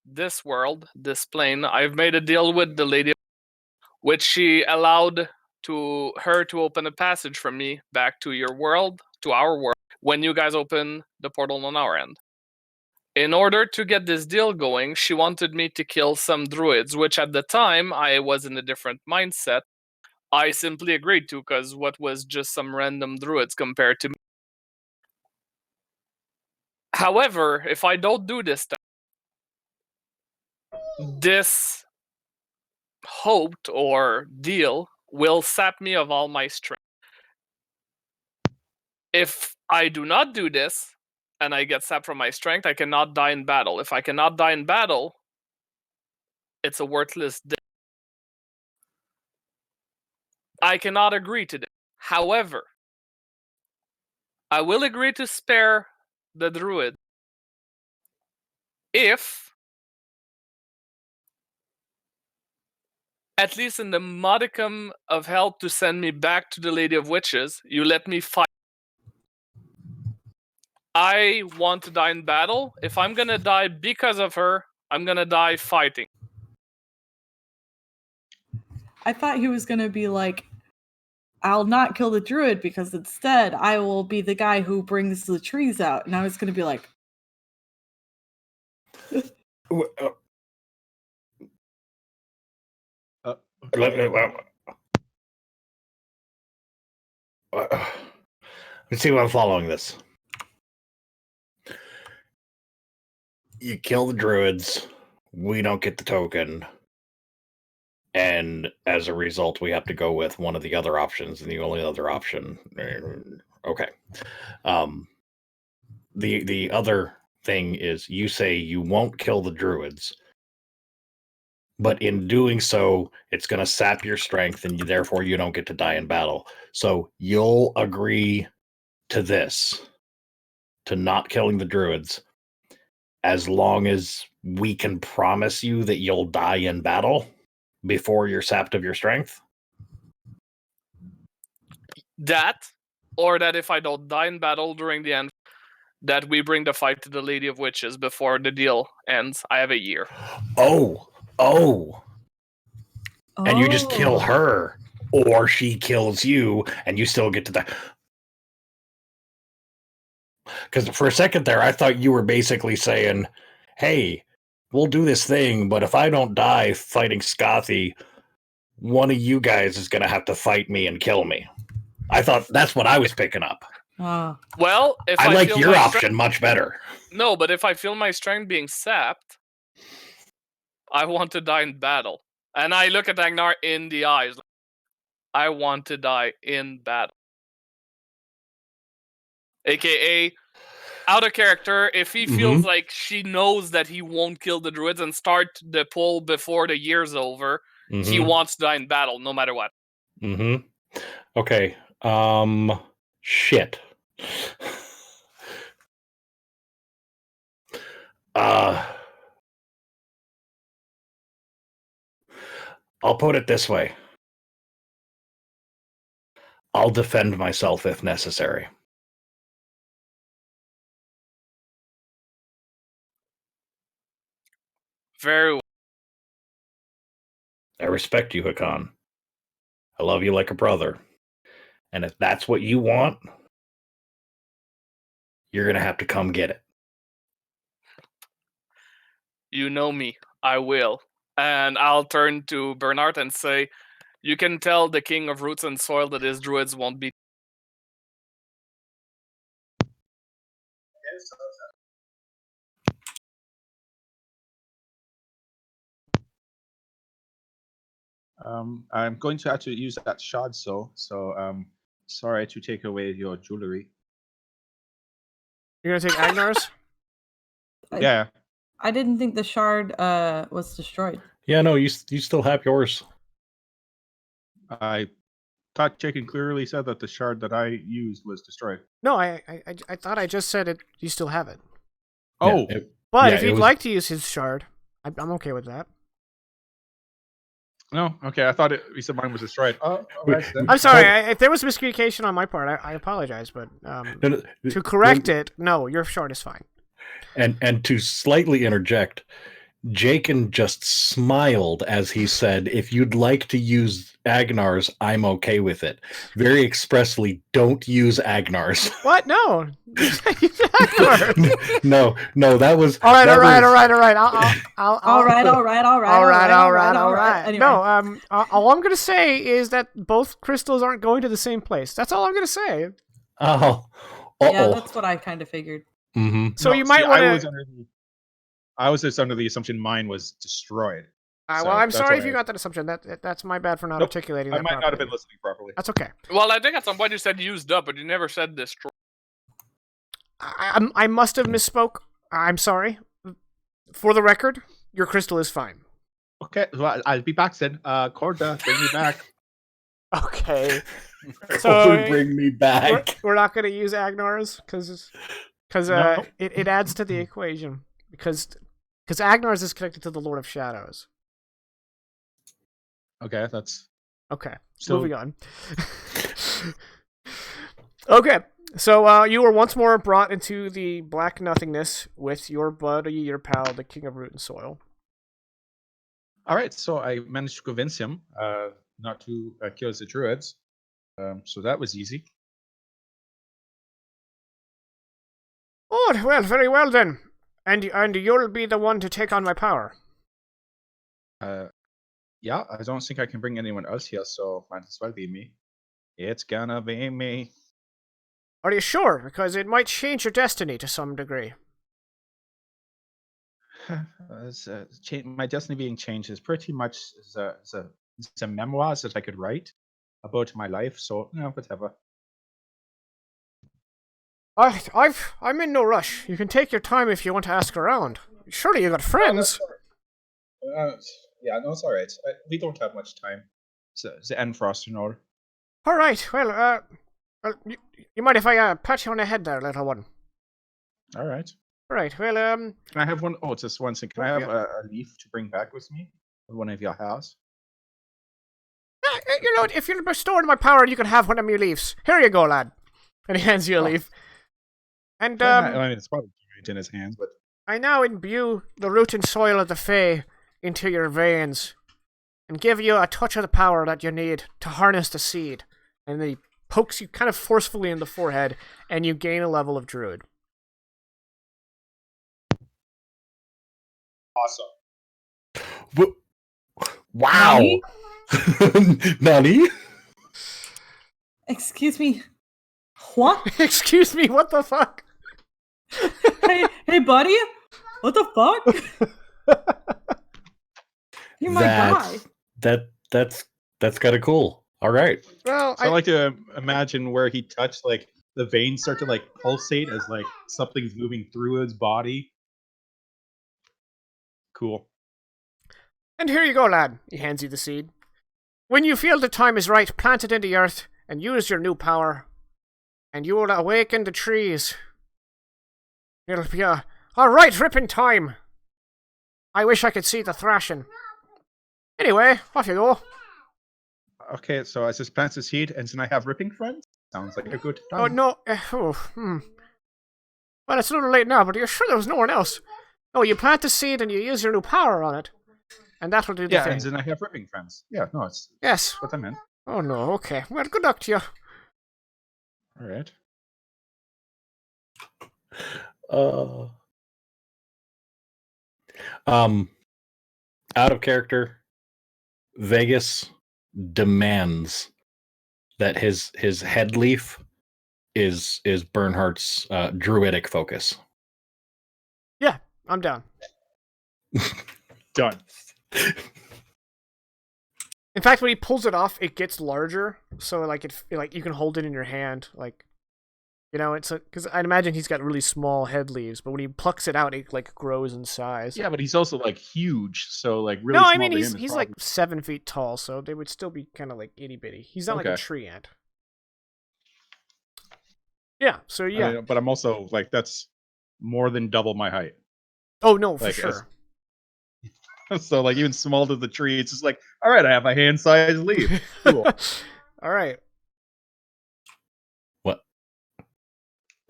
B: this world, this plane, I've made a deal with the lady, which she allowed her to open a passage from me back to your world, to our world, when you guys open the portal on our end. In order to get this deal going, she wanted me to kill some druids, which at the time I was in a different mindset. I simply agreed to, because what was just some random druids compared to me. However, if I don't do this, this hoped or deal will sap me of all my strength. If I do not do this, and I get sapped from my strength, I cannot die in battle. If I cannot die in battle, it's a worthless death. I cannot agree to this. However, I will agree to spare the druid if, at least in the modicum of help to send me back to the Lady of Witches, you let me fight. I want to die in battle. If I'm gonna die because of her, I'm gonna die fighting.
E: I thought he was gonna be like, I'll not kill the druid because instead I will be the guy who brings the trees out. And I was gonna be like,
C: Let's see if I'm following this. You kill the druids, we don't get the token, and as a result, we have to go with one of the other options, and the only other option. Okay. The other thing is you say you won't kill the druids, but in doing so, it's going to sap your strength, and therefore you don't get to die in battle. So you'll agree to this, to not killing the druids, as long as we can promise you that you'll die in battle before you're sapped of your strength?
B: That, or that if I don't die in battle during the end, that we bring the fight to the Lady of Witches before the deal ends. I have a year.
C: Oh. And you just kill her, or she kills you, and you still get to die. Because for a second there, I thought you were basically saying, hey, we'll do this thing, but if I don't die fighting Scothy, one of you guys is going to have to fight me and kill me. I thought that's what I was picking up.
B: Well, if
C: I like
B: feel
C: your
B: my
C: option much better.
B: No, but if I feel my strength being sapped, I want to die in battle. And I look at Agnar in the eyes. I want to die in battle. AKA, out of character, if he feels like she knows that he won't kill the druids and start the poll before the year's over, he wants to die in battle, no matter what.
C: Okay. Shit. I'll put it this way. I'll defend myself if necessary.
B: Very well.
C: I respect you, Hakan. I love you like a brother. And if that's what you want, you're going to have to come get it.
B: You know me. I will. And I'll turn to Bernard and say, you can tell the king of roots and soil that his druids won't be.
F: I'm going to actually use that shard, so sorry to take away your jewelry.
A: You're gonna take Agnar's?
F: Yeah.
E: I didn't think the shard was destroyed.
C: Yeah, no, you still have yours.
F: I thought Jacob clearly said that the shard that I used was destroyed.
A: No, I thought I just said it. You still have it.
F: Oh,
C: Yeah,
A: But
C: yeah,
A: if you'd like to use his shard, I'm okay with that.
D: No, okay. I thought you said mine was destroyed. Oh, all right. Then.
A: I'm sorry. If there was miscommunication on my part, I apologize. But to correct it, no, your shard is fine.
C: And to slightly interject, Jakin just smiled as he said, "If you'd like to use Agnars, I'm okay with it." Very expressly, don't use Agnars.
A: What? No. Use Agnars.
C: No, that was
A: all right.
C: that
A: All right.
E: All right. Anyway.
A: No, all I'm gonna say is that both crystals aren't going to the same place. That's all I'm gonna say.
C: Oh,
E: yeah, that's what I kind of figured.
C: Mm-hmm.
A: So you might want to.
D: I was just under the assumption mine was destroyed.
A: Well, I'm sorry if you got that assumption. That's my bad for not articulating that.
D: I might not have been listening properly.
A: That's okay.
B: Well, I think at some point you said used up, but you never said destroy.
A: I must have misspoke. I'm sorry. For the record, your crystal is fine.
D: Okay, well, I'll be back then. Kuldr, bring me back.
A: Okay. So
C: bring me back.
A: We're not going to use Agnars because
D: No.
A: it adds to the equation because Agnars is connected to the Lord of Shadows.
D: Okay, that's
A: okay.
D: So-
A: Moving on. Okay, so you were once more brought into the black nothingness with your buddy, your pal, the King of Root and Soil.
D: all right. So I managed to convince him not to kill the druids. So that was easy.
A: Oh, well, very well then. And you'll be the one to take on my power.
D: Yeah, I don't think I can bring anyone else here, so might as well be me. It's gonna be me.
A: Are you sure? Because it might change your destiny to some degree.
D: My destiny being changed is pretty much the memoirs that I could write about my life. So whatever.
A: I'm in no rush. You can take your time if you want to ask around. Surely you got friends.
D: Yeah, no, it's all right. We don't have much time. The Endfrost and all.
A: All right. Well, you mind if I pat you on the head there, little one?
D: All right.
A: All right. Well,
D: Can I have one? Oh, just one thing. Can I have
A: Yeah.
D: a leaf to bring back with me? One of your house?
A: you know, if you're restoring my power, you can have one of my leaves. Here you go, lad. And he hands you a
D: Oh.
A: leaf. And
D: I mean, it's probably in his hands, but
A: I now imbue the root and soil of the Fae into your veins and give you a touch of the power that you need to harness the seed. And then he pokes you kind of forcefully in the forehead, and you gain a level of druid.
D: awesome.
C: Wow. Nani?
E: Excuse me. What?
A: Excuse me, what the fuck?
E: hey, buddy. What the fuck? You're my guy.
C: That's kind of cool. All right.
A: Well,
D: So I like to imagine where he touched, like the veins start to like pulsate as like something's moving through his body. Cool.
A: and here you go, lad. He hands you the seed. When you feel the time is right, plant it in the earth and use your new power, and you will awaken the trees. It'll be a right ripping time. I wish I could see the thrashing. Anyway, off you go.
D: Okay, so I just plant the seed, and then I have ripping friends. Sounds like a good time.
A: Oh, no. Well, it's a little late now, but you're sure there was no one else? No, you plant the seed and you use your new power on it. And that will do the
D: Yeah,
A: thing.
D: and then I have ripping friends. Yeah, no, it's
A: Yes.
D: what I meant.
A: Oh, no, okay. Well, good luck to you.
D: All right.
C: Out of character, Vegas demands that his head leaf is Bernhardt's druidic focus.
A: Yeah, I'm down.
D: Done.
A: In fact, when he pulls it off, it gets larger. So, like, you can hold it in your hand. Like, you know, it's because I'd imagine he's got really small head leaves, but when he plucks it out, it, like, grows in size.
D: Yeah, but he's also like huge, so like really.
A: No,
D: small
A: I mean,
D: to
A: he's
D: him is
A: he's like
D: probably-
A: 7 feet tall, so they would still be kind of like itty bitty. He's not like a
D: Okay.
A: tree ant. Yeah, so
D: I
A: yeah.
D: mean, but I'm also like that's more than double my height.
A: Oh, no, for
D: like,
A: sure.
D: So like even small to the tree, it's just like, all right, I have a hand-sized leaf. Cool.
A: All right.
C: What?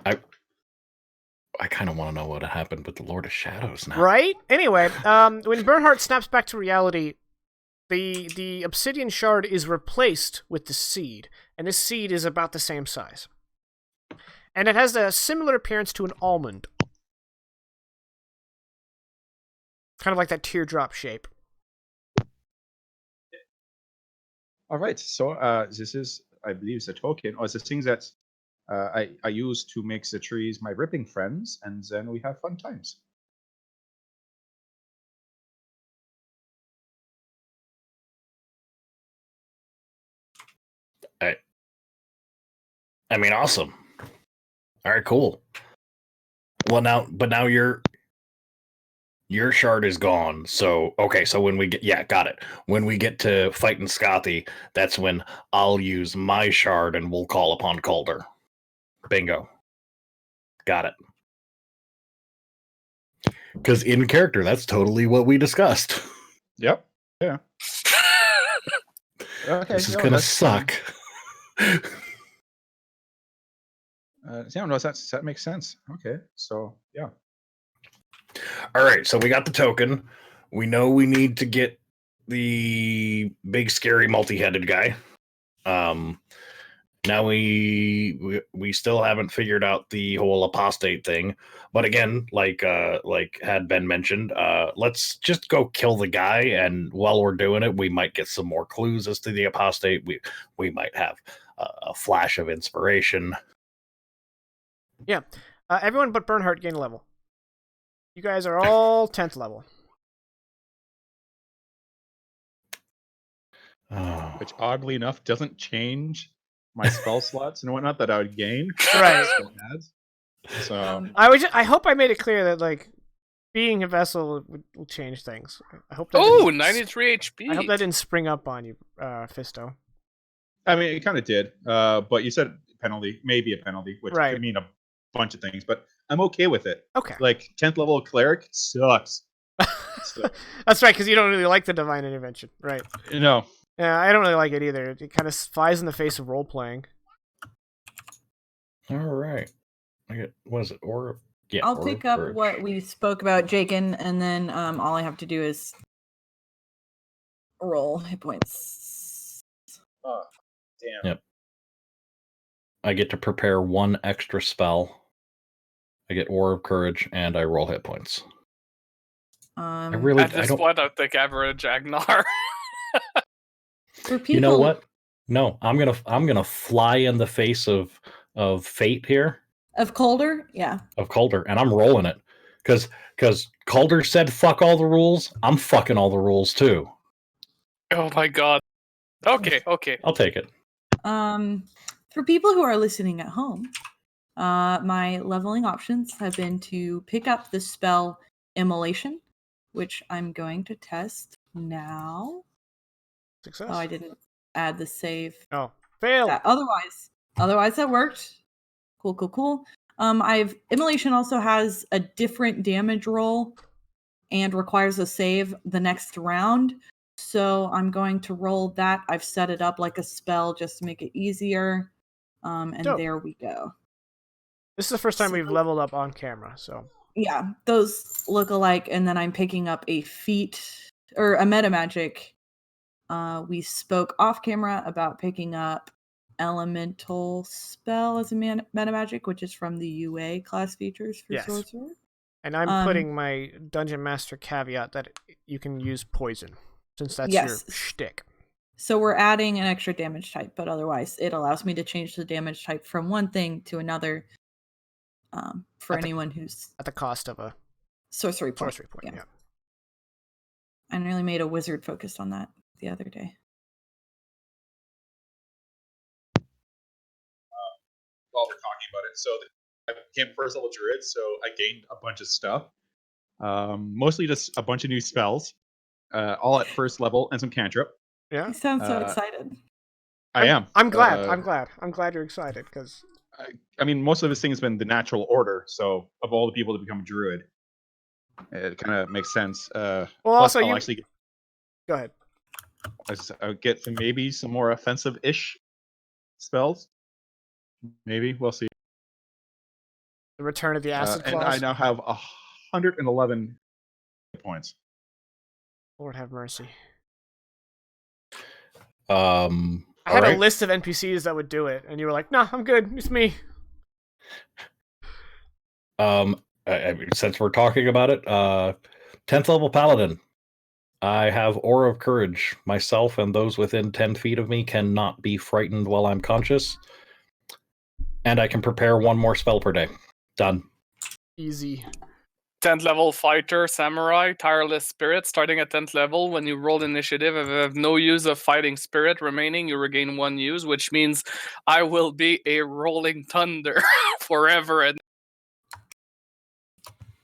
C: I kind of want to know what happened with the Lord of Shadows now.
A: Right? Anyway, when Bernhardt snaps back to reality, the obsidian shard is replaced with the seed, and this seed is about the same size. And it has a similar appearance to an almond. Kind of like that teardrop shape.
D: All right. So this is, I believe, it's a token, or it's the things that I use to make the trees my ripping friends, and then we have fun times.
C: I mean, awesome. All right, cool. Well, now your shard is gone. So okay, so when we get got it. When we get to fighting Scotty, that's when I'll use my shard and we'll call upon Kuldr. Bingo. Got it. Because in character, that's totally what we discussed.
D: Yep. Yeah. Okay.
C: This is
D: no,
C: gonna
D: that's,
C: suck.
D: Yeah, no, that makes sense. Okay, so yeah.
C: All right, so we got the token. We know we need to get the big scary multi-headed guy. Now we still haven't figured out the whole apostate thing. But again, like had been mentioned, let's just go kill the guy, and while we're doing it, we might get some more clues as to the apostate. We might have a flash of inspiration.
A: Yeah. Everyone but Bernhardt gain a level. You guys are all 10th level.
C: Oh.
D: Which oddly enough doesn't change my spell slots and whatnot that I would gain.
A: Right.
D: So
A: I hope I made it clear that like being a vessel will change things. I hope that.
B: Oh, 93 HP.
A: I hope that didn't spring up on you, Fisto.
D: I mean, it kind of did. But you said penalty, maybe a penalty, which
A: Right.
D: could mean a bunch of things. But I'm okay with it.
A: Okay.
D: Like 10th level cleric sucks. So,
A: That's right, because you don't really like the divine intervention, right?
D: no.
A: Yeah, I don't really like it either. It kind of flies in the face of role playing.
C: All right. I get what is it? Or yeah.
E: I'll
C: Orb
E: pick up
C: Courage.
E: what we spoke about, Jakin, and then all I have to do is roll hit points.
D: Oh, damn.
C: Yep. I get to prepare one extra spell. I get Orb of Courage, and I roll hit points.
E: I
B: At this point, I'll take average Agnar.
E: For people,
C: You know what? No, I'm gonna fly in the face of fate here,
E: of Kuldr, yeah.
C: of Kuldr, and I'm rolling it because Kuldr said fuck all the rules. I'm fucking all the rules too.
B: Oh my god. Okay.
C: I'll take it.
E: For people who are listening at home, my leveling options have been to pick up the spell Immolation, which I'm going to test now.
A: Success.
E: Oh, I didn't add the save.
A: Oh, failed.
E: Otherwise that worked. Cool. Immolation also has a different damage roll and requires a save the next round. So I'm going to roll that. I've set it up like a spell just to make it easier. And
A: Dope.
E: there we go.
A: This is the first time we've leveled up on camera, so.
E: Yeah, those look alike. And then I'm picking up a feat or a meta magic. We spoke off camera about picking up Elemental Spell as a meta magic, which is from the UA class features for
A: Yes.
E: Sorcerer.
A: And I'm putting my Dungeon Master caveat that you can use poison, since that's your shtick.
E: So we're adding an extra damage type, but otherwise it allows me to change the damage type from one thing to another for anyone who's...
A: At the cost of a...
E: Sorcery point.
A: Yeah.
E: I nearly made a wizard focused on that the other day.
D: While we're talking about it, so I became first level druid, so I gained a bunch of stuff. Mostly just a bunch of new spells, all at first level, and some cantrip.
A: Yeah.
E: You sound so excited.
D: I am.
A: I'm glad. I'm glad you're excited because
D: I mean, most of this thing has been the natural order. So of all the people to become a druid, It kind of makes sense.
A: Well,
D: Plus,
A: also
D: I'll
A: you
D: actually
A: go ahead.
D: I'll get maybe some more offensive-ish spells. Maybe we'll see.
A: The return of the acid
D: And I
A: claws.
D: now have 111 hit points.
A: Lord have mercy.
C: I
A: I had a list of NPCs that would do it, and you were like, "Nah, I'm good. It's me."
C: Since we're talking about it, 10th level paladin. I have Aura of Courage. Myself and those within 10 feet of me cannot be frightened while I'm conscious. And I can prepare one more spell per day. Done.
A: Easy.
B: 10th level fighter, samurai, tireless spirit. Starting at 10th level, when you roll initiative, if you have no use of fighting spirit remaining, you regain 1 use, which means I will be a rolling thunder forever. And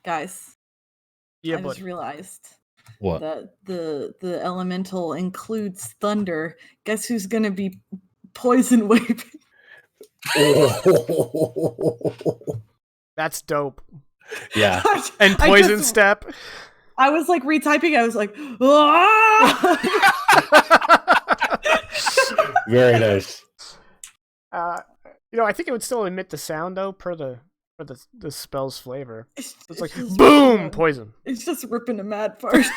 E: Guys,
A: Yeah,
E: I just
A: but
E: realized
C: What?
E: that the elemental includes thunder. Guess who's gonna be poison wave?
A: that's dope.
C: Yeah.
A: And
E: I
A: poison
E: just-
A: step.
E: I was like retyping. I was like, "Ah!"
C: Very nice.
A: I think it would still emit the sound though, per the spell's flavor. It's like
E: just
A: boom,
E: ripping
A: poison.
E: It's just ripping a mad fart.
B: it's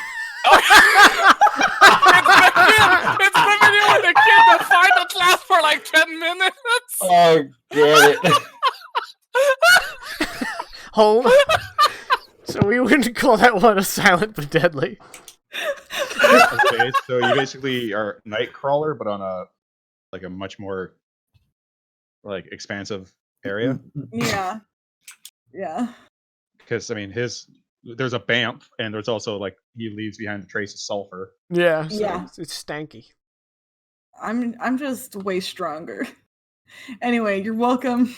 B: giving you with the kid that fight that lasts for like 10 minutes.
C: Oh, get it.
A: Home. So we wouldn't call that one a silent but deadly.
D: Okay, so you basically are Nightcrawler, but on a much more expansive area.
E: Yeah.
D: Because I mean, there's a BAMF, and there's also he leaves behind a trace of sulfur.
A: Yeah. So
E: Yeah.
A: It's stanky.
E: I'm just way stronger. Anyway, you're welcome.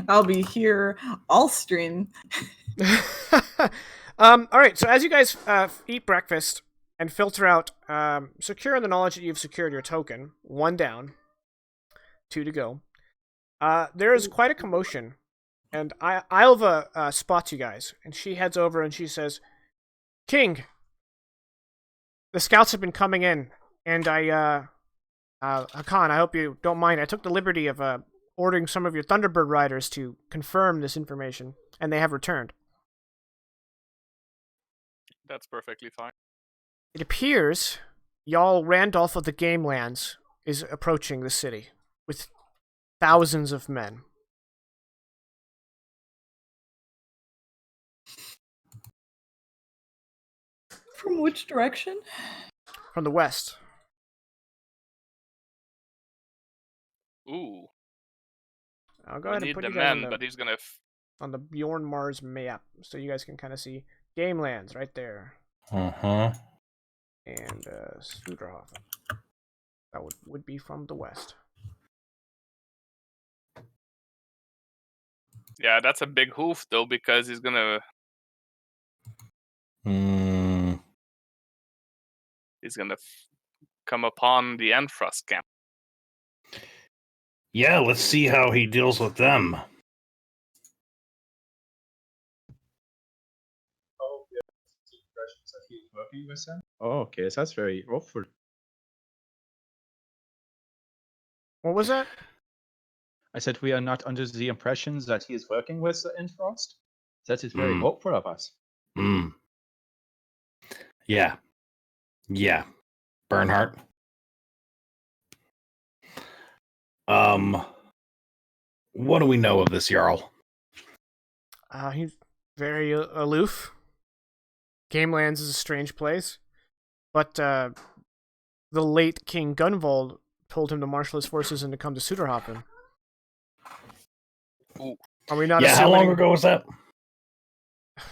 E: I'll be here all stream.
A: All right. So as you guys eat breakfast and filter out, secure the knowledge that you've secured your token. 1 down, 2 to go. There is quite a commotion, and Ilva spots you guys, and she heads over and she says, "King, the scouts have been coming in, and Hakan, I hope you don't mind. I took the liberty of ordering some of your Thunderbird riders to confirm this information, and they have returned.
B: That's perfectly fine.
A: It appears Jarl Randolph of the Gamelands is approaching the city with thousands of men.
E: From which direction?
A: From the west.
B: Ooh,
A: I'll go
B: we
A: ahead and
B: need
A: put
B: the
A: you guys
B: men, but he's gonna.
A: on the Bjorn Mars map, so you guys can kind of see Gamelands right there,
C: Uh-huh.
A: and Suderhofen. That would be from the west.
B: Yeah, that's a big hoof though, because he's gonna come upon the Endfrost camp.
C: Yeah, let's see how he deals with them.
D: Oh, okay, so that's very hopeful.
A: What was that?
D: I said we are not under the impressions that he is working with the Endfrost. That is very hopeful of us.
C: Yeah. Bernhardt. What do we know of this Jarl?
A: He's very aloof. Gamelands is a strange place, but the late King Gunvald told him to marshal his forces and to come to Suderhofen.
B: Ooh.
A: Are we not
C: Yeah, how
A: assuming
C: long ago was that?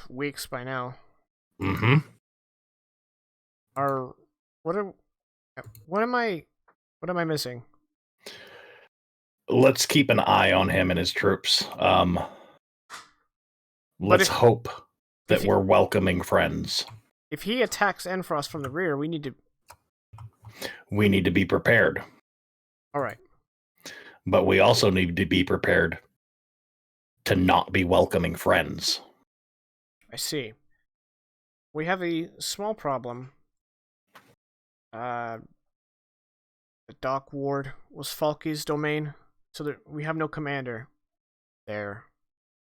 A: weeks by now?
C: Mm-hmm.
A: What am I missing?
C: Let's keep an eye on him and his troops. Let's hope that we're welcoming friends.
A: If he attacks Endfrost from the rear, we need to
C: be prepared.
A: All right.
C: But we also need to be prepared to not be welcoming friends.
A: I see. We have a small problem. The dock ward was Falky's domain, so that we have no commander there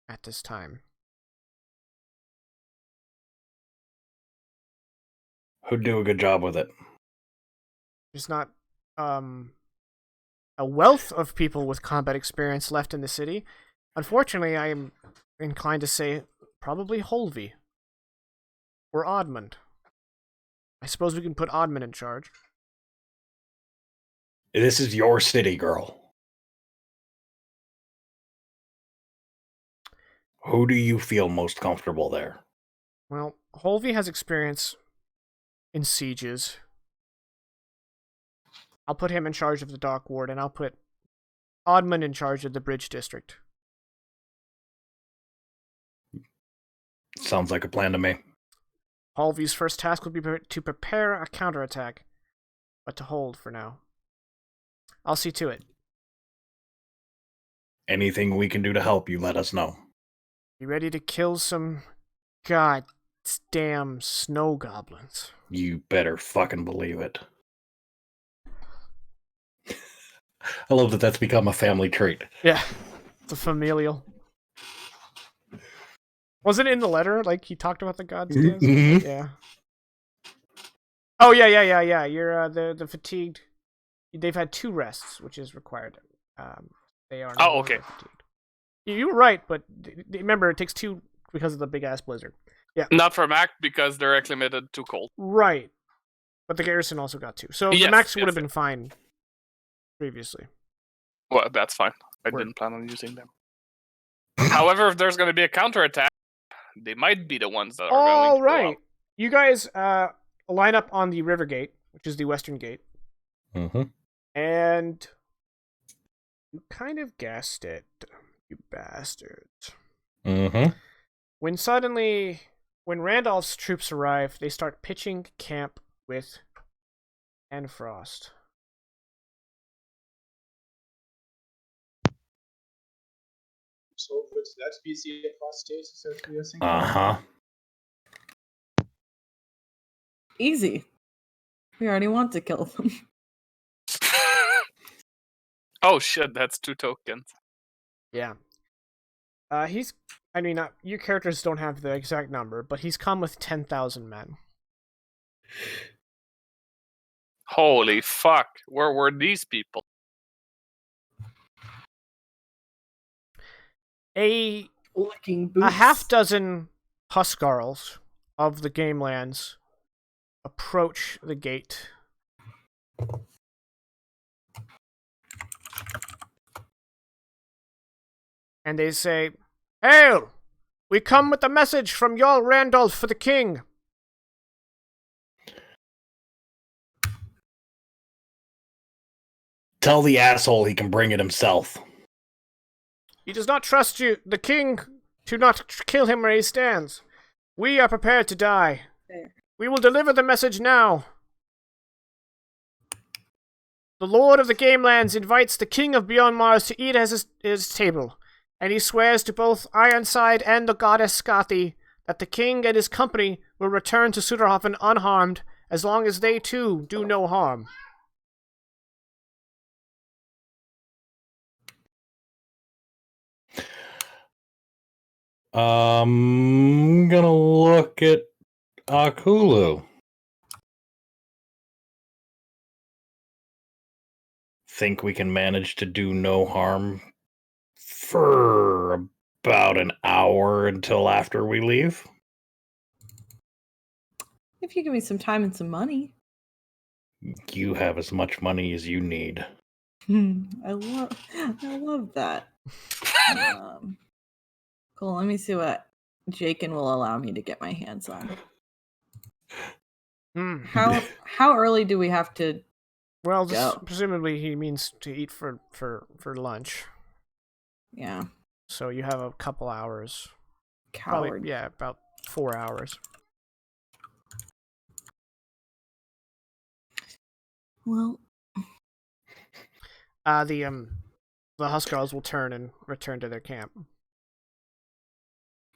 A: at this time.
C: Who'd do a good job with it?
A: There's not a wealth of people with combat experience left in the city. Unfortunately, I am inclined to say probably Holvey or Oddmund. I suppose we can put Oddmund in charge.
C: This is your city, girl. Who do you feel most comfortable there?
A: Well, Holvey has experience in sieges. I'll put him in charge of the dock ward, and I'll put Oddmund in charge of the bridge district.
C: Sounds like a plan to me.
A: Holvey's first task will be to prepare a counterattack, but to hold for now. I'll see to it.
C: Anything we can do to help you, let us know.
A: You ready to kill some goddamn snow goblins?
C: You better fucking believe it. I love that that's become a family trait.
A: Yeah, it's a familial. Wasn't it in the letter? Like, he talked about the gods dance?
C: Mhm.
A: Yeah. Oh, yeah. You're, the fatigued. They've had 2 rests, which is required. They are no
B: Oh,
A: longer
B: okay.
A: fatigued. You were right, but remember, it takes 2 because of the big-ass blizzard. Yeah.
B: Not for Mac because they're acclimated to cold.
A: Right. But the garrison also got 2. So the
B: Yes,
A: max would
B: yes,
A: have been fine previously.
B: Well, that's fine. I
A: Word.
B: didn't plan on using them. However, if there's going to be a counterattack, they might be the ones that are going
A: All
B: to go
A: right.
B: out.
A: You guys line up on the river gate, which is the western gate.
C: Mm-hmm.
A: And you kind of guessed it, you bastards.
C: Mm-hmm.
A: When Randolph's troops arrive, they start pitching camp with Endfrost.
F: So that's BC plus stage, so we are saying.
C: Uh-huh.
E: Easy. We already want to kill them.
B: Oh shit, that's 2 tokens.
A: Yeah. Your characters don't have the exact number, but he's come with 10,000 men.
B: Holy fuck, where were these people?
A: A
E: Licking boots.
A: half dozen Huskarls of the Gamelands approach the gate. And they say, "Hail! We come with a message from Jarl Randolph for the king."
C: Tell the asshole he can bring it himself.
A: He does not trust you, the king, to not kill him where he stands. We are prepared to die.
E: Fair.
A: We will deliver the message now. The Lord of the Gamelands invites the King of Beyond Mars to eat at his table, and he swears to both Ironside and the goddess Skathi that the king and his company will return to Suderhofen unharmed as long as they too do no harm.
C: I'm gonna look at Akulu. Think we can manage to do no harm for about an hour until after we leave?
E: If you give me some time and some money.
C: You have as much money as you need.
E: I love that. Cool. Let me see what Jakin will allow me to get my hands on. How early do we have to?
A: Well,
E: Go.
A: presumably he means to eat for lunch.
E: Yeah.
A: So you have a couple hours.
E: Coward.
A: Probably, yeah, about 4 hours.
E: Well,
A: The Huskarls will turn and return to their camp.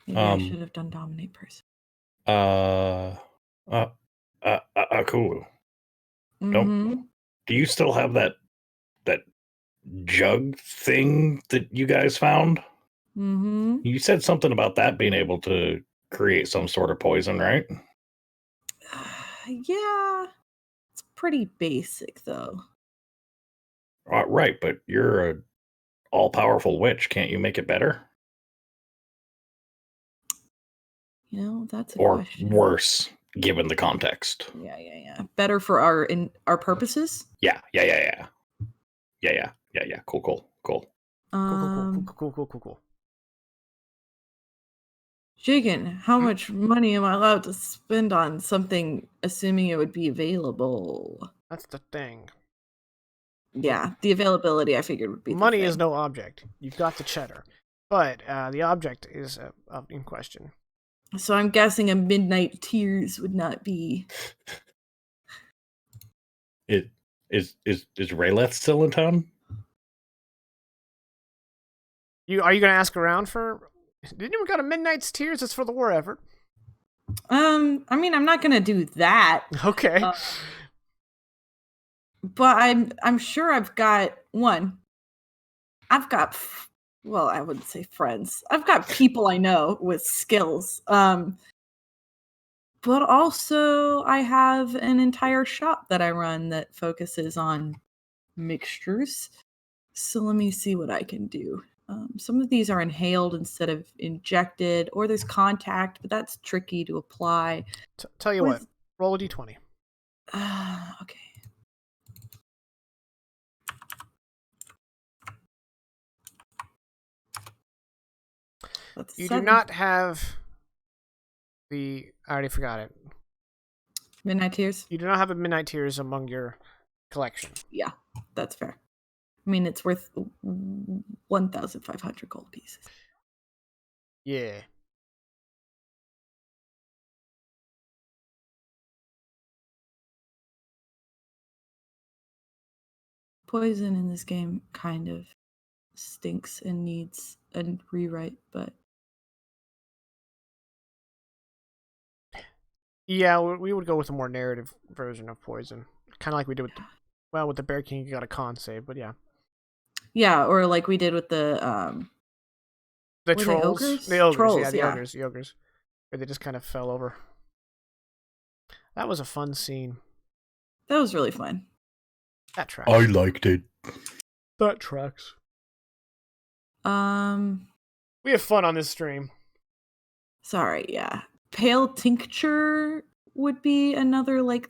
E: maybe I should have done dominate person.
C: Cool.
E: Mm-hmm.
C: Do you still have that jug thing that you guys found?
E: Mm-hmm.
C: You said something about that being able to create some sort of poison, right?
E: Yeah. It's pretty basic though.
C: Right, but you're a all-powerful witch. Can't you make it better?
E: That's a
C: Or
E: question.
C: worse, given the context.
E: Yeah. Better for our purposes.
C: Yeah. Cool.
A: Cool.
E: Jigen, how much money am I allowed to spend on something, assuming it would be available?
A: That's the thing.
E: Yeah, the availability I figured would be
A: Money
E: the
A: is
E: thing.
A: no object. You've got the cheddar, but the object is in question.
E: So I'm guessing a midnight tears would not be.
C: Is Rayleth still in town?
A: Are you gonna ask around for? Didn't we got a Midnight's Tears? It's for the war effort.
E: I mean, I'm not gonna do that,
A: Okay.
E: but I'm sure I've got one. I've got, well, I wouldn't say friends. I've got people I know with skills. But also I have an entire shop that I run that focuses on mixtures. So let me see what I can do. Some of these are inhaled instead of injected, or there's contact, but that's tricky to apply.
A: Tell you what, roll a d20.
E: Okay. That's
A: You
E: 7.
A: do not have I already forgot it.
E: Midnight Tears?
A: You do not have a Midnight Tears among your collection.
E: Yeah, that's fair. I mean, it's worth 1,500 gold pieces.
A: Yeah.
E: Poison in this game kind of stinks and needs a rewrite, but
A: Yeah, we would go with a more narrative version of Poison. Kind of like we did with the Bear King, you got a con save, but yeah.
E: yeah, or like we did with the
A: Trolls.
E: The ogres? Trolls,
A: The ogres. Where they just kind of fell over. That was a fun scene.
E: That was really fun.
A: That tracks.
C: I liked it.
A: That tracks.
E: We
A: have fun on this stream.
E: Sorry, yeah. Pale tincture would be another like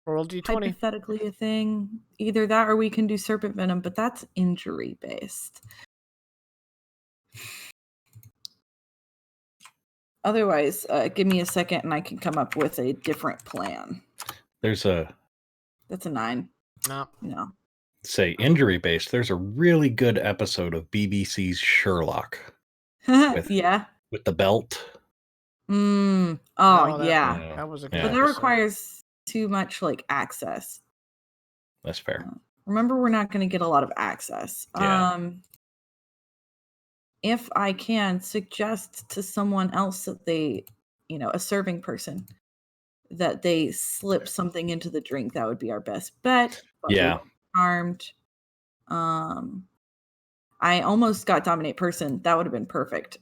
A: roll d20.
E: Hypothetically a thing. Either that or we can do serpent venom, but that's injury based. Otherwise, give me a second and I can come up with a different plan.
C: That's
E: a 9.
A: No.
C: Say injury based. There's a really good episode of BBC's Sherlock. With the belt.
E: Yeah.
A: That was a good
E: But that requires too much like access.
C: That's fair.
E: Remember, we're not going to get a lot of access.
C: Yeah.
E: If I can suggest to someone else that they, a serving person, that they slip something into the drink, that would be our best bet. But
C: yeah.
E: Armed. I almost got dominate person. That would have been perfect.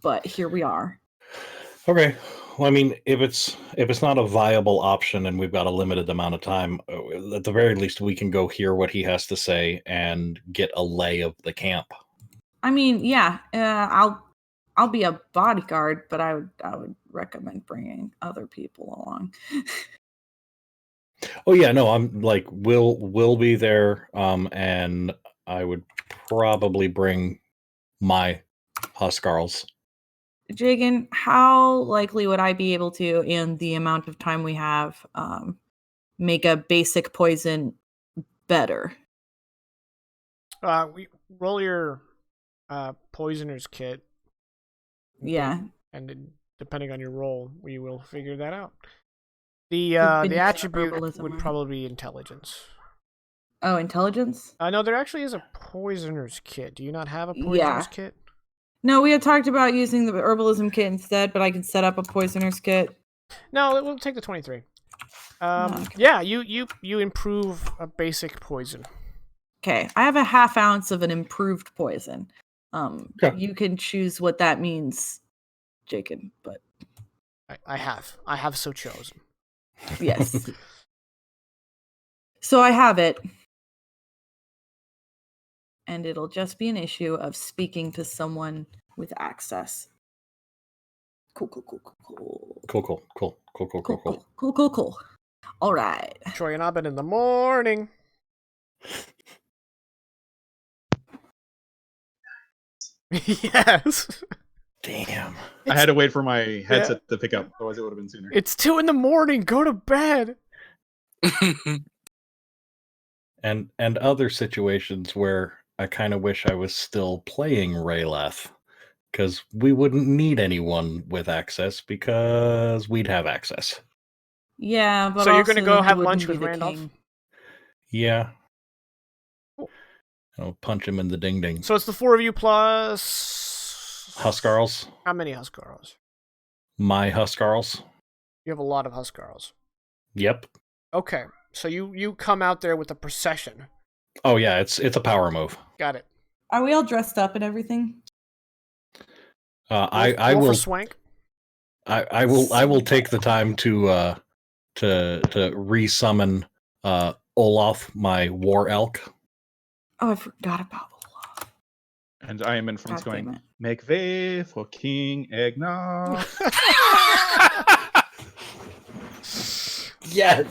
E: But here we are.
C: Okay. Well, I mean, if it's not a viable option and we've got a limited amount of time, at the very least we can go hear what he has to say and get a lay of the camp.
E: I mean, yeah, I'll be a bodyguard, but I would recommend bringing other people along.
C: Oh yeah, no, I'm like we'll be there, and I would probably bring my Huskarls.
E: Jigen, how likely would I be able to, in the amount of time we have, make a basic poison better?
A: We roll your poisoner's kit.
E: Yeah.
A: And then, depending on your roll, we will figure that out. The attribute would probably be intelligence.
E: Oh, intelligence?
A: No, there actually is a poisoner's kit. Do you not have a poisoner's kit?
E: No, we had talked about using the herbalism kit instead, but I can set up a poisoner's kit.
A: No, we'll take the 23.
E: Okay.
A: Yeah, you improve a basic poison.
E: Okay, I have a half ounce of an improved poison.
C: Okay.
E: You can choose what that means, Jacob, but
A: I have so chosen.
E: yes. So I have it. And it'll just be an issue of speaking to someone with access. Cool. Cool. All right.
A: Troy and Abed in the morning. Yes.
C: Damn.
D: I had to wait for my headset to pick up, otherwise it would have been sooner.
A: It's 2 a.m. Go to bed.
C: And other situations where I kind of wish I was still playing Rayleth, because we wouldn't need anyone with access because we'd have access.
E: Yeah, but
A: So you're
E: also
A: gonna go
E: you
A: have
E: wouldn't
A: lunch
E: be
A: with
E: the
A: Randolph?
E: king.
C: Yeah.
A: Cool.
C: I'll punch him in the ding ding.
A: So it's the 4 of you plus
C: Huskarls.
A: How many Huskarls?
C: My Huskarls.
A: You have a lot of Huskarls.
C: Yep.
A: Okay, so you come out there with a procession.
C: Oh yeah, it's a power move.
A: Got it.
E: Are we all dressed up and everything?
C: I
A: Roll for
C: will
A: swank.
C: I will take the time to resummon Olaf, my war elk.
E: Oh, I forgot about Olaf.
D: And I am in front
E: God damn
D: going,
E: it.
D: make way for King Eggnog.
C: Yes.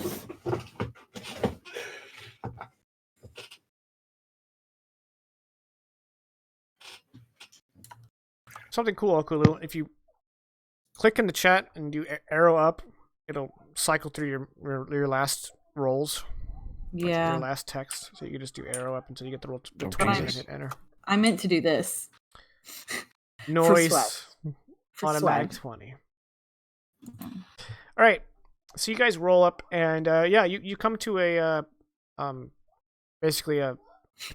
A: Something cool, Okulu. If you click in the chat and do arrow up, it'll cycle through your last rolls. Like
E: Yeah.
A: your last text. So you can just do arrow up until you get the roll the
C: Oh,
A: 20 and
C: Jesus.
A: hit enter.
E: I meant to do this.
A: Noise.
E: For
A: Automatic
E: swag.
A: 20. Alright. So you guys roll up and you come to a basically a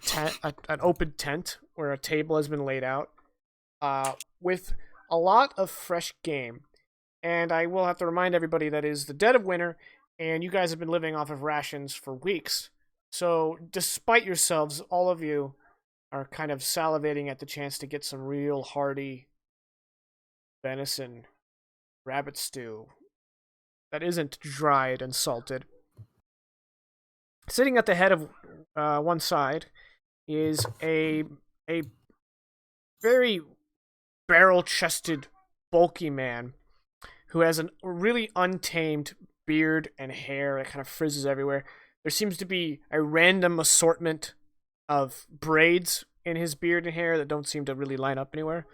A: tent, an open tent where a table has been laid out with a lot of fresh game. And I will have to remind everybody that it is the dead of winter, and you guys have been living off of rations for weeks. So, despite yourselves, all of you are kind of salivating at the chance to get some real hearty venison rabbit stew that isn't dried and salted. Sitting at the head of one side is a very barrel-chested, bulky man who has a really untamed beard and hair that kind of frizzes everywhere. There seems to be a random assortment of braids in his beard and hair that don't seem to really line up anywhere.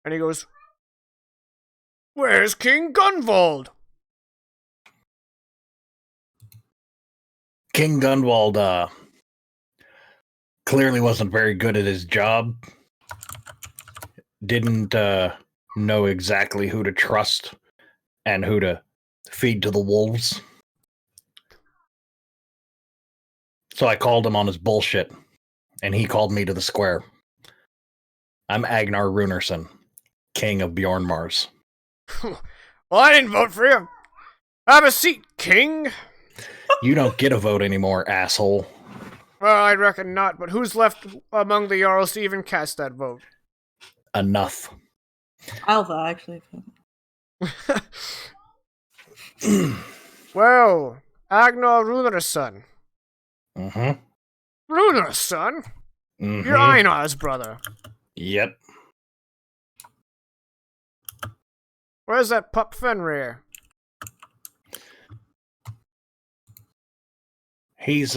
A: And he goes, "Where's King Gunvald?"
C: King Gunvald clearly wasn't very good at his job. Didn't know exactly who to trust and who to feed to the wolves. So I called him on his bullshit, and he called me to the square. I'm Agnar Runerson, King of Bjorn Mars.
A: Well, I didn't vote for you. Have a seat, King.
C: You don't get a vote anymore, asshole.
A: Well, I reckon not, but who's left among the Jarls to even cast that vote?
C: Enough.
E: Alva, actually.
A: Well, Agnar Runerson.
C: Mm-hmm.
A: Runerson?
C: Mm-hmm.
A: You're Einar's brother.
C: Yep.
A: Where's that pup Fenrir?
C: He's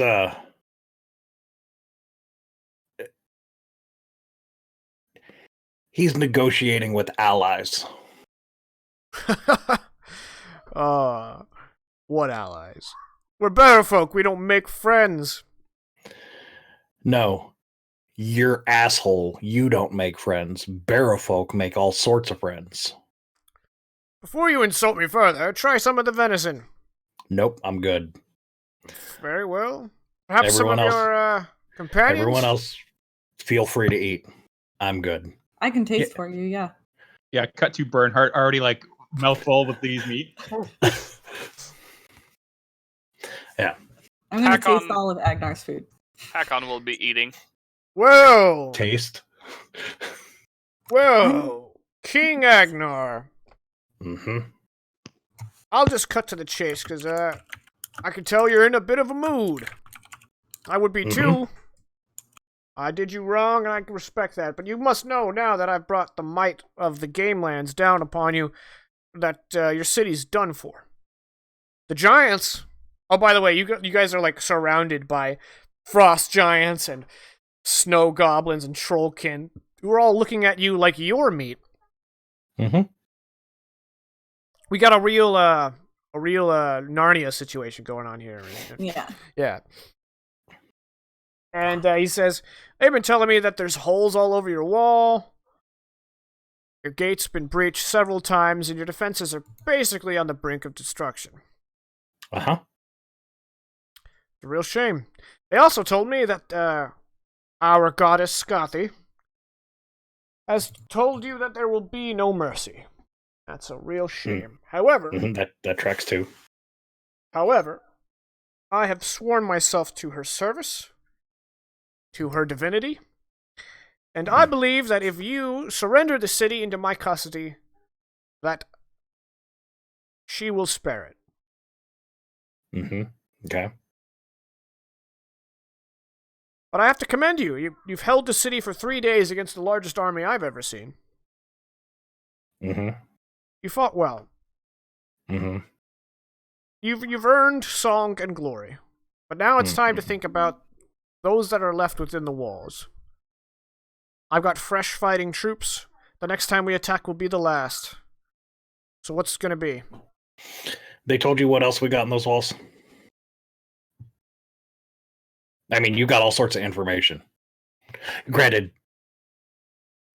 C: negotiating with allies.
A: What allies? We're better folk, we don't make friends.
C: No, you're asshole. You don't make friends. Barrowfolk make all sorts of friends.
A: Before you insult me further, try some of the venison.
C: Nope, I'm good.
A: Very well. Perhaps
C: Everyone
A: some of
C: else-
A: your companions?
C: Everyone else, feel free to eat. I'm good.
E: I can taste for you, yeah.
D: Yeah, cut to Bernhardt, already like mouthful with these meat.
C: Yeah.
E: I'm gonna
B: Hack
E: taste
B: on-
E: all of Agnar's food.
B: Hakon will be eating.
A: Whoa!
C: Taste.
A: Whoa! King Agnar.
C: Mm-hmm.
A: I'll just cut to the chase, because I can tell you're in a bit of a mood. I would be too. I did you wrong, and I can respect that. But you must know now that I've brought the might of the Gamelands down upon you, that your city's done for. The giants... Oh, by the way, you guys are, like, surrounded by frost giants and snow goblins and trollkin, who are all looking at you like your meat.
C: Mm-hmm.
A: We got a real Narnia situation going on here.
E: Yeah.
A: Yeah. And he says, they've been telling me that there's holes all over your wall. Your gate's been breached several times, and your defenses are basically on the brink of destruction.
C: Uh-huh.
A: It's a real shame. They also told me that our goddess Scothy has told you that there will be no mercy. That's a real shame. However,
C: That tracks too.
A: However, I have sworn myself to her service, to her divinity, and I believe that if you surrender the city into my custody, that she will spare it.
C: Mm-hmm. Okay.
A: But I have to commend you. You've held the city for 3 days against the largest army I've ever seen.
C: Mm-hmm.
A: You fought well.
C: Mm-hmm.
A: You've earned song and glory. But now it's time to think about those that are left within the walls. I've got fresh fighting troops. The next time we attack will be the last. So what's it gonna be?
C: They told you what else we got in those walls? I mean, you got all sorts of information. Granted,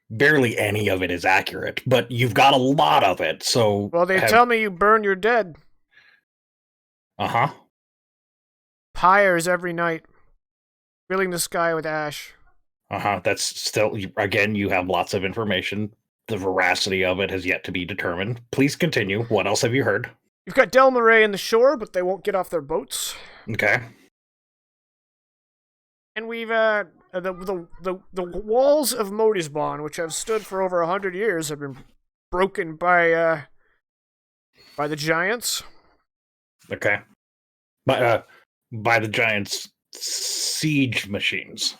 C: barely any of it is accurate, but you've got a lot of it, so...
A: Well, they tell me you burn your dead.
C: Uh-huh.
A: Pyres every night, filling the sky with ash.
C: Uh-huh. That's still... Again, you have lots of information. The veracity of it has yet to be determined. Please continue. What else have you heard?
A: You've got Delmaray in the shore, but they won't get off their boats.
C: Okay.
A: And we've the walls of Modisbon, which have stood for over 100 years, have been broken by the giants.
C: Okay. By the giants' siege machines,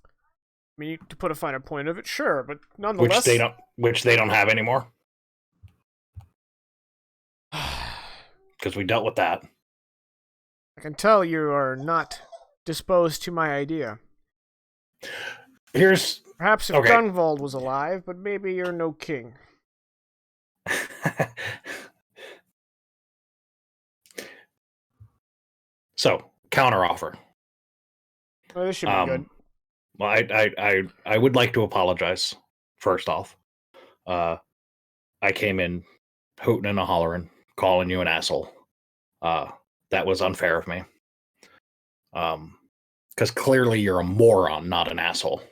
A: I mean, to put a finer point of it, sure, but nonetheless,
C: which they don't have anymore, because we dealt with that.
A: I can tell you are not disposed to my idea. Perhaps if Gunvald was alive, but maybe you're no king.
C: So, counteroffer.
A: Well, this should be good.
C: Well, I would like to apologize, first off. I came in hooting and hollering, calling you an asshole. That was unfair of me. Because clearly you're a moron, not an asshole.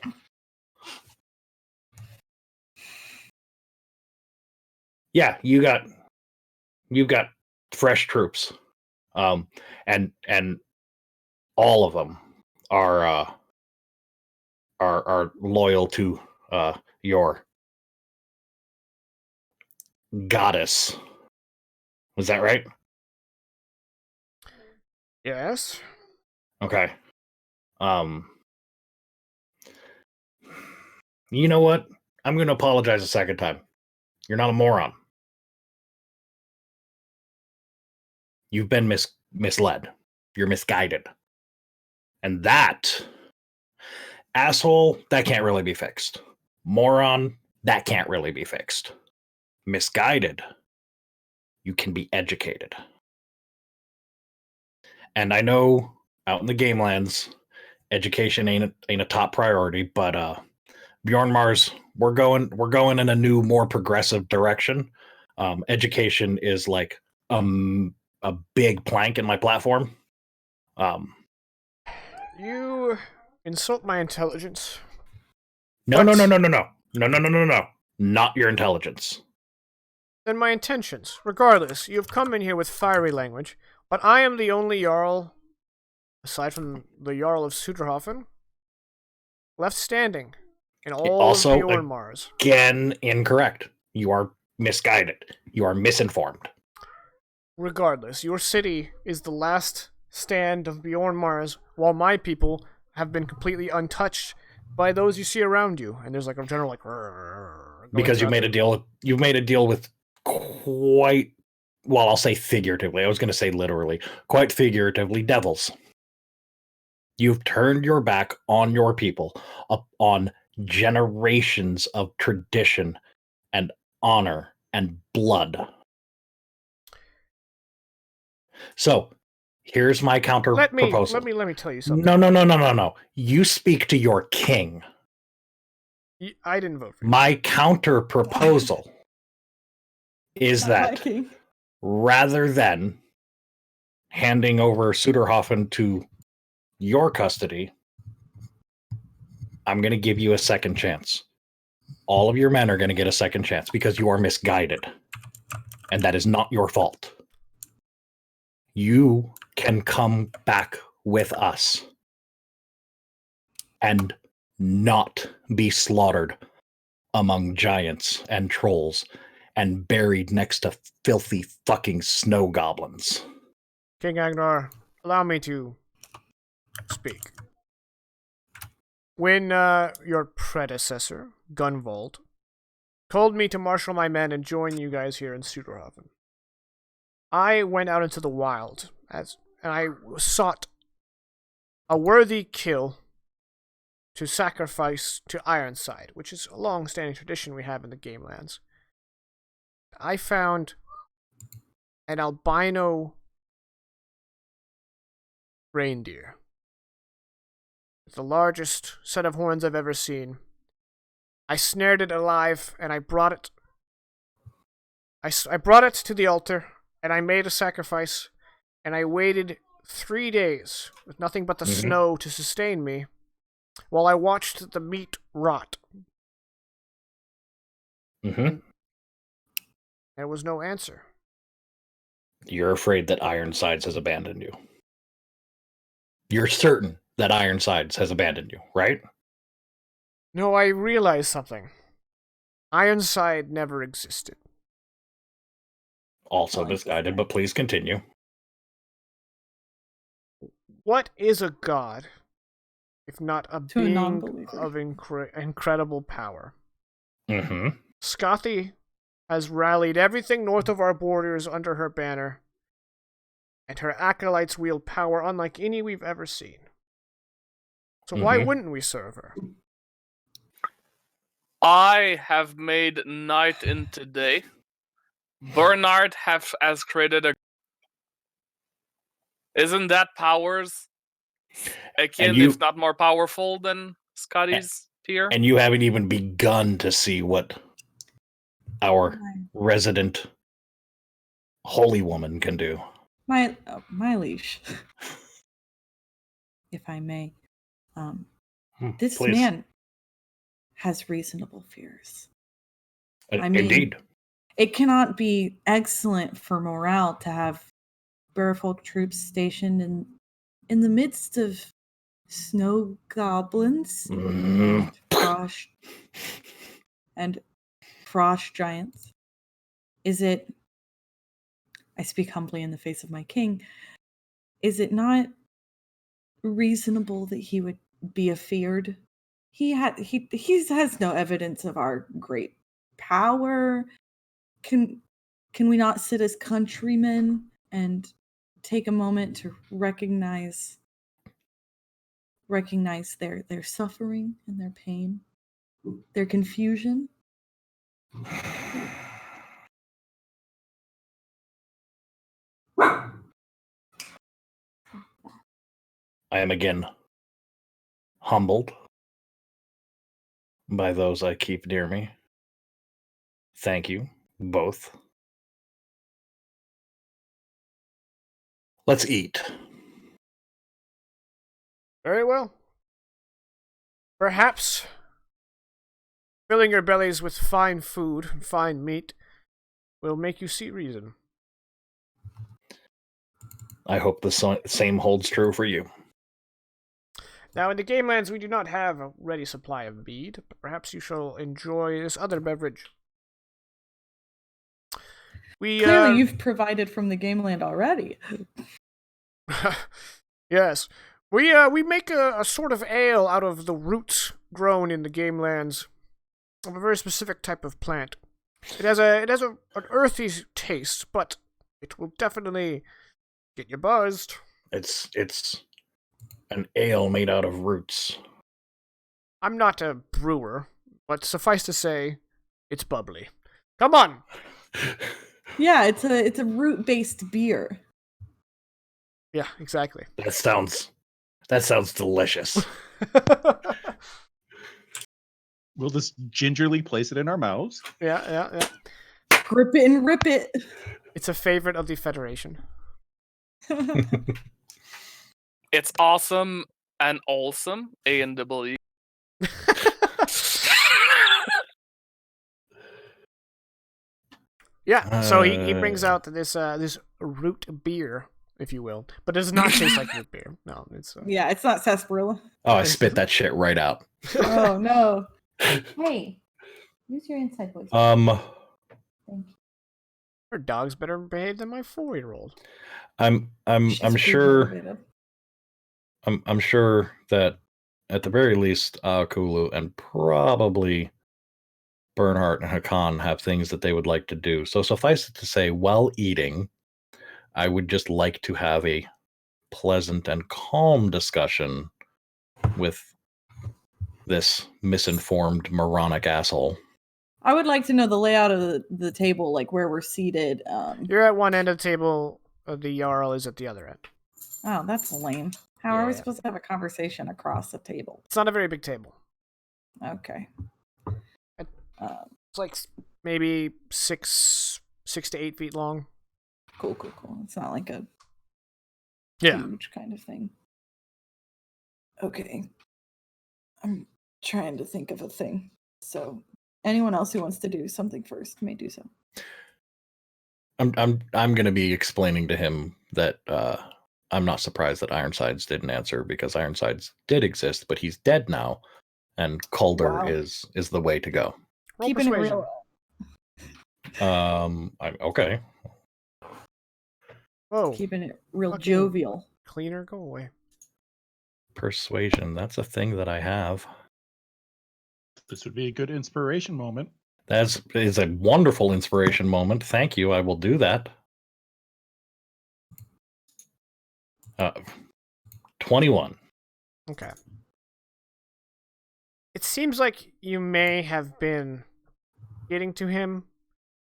C: Yeah, you've got fresh troops. And all of them are loyal to your goddess. Was that right?
A: Yes.
C: Okay. You know what? I'm going to apologize a second time. You're not a moron. You've been misled. You're misguided. And that, asshole, that can't really be fixed. Moron, that can't really be fixed. Misguided, you can be educated. And I know out in the Gamelands, education ain't a top priority, but Bjorn Mars, we're going in a new, more progressive direction. Education is like a big plank in my platform.
A: You insult my intelligence.
C: No. No. Not your intelligence.
A: Then my intentions. Regardless, you have come in here with fiery language, but I am the only Jarl, aside from the Jarl of Suderhofen, left standing in all
C: Also,
A: of Bjorn Mars.
C: Again, incorrect. You are misguided. You are misinformed.
A: Regardless, your city is the last stand of Bjorn Mars, while my people have been completely untouched by those you see around you. And there's like a general like
C: Because you made a deal. You've made a deal with quite. Well, I'll say figuratively. I was going to say literally. Quite figuratively, devils. You've turned your back on your people, on generations of tradition and honor and blood. So, here's my counter proposal.
A: Let me tell you something.
C: No. You speak to your king.
A: I didn't vote for you.
C: My counter proposal is
E: Not
C: that
E: liking.
C: rather than handing over Suderhofen to your custody, I'm going to give you a second chance. All of your men are going to get a second chance because you are misguided. And that is not your fault. You can come back with us and not be slaughtered among giants and trolls and buried next to filthy fucking snow goblins.
A: King Agnar, allow me to speak. When your predecessor, Gunvald, told me to marshal my men and join you guys here in Suderhofen, I went out into the wild and I sought a worthy kill to sacrifice to Ironside, which is a long-standing tradition we have in the Gamelands. I found an albino reindeer with the largest set of horns I've ever seen. I snared it alive and I brought it. I brought it to the altar and I made a sacrifice and I waited 3 days with nothing but the snow to sustain me while I watched the meat rot.
C: Mm-hmm.
A: There was no answer.
C: You're afraid that Ironsides has abandoned you. You're certain that Ironsides has abandoned you, right?
A: No, I realized something. Ironside never existed.
C: Also misguided, but please continue.
A: What is a god if not a
E: To a
A: being
E: non-believer.
A: of incredible power?
C: Mm-hmm.
A: Scothy has rallied everything north of our borders under her banner, and her acolytes wield power unlike any we've ever seen. So why wouldn't we serve her?
B: I have made night into day. Bernard has created a. Isn't that powers akin, if not more powerful than Scotty's tier?
C: And you haven't even begun to see what our resident holy woman can do.
E: My liege, if I may, this
C: Please.
E: man has reasonable fears. I mean,
C: Indeed.
E: it cannot be excellent for morale to have Burfolk troops stationed in the midst of snow goblins and frost giants. Is it, I speak humbly in the face of my king, is it not reasonable that he would be afeared? He has no evidence of our great power. Can we not sit as countrymen and take a moment to recognize their suffering and their pain, their confusion?
C: I am again humbled by those I keep near me. Thank you, both. Let's eat.
A: Very well. Perhaps Filling your bellies with fine food and fine meat will make you see reason.
C: I hope the same holds true for you.
A: Now, in the Gamelands, we do not have a ready supply of mead, but perhaps you shall enjoy this other beverage.
E: Clearly, you've provided from the Gameland already.
A: Yes. We make a sort of ale out of the roots grown in the Gamelands of a very specific type of plant. It has an earthy taste, but it will definitely get you buzzed.
C: It's an ale made out of roots.
A: I'm not a brewer, but suffice to say, it's bubbly. Come on.
E: Yeah, it's a root-based beer.
A: Yeah, exactly.
C: That sounds delicious.
D: We'll just gingerly place it in our mouths.
A: Yeah.
E: Grip it and rip it.
A: It's a favorite of the Federation.
B: It's awesome and awesome. A&W.
A: Yeah, so he brings out this root beer, if you will, but it does not taste like root beer. No, it's
E: Yeah, it's not sarsaparilla.
C: Oh, I spit that shit right out.
E: Oh no! Hey, use your inside voice.
C: Um,
E: Thank you.
A: Her dog's better behaved than my 4-year-old.
C: I'm
E: She's
C: sure
E: motivated.
C: I'm sure that at the very least, Kulu and probably Bernhardt and Hakan have things that they would like to do. So suffice it to say, while eating, I would just like to have a pleasant and calm discussion with this misinformed moronic asshole.
E: I would like to know the layout of the table, like where we're seated.
A: You're at one end of the table, the Jarl is at the other end.
E: Oh, that's lame. How are we
A: Yeah.
E: supposed to have a conversation across the table?
A: It's not a very big table.
E: Okay.
A: It's like maybe 6 to 8 feet long.
E: Cool. It's not like a
A: Yeah.
E: huge kind of thing. Okay. I'm trying to think of a thing. So anyone else who wants to do something first may do so.
C: I'm going to be explaining to him that I'm not surprised that Ironsides didn't answer, because Ironsides did exist, but he's dead now, and Kuldr
E: Wow.
C: is the way to go.
A: Roll
E: Keeping
A: persuasion.
E: it real.
C: I'm okay.
A: Whoa.
E: Keeping it real
A: Fucking-
E: jovial.
A: Cleaner, go away.
C: Persuasion, that's a thing that I have.
F: This would be a good inspiration moment.
C: That is a wonderful inspiration moment. Thank you. I will do that. 21.
A: Okay. It seems like you may have been getting to him,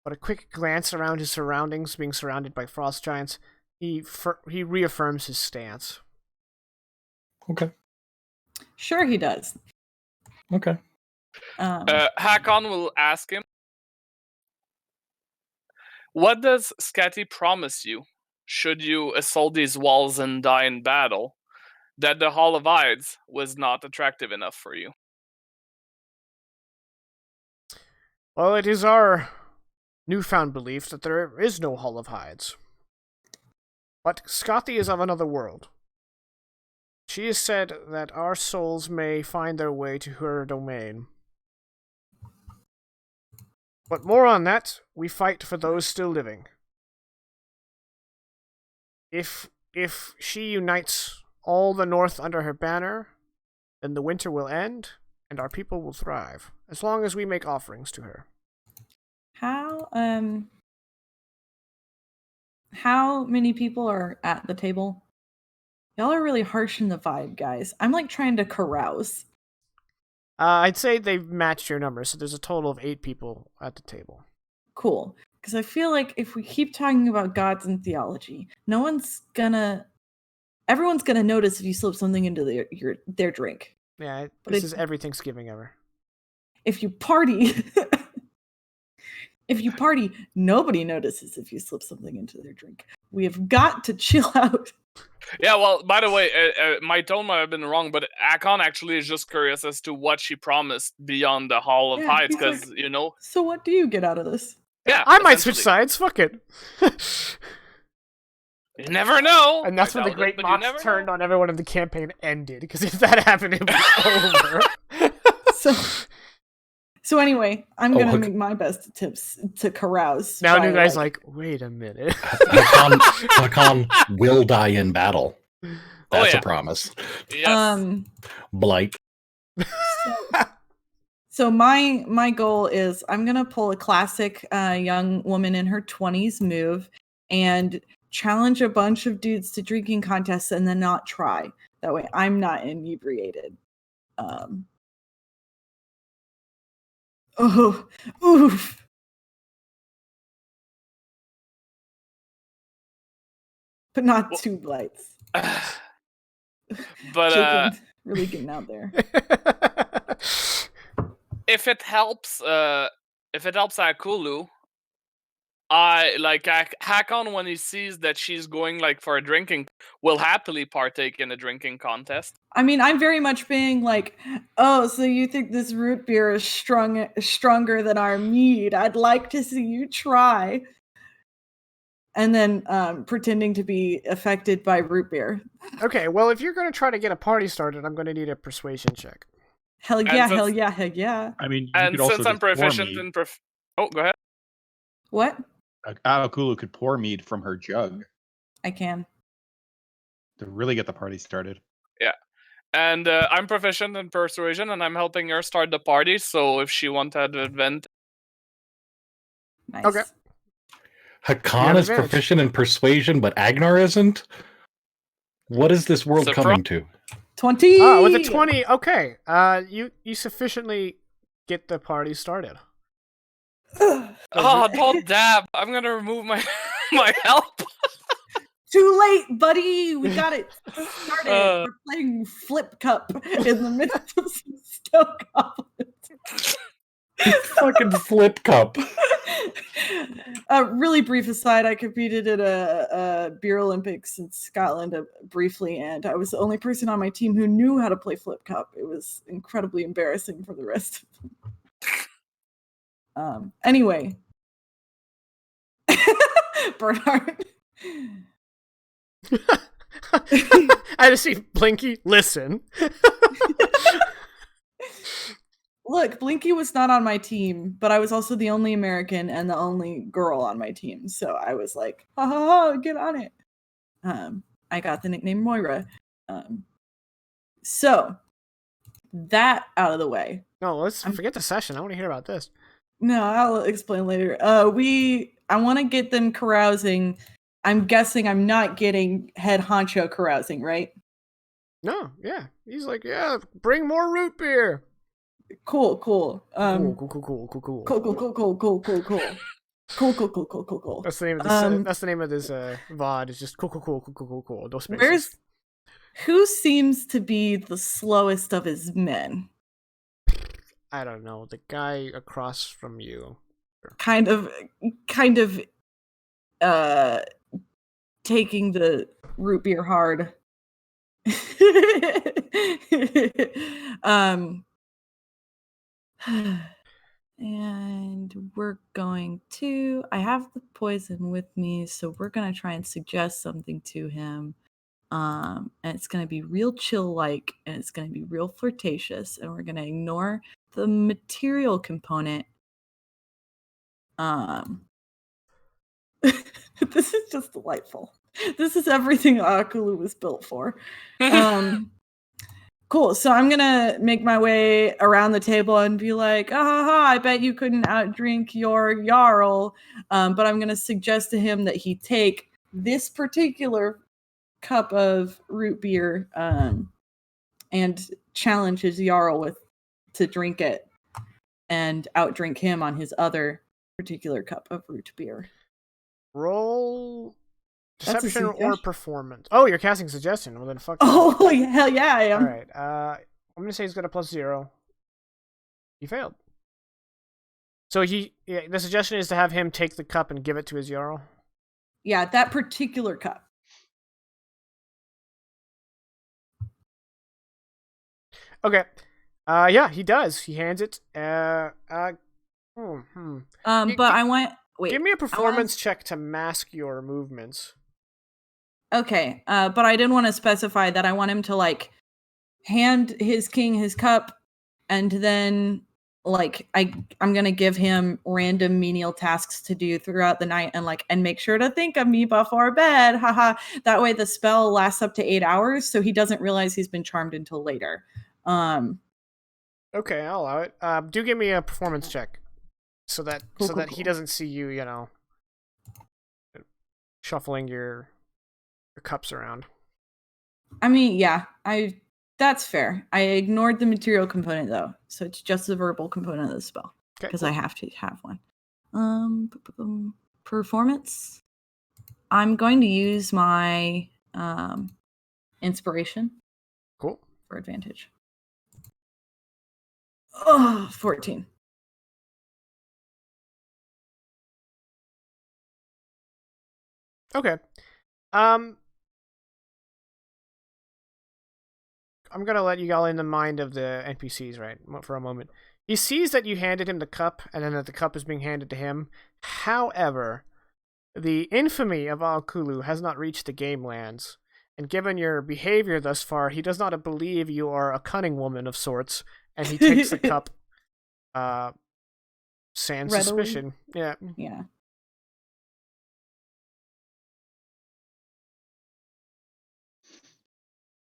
A: but a quick glance around his surroundings, being surrounded by frost giants, he reaffirms his stance.
C: Okay.
E: Sure, he does.
C: Okay.
B: Hakon will ask him, what does Skadi promise you, should you assault these walls and die in battle, that the Hall of Hides was not attractive enough for you?
A: Well, it is our newfound belief that there is no Hall of Hides. But Skadi is of another world. She has said that our souls may find their way to her domain. But more on that, we fight for those still living. If she unites all the North under her banner, then the winter will end, and our people will thrive, as long as we make offerings to her.
E: How many people are at the table? Y'all are really harsh in the vibe, guys. I'm like trying to carouse.
A: I'd say they've matched your numbers, so there's a total of 8 people at the table.
E: Cool. Because I feel like if we keep talking about gods and theology, everyone's gonna notice if you slip something into their drink.
A: Yeah,
E: But
A: this is every Thanksgiving ever.
E: If you party, If you party, nobody notices if you slip something into their drink. We have got to chill out.
B: Yeah, well, by the way, my tone might have been wrong, but Akon actually is just curious as to what she promised beyond the Hall of
E: Yeah,
B: Heights,
E: he's like,
B: because, you know...
E: So what do you get out of this?
B: Yeah,
A: I might switch
B: essentially.
A: sides. Fuck it.
B: You never know!
A: And that's
B: I
A: when the
B: doubt
A: Great
B: it, but you
A: Mox
B: never
A: turned
B: know.
A: on everyone and the campaign ended. Because if that happened, it was over.
E: So anyway, I'm
C: Oh,
E: gonna
C: Hak-
E: make my best attempts to carouse.
A: Now
E: by,
A: new guy's like, wait a minute.
C: Hakan will die in battle. That's
B: yeah.
C: a promise.
B: Yes.
C: Blight.
E: So my goal is I'm gonna pull a classic young woman in her 20s move and challenge a bunch of dudes to drinking contests and then not try. That way I'm not inebriated. Oof. But not two blights.
B: But
E: Shaking, really getting out there.
B: if it helps Akulu, I like Hakon, when he sees that she's going like for a drinking, will happily partake in a drinking contest.
E: I mean, I'm very much being like, oh, so you think this root beer is stronger than our mead? I'd like to see you try. And then pretending to be affected by root beer.
A: Okay, well, if you're going to try to get a party started, I'm going to need a persuasion check.
E: Hell yeah, hell yeah, hell yeah.
F: I mean, you
B: And
F: could also
B: since I'm
F: just pour
B: proficient
F: mead.
B: in oh, go ahead.
E: What?
F: Aokulu could pour mead from her jug
E: I can.
F: to really get the party started.
B: Yeah. And I'm proficient in persuasion, and I'm helping her start the party, so if she wanted to vent...
E: Nice.
A: Okay.
C: Hakan is
A: advantage.
C: proficient in persuasion, but Agnar isn't? What is this world
B: Surprise.
C: coming to?
E: 20!
A: Oh, with a 20, okay. You sufficiently get the party started.
B: Oh, don't dab! I'm gonna remove my my help.
E: Too late, buddy! We got it started. We're playing Flip Cup in the midst of some snow goblins.
C: Fucking flip cup.
E: A really brief aside, I competed at a beer Olympics in Scotland briefly, and I was the only person on my team who knew how to play Flip Cup. It was incredibly embarrassing for the rest of them. Anyway. Bernard.
A: I just see Blinky, listen.
E: Look, Blinky was not on my team, but I was also the only American and the only girl on my team. So I was like, ha ha ha, get on it. I got the nickname Moira. So that out of the way.
A: No, let's forget the session. I want to hear about this.
E: No, I'll explain later. I want to get them carousing. I'm guessing I'm not getting head honcho carousing, right?
A: No, yeah. He's like, yeah, bring more root beer.
E: Cool.
A: Cool. That's the name of this. That's the name of this VOD. It's just cool. Those spaces.
E: Who seems to be the slowest of his men?
A: I don't know. The guy across from you.
E: Kind of taking the root beer hard. And we're going to, I have the poison with me, so we're going to try and suggest something to him. And it's going to be real chill like, and it's going to be real flirtatious, and we're going to ignore the material component. This is just delightful. This is everything Akulu was built for. Cool. So I'm gonna make my way around the table and be like, I bet you couldn't outdrink your Jarl. But I'm gonna suggest to him that he take this particular cup of root beer and challenge his Jarl to drink it and outdrink him on his other particular cup of root beer.
A: Roll deception or performance. Oh, you're casting suggestion. Well, then fuck.
E: Oh, hell yeah, I am.
A: All right. I'm gonna say he's got a +0. He failed. So the suggestion is to have him take the cup and give it to his Jarl.
E: Yeah, that particular cup.
A: Okay. Yeah, he does. He hands it.
E: But
A: Gi-
E: I want wait.
A: Give me a
E: I
A: performance
E: want-
A: check to mask your movements.
E: Okay, but I didn't want to specify that I want him to like hand his king his cup, and then like I'm gonna give him random menial tasks to do throughout the night, and make sure to think of me before bed. Haha. That way the spell lasts up to 8 hours, so he doesn't realize he's been charmed until later.
A: Okay, I'll allow it. Do give me a performance check, so that
E: Cool,
A: he
E: cool.
A: doesn't see you, shuffling your cups around.
E: I mean, yeah, that's fair. I ignored the material component though, so it's just the verbal component of the spell because I have to have one. Performance. I'm going to use my inspiration.
A: Cool.
E: For advantage. Oh, 14.
A: Okay. I'm gonna let you all in the mind of the NPCs, right, for a moment. He sees that you handed him the cup, and then that the cup is being handed to him. However, the infamy of Al-Kulu has not reached the game lands, and given your behavior thus far, he does not believe you are a cunning woman of sorts, and he takes the cup, sans
E: Readily.
A: suspicion. Yeah.
E: Yeah.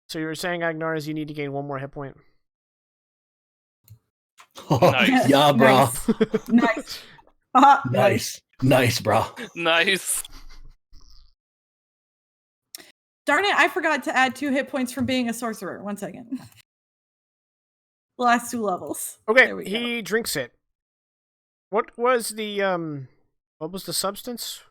A: So you were saying, Agnar, you need to gain 1 more hit point?
B: Nice.
C: Yeah, bro.
E: Nice.
C: Nice, bro.
B: Nice.
E: Darn it, I forgot to add 2 hit points from being a sorcerer. 1 second. The last 2 levels.
A: Okay, he drinks it. What was the substance?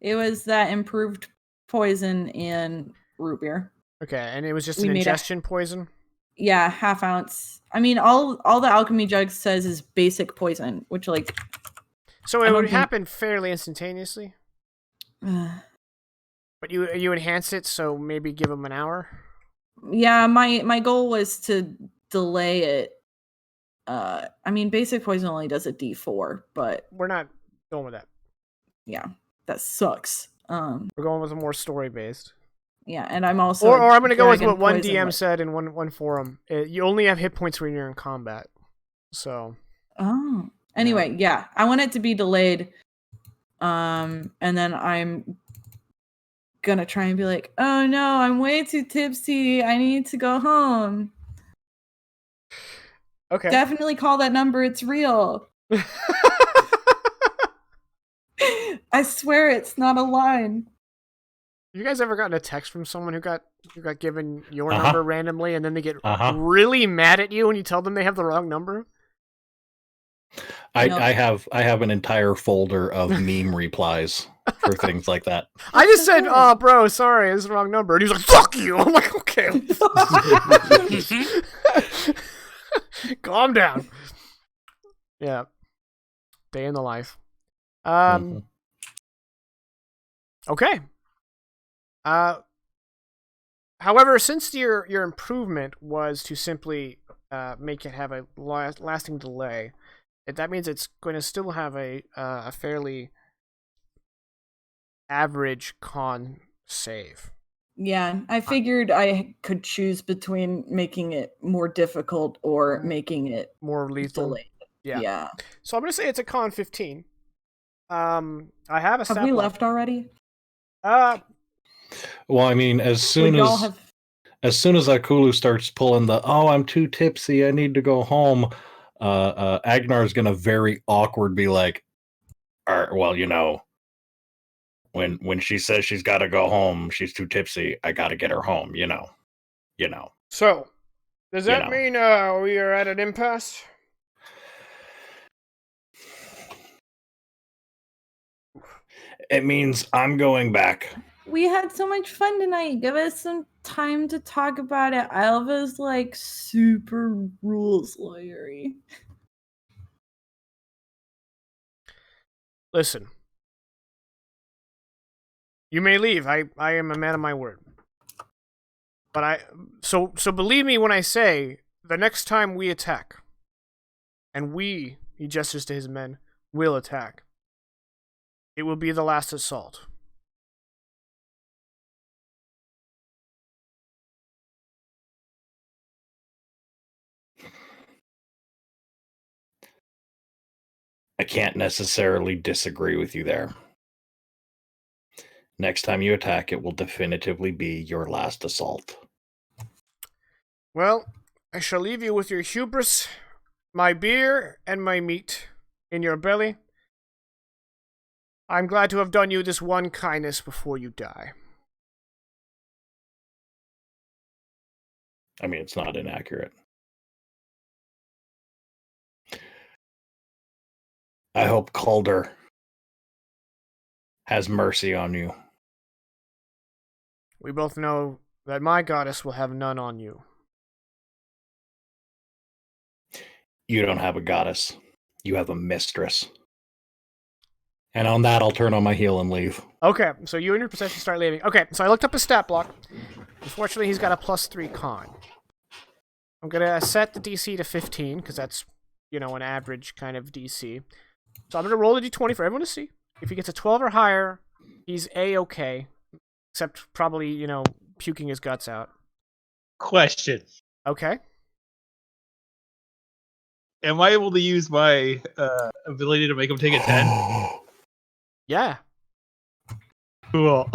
E: It was that improved poison in root beer.
A: Okay, and it was just
E: We
A: an
E: made
A: ingestion poison?
E: Yeah, half ounce. I mean, all the alchemy jug says is basic poison, which like.
A: So it would happen fairly instantaneously. But you enhance it, so maybe give him an hour.
E: Yeah, my goal was to delay it. I mean, basic poison only does a D4, but
A: we're not going with that.
E: Yeah, that sucks.
A: We're going with a more story based.
E: Yeah, and I'm also
A: or I'm gonna go with what one DM said in one forum. You only have hit points when you're in combat. So.
E: Oh. Anyway, yeah, I want it to be delayed. And then I'm gonna try and be like, oh no, I'm way too tipsy. I need to go home.
A: Okay.
E: Definitely call that number. It's real. I swear it's not a line.
A: You guys ever gotten a text from someone who got given your number randomly, and then they get really mad at you when you tell them they have the wrong number?
C: I have an entire folder of meme replies for things like that.
A: I just said, "Oh, bro, sorry, it's the wrong number," and he was like, "Fuck you!" I'm like, "Okay, calm down." Yeah, day in the life. Okay. However, since your improvement was to simply make it have a lasting delay, that means it's going to still have a fairly average con save.
E: Yeah, I figured I could choose between making it more difficult or making it
A: more lethal.
E: Delayed.
A: Yeah. So I'm going to say it's a con 15. I have a stat
E: Have we
A: block.
E: left already?
C: Well, I mean, as soon as Akulu starts pulling the I'm too tipsy, I need to go home, Agnar is gonna very awkward be like, well, when she says she's got to go home, she's too tipsy. I got to get her home. You know.
A: So, does that mean we are at an impasse?
C: It means I'm going back.
E: We had so much fun tonight. Give us some time to talk about it. Alva's like super rules lawyery.
A: Listen. You may leave. I am a man of my word. But so believe me when I say the next time we attack, and he gestures to his men, will attack. It will be the last assault.
C: I can't necessarily disagree with you there. Next time you attack, it will definitively be your last assault.
A: Well, I shall leave you with your hubris, my beer, and my meat in your belly. I'm glad to have done you this one kindness before you die.
C: I mean, it's not inaccurate. I hope Kuldr has mercy on you.
A: We both know that my goddess will have none on you.
C: You don't have a goddess. You have a mistress. And on that, I'll turn on my heel and leave.
A: Okay, so you and your possession start leaving. Okay, so I looked up his stat block. Unfortunately, he's got a +3 con. I'm gonna set the DC to 15, because that's, an average kind of DC. So I'm gonna roll a d20 for everyone to see. If he gets a 12 or higher, he's A-okay. Except probably, puking his guts out.
D: Question.
A: Okay.
D: Am I able to use my ability to make him take a 10?
A: Yeah.
D: Cool.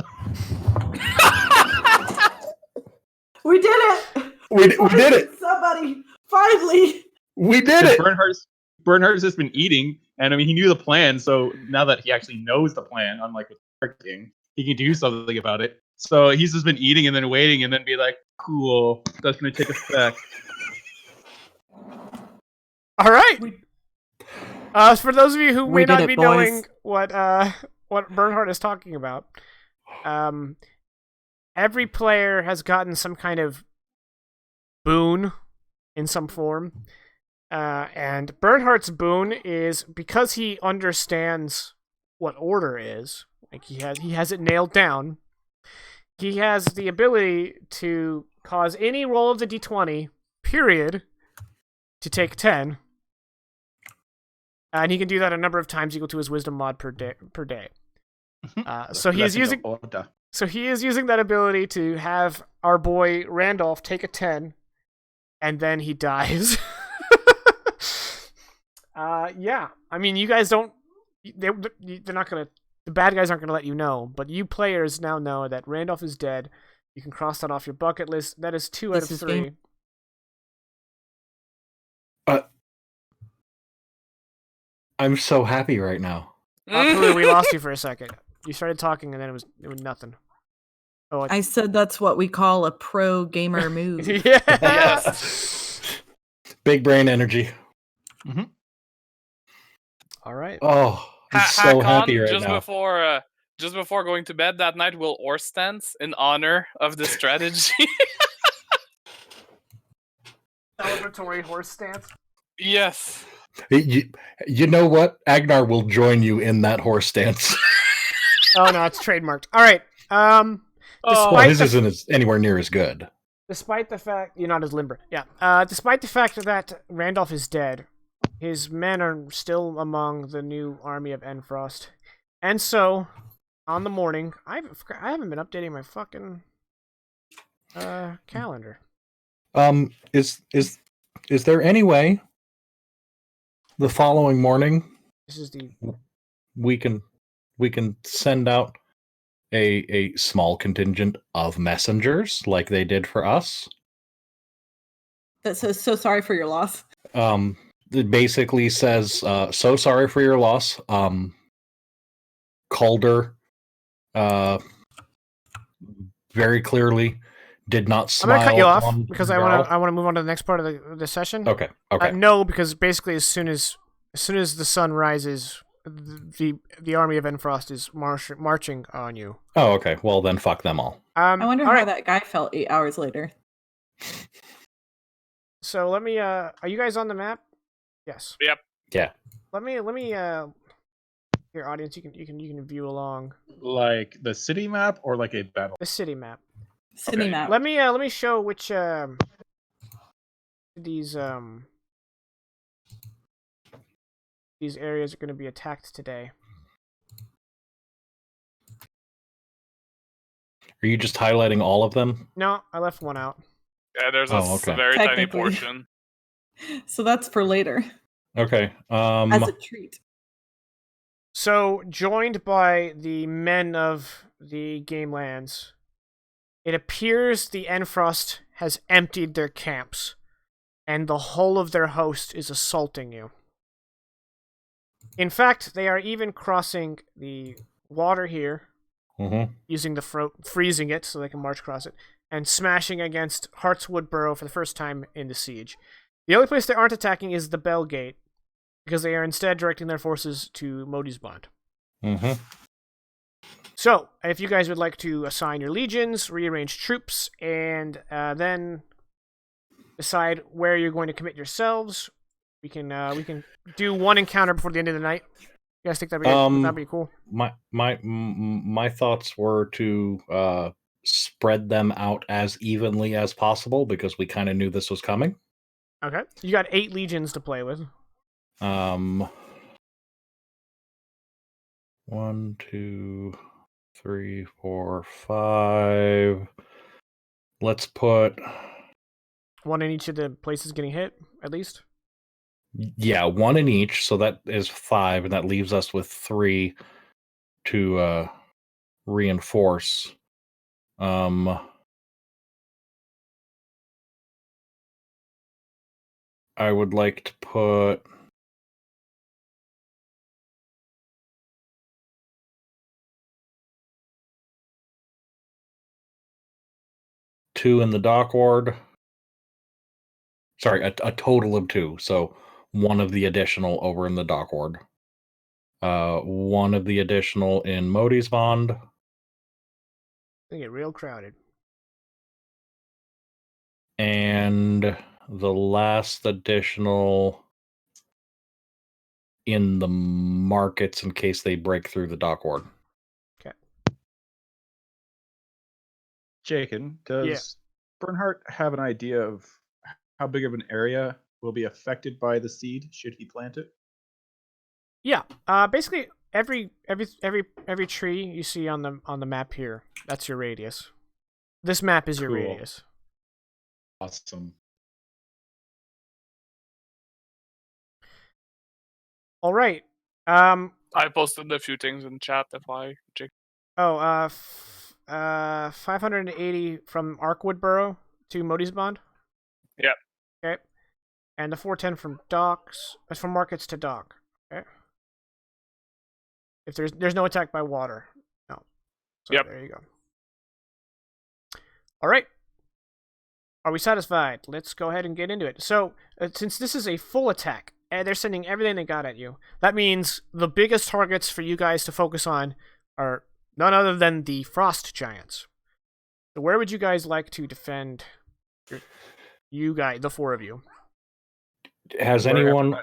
E: We did it!
C: We did it!
E: Somebody! Finally!
C: We did it!
D: Bernhardt's just been eating, and I mean, he knew the plan, so now that he actually knows the plan, unlike with King, he can do something about it. So he's just been eating and then waiting and then be like, cool, that's going to take effect.
A: All right. For those of you who may not be knowing what Bernhardt is talking about, every player has gotten some kind of boon in some form. And Bernhardt's boon is because he understands what order is. Like he has it nailed down. He has the ability to cause any roll of the d20, period, to take 10. And he can do that a number of times equal to his wisdom mod per day. So he is using that ability to have our boy Randolph take a 10, and then he dies. Yeah. I mean, you guys don't. They're not gonna. The bad guys aren't gonna let you know, but you players now know that Randolph is dead. You can cross that off your bucket list. That is 2 out of 3.
C: I'm so happy right now.
A: Peru, we lost you for a second. You started talking, and then it was nothing. Oh,
E: I said that's what we call a pro gamer move.
A: Yeah.
B: Yes.
C: Big brain energy.
D: Mm-hmm.
A: All right.
C: Oh, I'm so happy right
B: just
C: now.
B: Just before going to bed that night, we'll horse dance in honor of the strategy.
A: Celebratory horse stance.
B: Yes.
C: You know what? Agnar will join you in that horse dance.
A: Oh no, it's trademarked. All right.
C: Well, his isn't anywhere near as good.
A: Despite the fact you're not as limber, yeah. Despite the fact that Randolph is dead, his men are still among the new army of Endfrost, and so on the morning, I haven't been updating my fucking calendar.
C: Is there any way the following morning
A: This is the
C: we can send out a small contingent of messengers like they did for us?
E: That says so sorry for your loss.
C: It basically says so sorry for your loss. Kuldr very clearly did not smile.
A: I'm gonna cut you off because I want to move on to the next part of the session.
C: Okay.
A: No, because basically as soon as the sun rises, the army of Endfrost is marching on you.
C: Oh, okay. Well, then fuck them all.
E: I wonder how that guy felt 8 hours later.
A: So let me. Are you guys on the map? Yes.
B: Yep.
C: Yeah.
A: Let me Here, audience, you can view along
D: Like the city map or like a battle?
A: the city map.
E: City
D: Okay.
E: map.
A: Let me show which these areas are going to be attacked today.
C: Are you just highlighting all of them?
A: No, I left one out.
B: Yeah, there's a
C: Oh, okay.
B: very tiny
E: Technically.
B: portion.
E: So that's for later
C: Okay.
E: as a treat.
A: So, joined by the men of the Game Lands, it appears the Endfrost has emptied their camps, and the whole of their host is assaulting you. In fact, they are even crossing the water here, using the freezing it so they can march across it, and smashing against Heartswood Burrow for the first time in the siege. The only place they aren't attacking is the Bell Gate, because they are instead directing their forces to Modi's Bond. So, if you guys would like to assign your legions, rearrange troops, and then decide where you're going to commit yourselves, we can do one encounter before the end of the night. You guys think that'd be cool?
C: My thoughts were to spread them out as evenly as possible because we kind of knew this was coming.
A: Okay. You got 8 legions to play with.
C: 1, 2, 3, 4, 5. Let's put
A: One in each of the places getting hit, at least.
C: 1 in each, so that is 5, and that leaves us with 3 to reinforce. I would like to put two in the dock ward. Sorry, a total of 2. So 1 of the additional over in the dock ward. 1 of the additional in Modi's Bond.
A: They get real crowded.
C: And the last additional in the markets in case they break through the dock ward.
A: Okay.
D: Jacob, does Bernhardt have an idea of how big of an area will be affected by the seed should he plant it?
A: Yeah. Basically, every tree you see on the map here, that's your radius. This map is your
D: Cool.
A: radius.
D: Awesome.
A: All right.
B: I posted a few things in chat if I check.
A: 580 from Arkwood Burrow to Modi's Bond.
B: Yeah.
A: Okay. And the 410 from docks. That's from markets to dock. Okay. If there's no attack by water. No. So
B: Yep.
A: There you go. All right. Are we satisfied? Let's go ahead and get into it. So, since this is a full attack, and they're sending everything they got at you, that means the biggest targets for you guys to focus on are none other than the Frost Giants. So where would you guys like to defend you guys, the 4 of you?
C: Has
D: Wherever
C: anyone...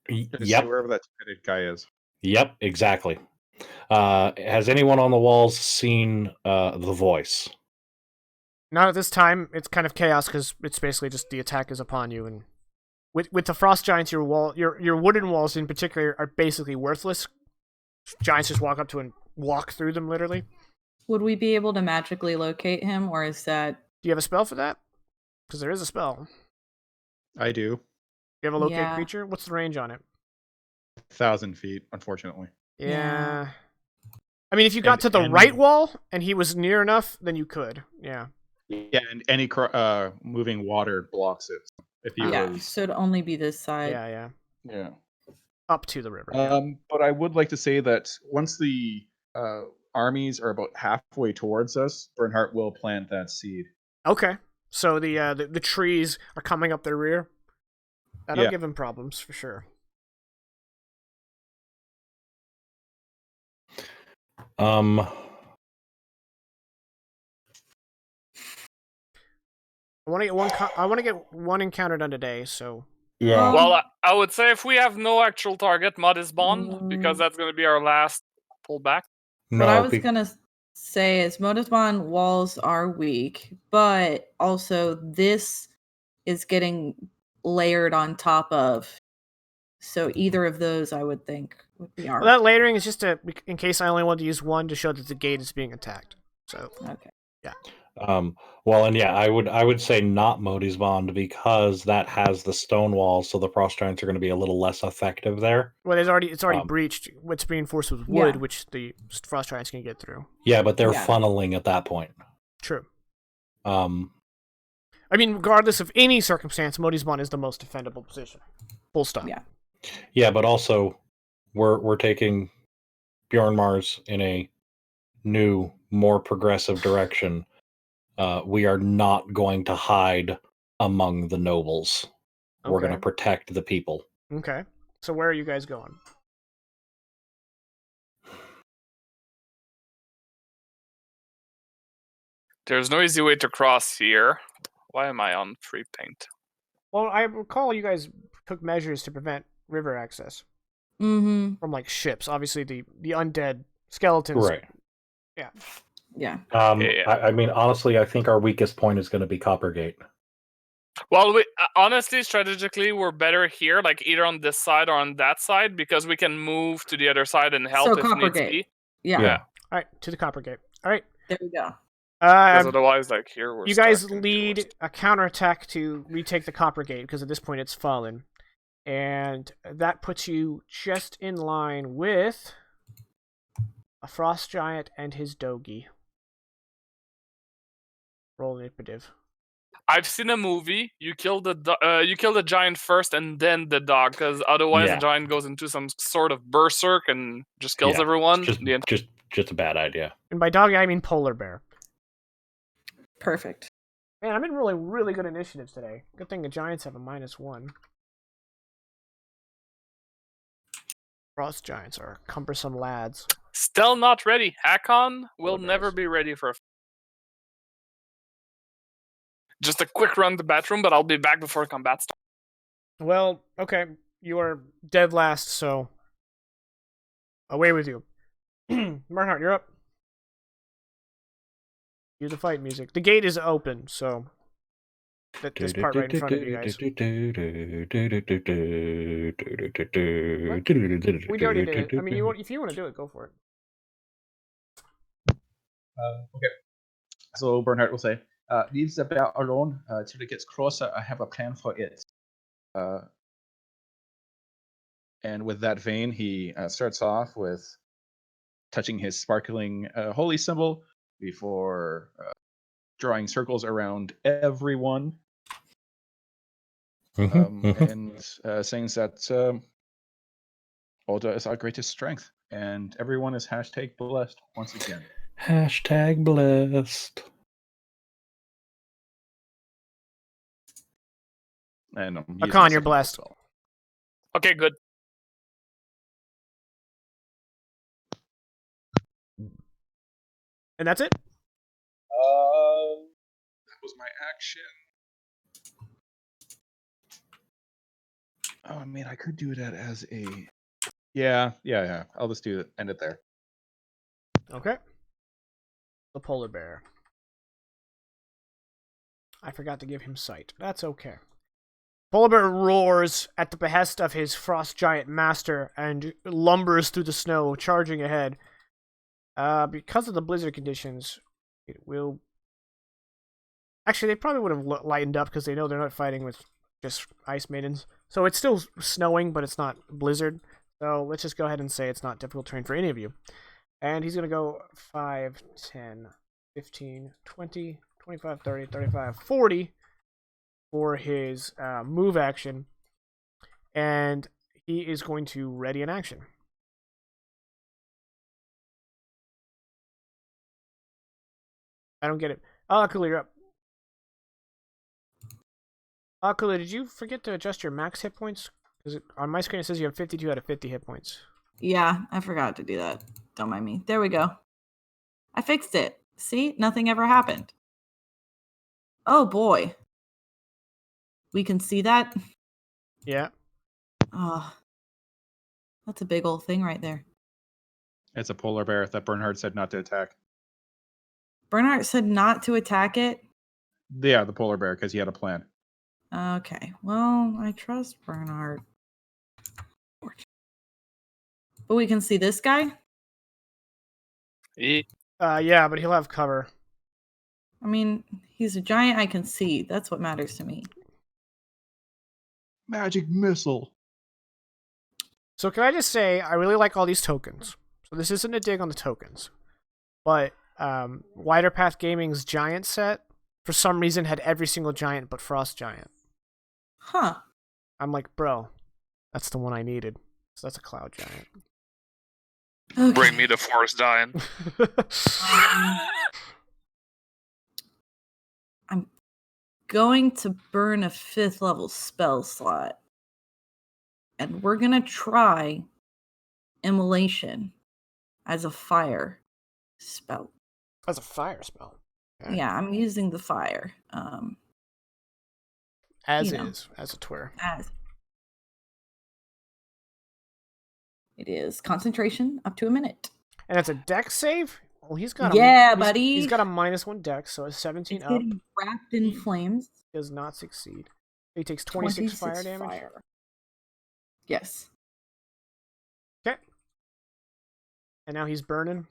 D: Just
C: Yep.
D: wherever that headed guy is.
C: Yep, exactly. Has anyone on the walls seen The Voice?
A: Not at this time. It's kind of chaos because it's basically just the attack is upon you, and with the Frost Giants, your wooden walls in particular are basically worthless. Giants just walk up to and walk through them, literally.
E: Would we be able to magically locate him, or is that...
A: Do you have a spell for that? Because there is a spell.
D: I do.
A: You have a locate
E: Yeah.
A: creature? What's the range on it?
D: 1,000 feet, unfortunately.
A: Yeah. I mean, if you got to the
D: and-
A: right wall and he was near enough, then you could. Yeah.
D: Yeah, and any moving water blocks it. If he
E: Yeah,
D: was...
E: so it'd only be this side.
A: Yeah.
D: Yeah.
A: Up to the river. Yeah.
D: But I would like to say that once the armies are about halfway towards us, Bernhardt will plant that seed.
A: Okay. So the trees are coming up their rear. That'll
D: Yeah.
A: give him problems for sure. I want to get one encounter done today, so
C: Yeah.
B: Well, I would say if we have no actual target, Modest Bond, because that's going to be our last pullback.
E: What I
C: No,
E: was gonna say is Motisbon walls are weak, but also this is getting layered on top of. So either of those, I would think, would be our.
A: Well, that layering is just in case I only want to use one to show that the gate is being attacked. So
E: Okay.
C: well, and yeah, I would say not Modi's Bond because that has the stone walls, so the frost giants are going to be a little less effective there.
A: well, it's already
C: Um,
A: breached. What's reinforced with wood,
E: Yeah.
A: which the frost giants can get through.
C: Yeah, but they're
E: Yeah.
C: funneling at that point.
A: True.
C: Um,
A: I mean, regardless of any circumstance, Modisbon is the most defendable position. Full stop.
E: Yeah.
C: yeah, but also we're taking Bjorn Mars in a new, more progressive direction. We are not going to hide among the nobles. We're going to
A: Okay.
C: protect the people.
A: Okay. So where are you guys going?
B: There's no easy way to cross here. Why am I on free paint?
A: Well, I recall you guys took measures to prevent river access
E: Mm-hmm.
A: from like ships. Obviously, the undead skeletons.
C: Right.
E: Yeah.
B: Yeah.
C: I mean, honestly, I think our weakest point is going to be Coppergate.
B: Well, we honestly, strategically, we're better here, like either on this side or on that side, because we can move to the other side and help
E: So
B: if needs
E: Coppergate.
B: be.
E: Yeah.
C: Yeah.
A: All right, to the Coppergate. All right.
E: There we go.
B: Because otherwise, like here, we're
A: You guys
B: stuck in
A: lead
B: Endfrost.
A: a counterattack to retake the Coppergate because at this point it's fallen, and that puts you just in line with a frost giant and his dogie. Roll initiative.
B: I've seen a movie. You kill the giant first and then the dog, because otherwise
C: Yeah.
B: the giant goes into some sort of berserk and just kills
C: Yeah,
B: everyone.
C: Just a bad idea.
A: And by doggy I mean polar bear.
E: Perfect.
A: Man, I've been rolling really good initiatives today. Good thing the Giants have a -1. Frost Giants are cumbersome lads.
B: Still not ready. Hakon will
A: Polar
B: never
A: bears.
B: be ready for. Just a quick run to the bathroom, but I'll be back before combat starts.
A: Well, okay. You are dead last, so away with you. Bernhardt, you're up. Cue the fight music. The gate is open, so this part right in front of you guys. We already did it. I mean, if you want to do it, go for it.
D: Okay. So Bernhardt will say, leave the bear alone till it gets closer. I have a plan for it. And with that vein, he starts off with touching his sparkling holy symbol before drawing circles around everyone and saying that Oda is our greatest strength, and everyone is #blessed once again.
C: #blessed.
D: And
A: Hakon, you're blessed.
B: Okay, good.
A: And that's it?
D: That was my action. Oh, I mean, I could do that as a... Yeah. I'll just do it. End it there.
A: Okay. The polar bear. I forgot to give him sight. That's okay. Polar bear roars at the behest of his frost giant master and lumbers through the snow, charging ahead. Because of the blizzard conditions, it will... Actually, they probably would have lightened up because they know they're not fighting with just ice maidens. So it's still snowing, but it's not blizzard. So let's just go ahead and say it's not difficult terrain for any of you. And he's going to go 5, 10, 15, 20, 25, 30, 35, 40 for his move action. And he is going to ready an action. I don't get it. Kuldr, you're up. Kuldr, did you forget to adjust your max hit points? Because on my screen it says you have 52 out of 50 hit points.
E: Yeah, I forgot to do that. Don't mind me. There we go. I fixed it. See? Nothing ever happened. Oh boy. We can see that.
A: Yeah.
E: Oh, that's a big old thing right there.
D: It's a polar bear that Bernhard said not to attack.
E: Bernard said not to attack it.
D: Yeah, the polar bear, because he had a plan.
E: Okay, well, I trust Bernard. But we can see this guy?
A: Yeah, but he'll have cover.
E: I mean, he's a giant I can see. That's what matters to me.
D: Magic missile.
A: So can I just say, I really like all these tokens. So this isn't a dig on the tokens. But Wider Path Gaming's giant set, for some reason, had every single giant but Frost Giant.
E: Huh.
A: I'm like, bro, that's the one I needed. So that's a Cloud Giant.
E: Okay.
B: Bring me to Forest Giant.
E: I'm going to burn a 5th level spell slot. And we're going to try Immolation as a fire spell.
A: That's a fire spell. Okay.
E: Yeah, I'm using the fire.
A: As
E: you know.
A: is, as it were.
E: As it is concentration up to a minute.
A: And it's a dex save? Well, he's got
E: buddy.
A: He's got a -1 dex, so a 17
E: It's
A: up.
E: getting wrapped in flames.
A: Does not succeed. He takes 26 fire damage.
E: Fire. Yes.
A: Okay. And now he's burning.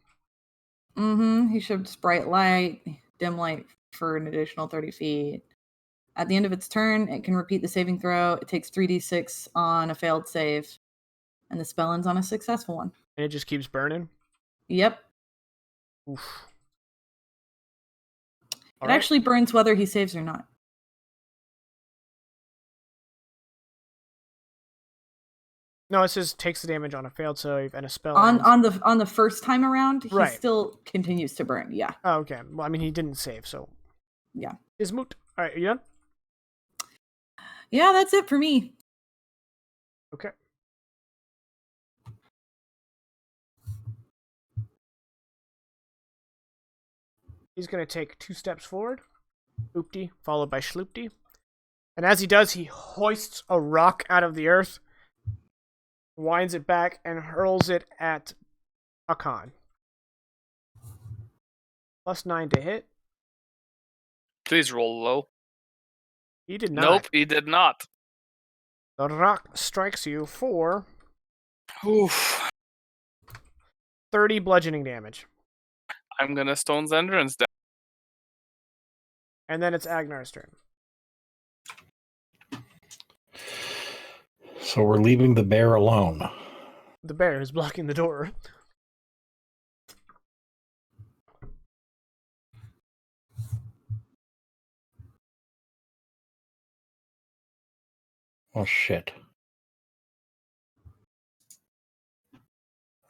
E: He shows bright light, dim light for an additional 30 feet. At the end of its turn, it can repeat the saving throw. It takes 3d6 on a failed save. And the spell ends on a successful one.
A: And it just keeps burning?
E: Yep.
A: Oof.
E: It actually burns whether he saves or not.
A: No, it says takes the damage on a failed save and a spell.
E: On the first time around, he
A: Right.
E: still continues to burn. Yeah.
A: Oh, okay. Well, I mean, he didn't save, so
E: Yeah.
A: is moot. All right, you done?
E: Yeah, that's it for me.
A: Okay. He's gonna take 2 steps forward, oopty, followed by schloopty, and as he does, he hoists a rock out of the earth, winds it back, and hurls it at Akan. +9 to hit.
B: Please roll low.
A: He did not.
B: Nope, he did not.
A: The rock strikes you for
B: Oof.
A: 30 bludgeoning damage.
B: I'm gonna Stone's Endurance down.
A: And then it's Agnar's turn.
C: So we're leaving the bear alone.
A: The bear is blocking the door.
C: Oh, shit.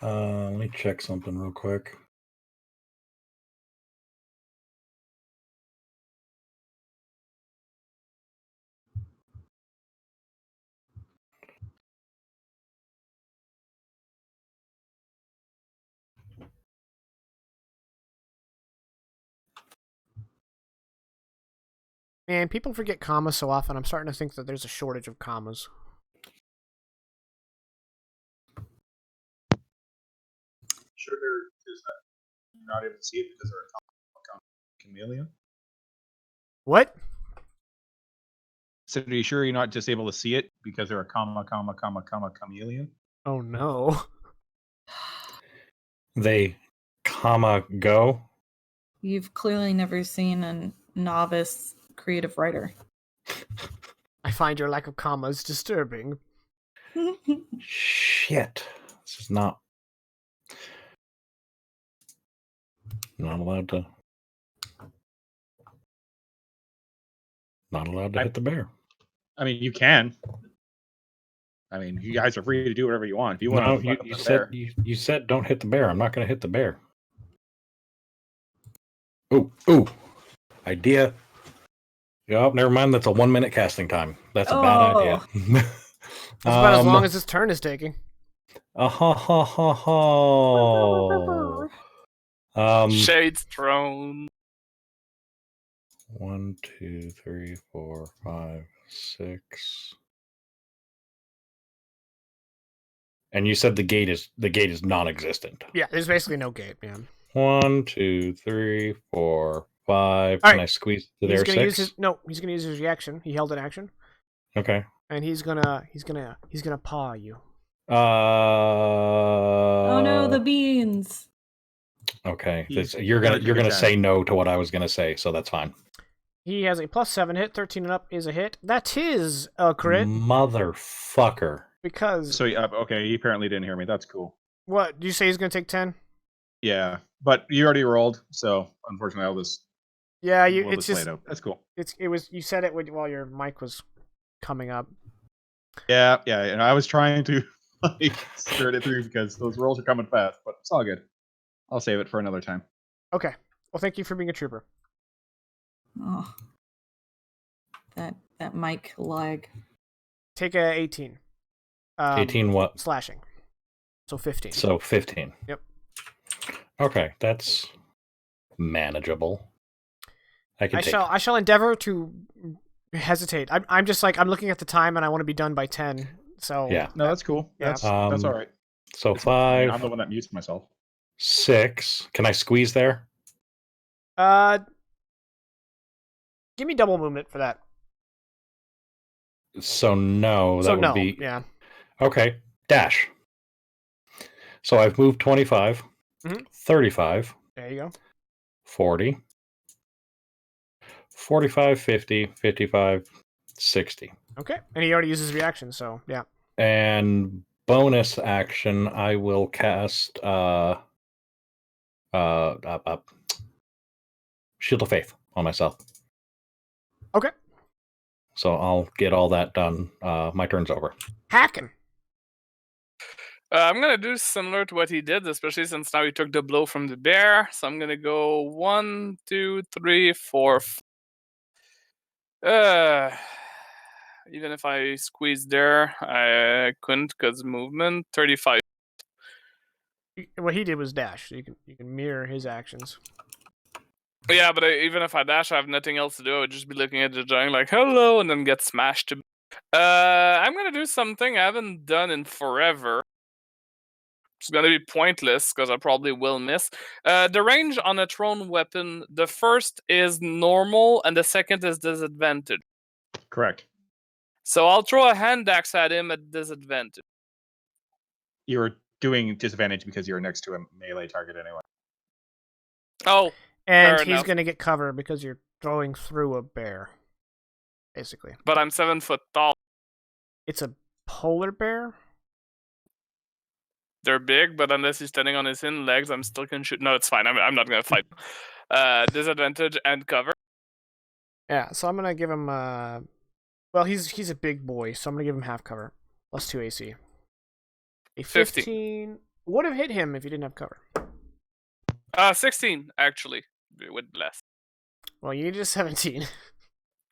C: Let me check something real quick.
A: Man, people forget commas so often. I'm starting to think that there's a shortage of commas.
D: Sure, there is that. You're not able to see it because they're a chameleon.
A: What?
D: So are you sure you're not just able to see it because they're a chameleon?
A: Oh no.
C: They, go.
E: You've clearly never seen a novice creative writer.
A: I find your lack of commas disturbing.
C: Shit. This is not allowed to. Not allowed to hit the bear.
D: I mean, you can. I mean, you guys are free to do whatever you want. If you want
C: No,
D: to,
C: you said don't hit the bear. I'm not going to hit the bear. Ooh. Idea. Yup, never mind. That's a 1-minute casting time. That's a bad idea.
A: That's about as long as his turn is taking.
B: Shades thrown.
C: 1, 2, 3, 4, 5, 6. And you said the gate is non-existent.
A: Yeah, there's basically no gate, man.
C: 1, 2, 3, 4, 5.
A: All
C: Can
A: right.
C: I squeeze to
A: He's
C: there?
A: gonna use
C: 6.
A: his he's gonna use his reaction. He held an action,
C: Okay.
A: and he's gonna paw you.
E: Oh no, the beans.
C: Okay.
D: He's
C: You're
D: gonna
C: gonna
D: take a
C: say
D: 10.
C: no to what I was gonna say, so that's fine.
A: He has a +7 hit. 13 and up is a hit. That is a crit
C: Motherfucker.
A: because
D: So okay, he apparently didn't hear me. That's cool.
A: what? Do you say he's gonna take 10?
D: Yeah, but you already rolled, so unfortunately, I'll just
A: Yeah,
D: we'll
A: it's
D: just play
A: just
D: it out. That's cool.
A: it was you said it while your mic was coming up.
D: Yeah, and I was trying to like skirt it through because those rolls are coming fast, but it's all good. I'll save it for another time.
A: Okay. Well, thank you for being a trooper.
E: Oh, that mic lag.
A: Take a 18.
C: 18 what?
A: Slashing. So 15.
C: So 15.
A: Yep.
C: Okay, that's manageable.
A: I shall endeavor to hesitate. I'm just like I'm looking at the time and I want to be done by 10. So
C: Yeah.
D: No, that's cool.
A: Yeah.
D: That's all right.
C: So
D: It's fine.
C: 5,
D: I'm the one that mutes myself.
C: 6. Can I squeeze there?
A: Give me double movement for that.
C: So no, that would be
A: yeah.
C: okay. Dash. So I've moved 25,
A: Mhm.
C: 35,
A: There you go.
C: 40, 45, 50, 55, 60.
A: Okay. And he already uses reaction, so yeah.
C: And bonus action, I will cast Shield of Faith on myself.
A: Okay.
C: So I'll get all that done. My turn's over.
A: Hacking.
B: I'm gonna do similar to what he did, especially since now he took the blow from the bear. So I'm gonna go 1, 2, 3, 4. Even if I squeezed there, I couldn't because movement 35.
A: What he did was dash. So you can mirror his actions.
B: Yeah, but even if I dash, I have nothing else to do. I would just be looking at the giant like hello, and then get smashed. I'm gonna do something I haven't done in forever. It's gonna be pointless because I probably will miss. The range on a thrown weapon, the first is normal and the second is disadvantage.
D: Correct.
B: So I'll throw a hand axe at him at disadvantage.
D: You're doing disadvantage because you're next to a melee target anyway.
B: Oh,
A: And
B: fair
A: he's
B: enough.
A: gonna get cover because you're throwing through a bear. Basically.
B: But I'm 7 foot tall.
A: It's a polar bear?
B: They're big, but unless he's standing on his hind legs, I'm still gonna shoot. No, it's fine. I'm not gonna fight. Disadvantage and cover.
A: Yeah, so I'm gonna give him well he's a big boy, so I'm gonna give him half cover. +2 AC. A 15 would have hit him if he didn't have cover.
B: 16 actually with less.
A: Well, you needed a 17.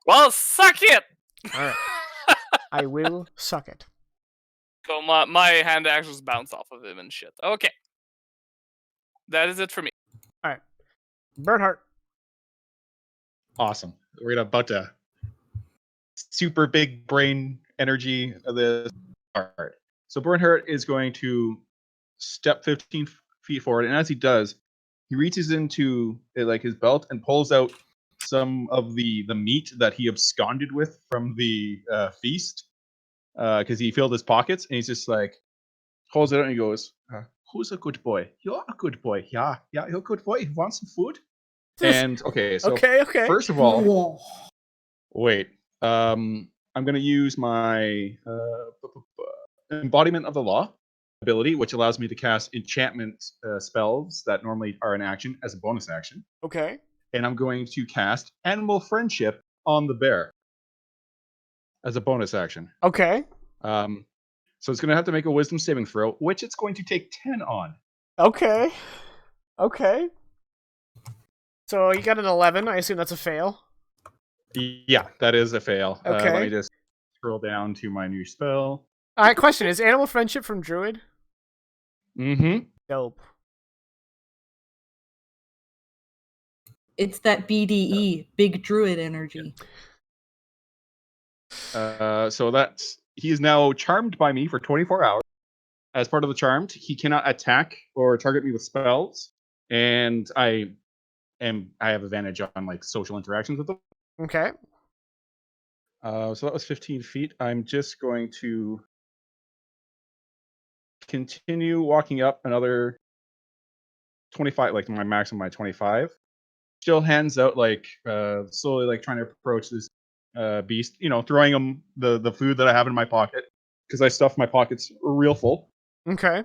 B: Well, suck it.
A: Alright. I will suck it.
B: So my hand actions bounce off of him and shit. Okay, that is it for me.
A: Alright. Bernhardt.
D: Awesome. We're about to super big brain energy of this part. So Bernhardt is going to step 15 feet forward, and as he does, he reaches into like his belt and pulls out some of the meat that he absconded with from the feast, because he filled his pockets, and he's just like holds it out and he goes, "Who's a good boy? You're a good boy. Yeah, you're a good boy. You want some food?" And okay, so
A: Okay.
D: first of all, wait. I'm gonna use my embodiment of the law ability, which allows me to cast enchantment spells that normally are an action as a bonus action.
A: Okay.
D: And I'm going to cast animal friendship on the bear as a bonus action.
A: Okay.
D: So it's gonna have to make a wisdom saving throw, which it's going to take 10 on.
A: Okay. So you got an 11. I assume that's a fail.
D: Yeah, that is a fail.
A: Okay.
D: Let me just scroll down to my new spell.
A: Alright, question. Is animal friendship from Druid?
D: Mm-hmm.
A: Dope.
E: It's that BDE, big druid energy.
D: So he is now charmed by me for 24 hours.
F: as part of the charmed, he cannot attack or target me with spells, and I have advantage on like social interactions with them.
A: Okay.
F: So that was 15 feet. I'm just going to continue walking up another 25, like my maximum, my 25. Still hands out, like slowly, like trying to approach this beast. Throwing him the food that I have in my pocket because I stuff my pockets real full.
A: Okay.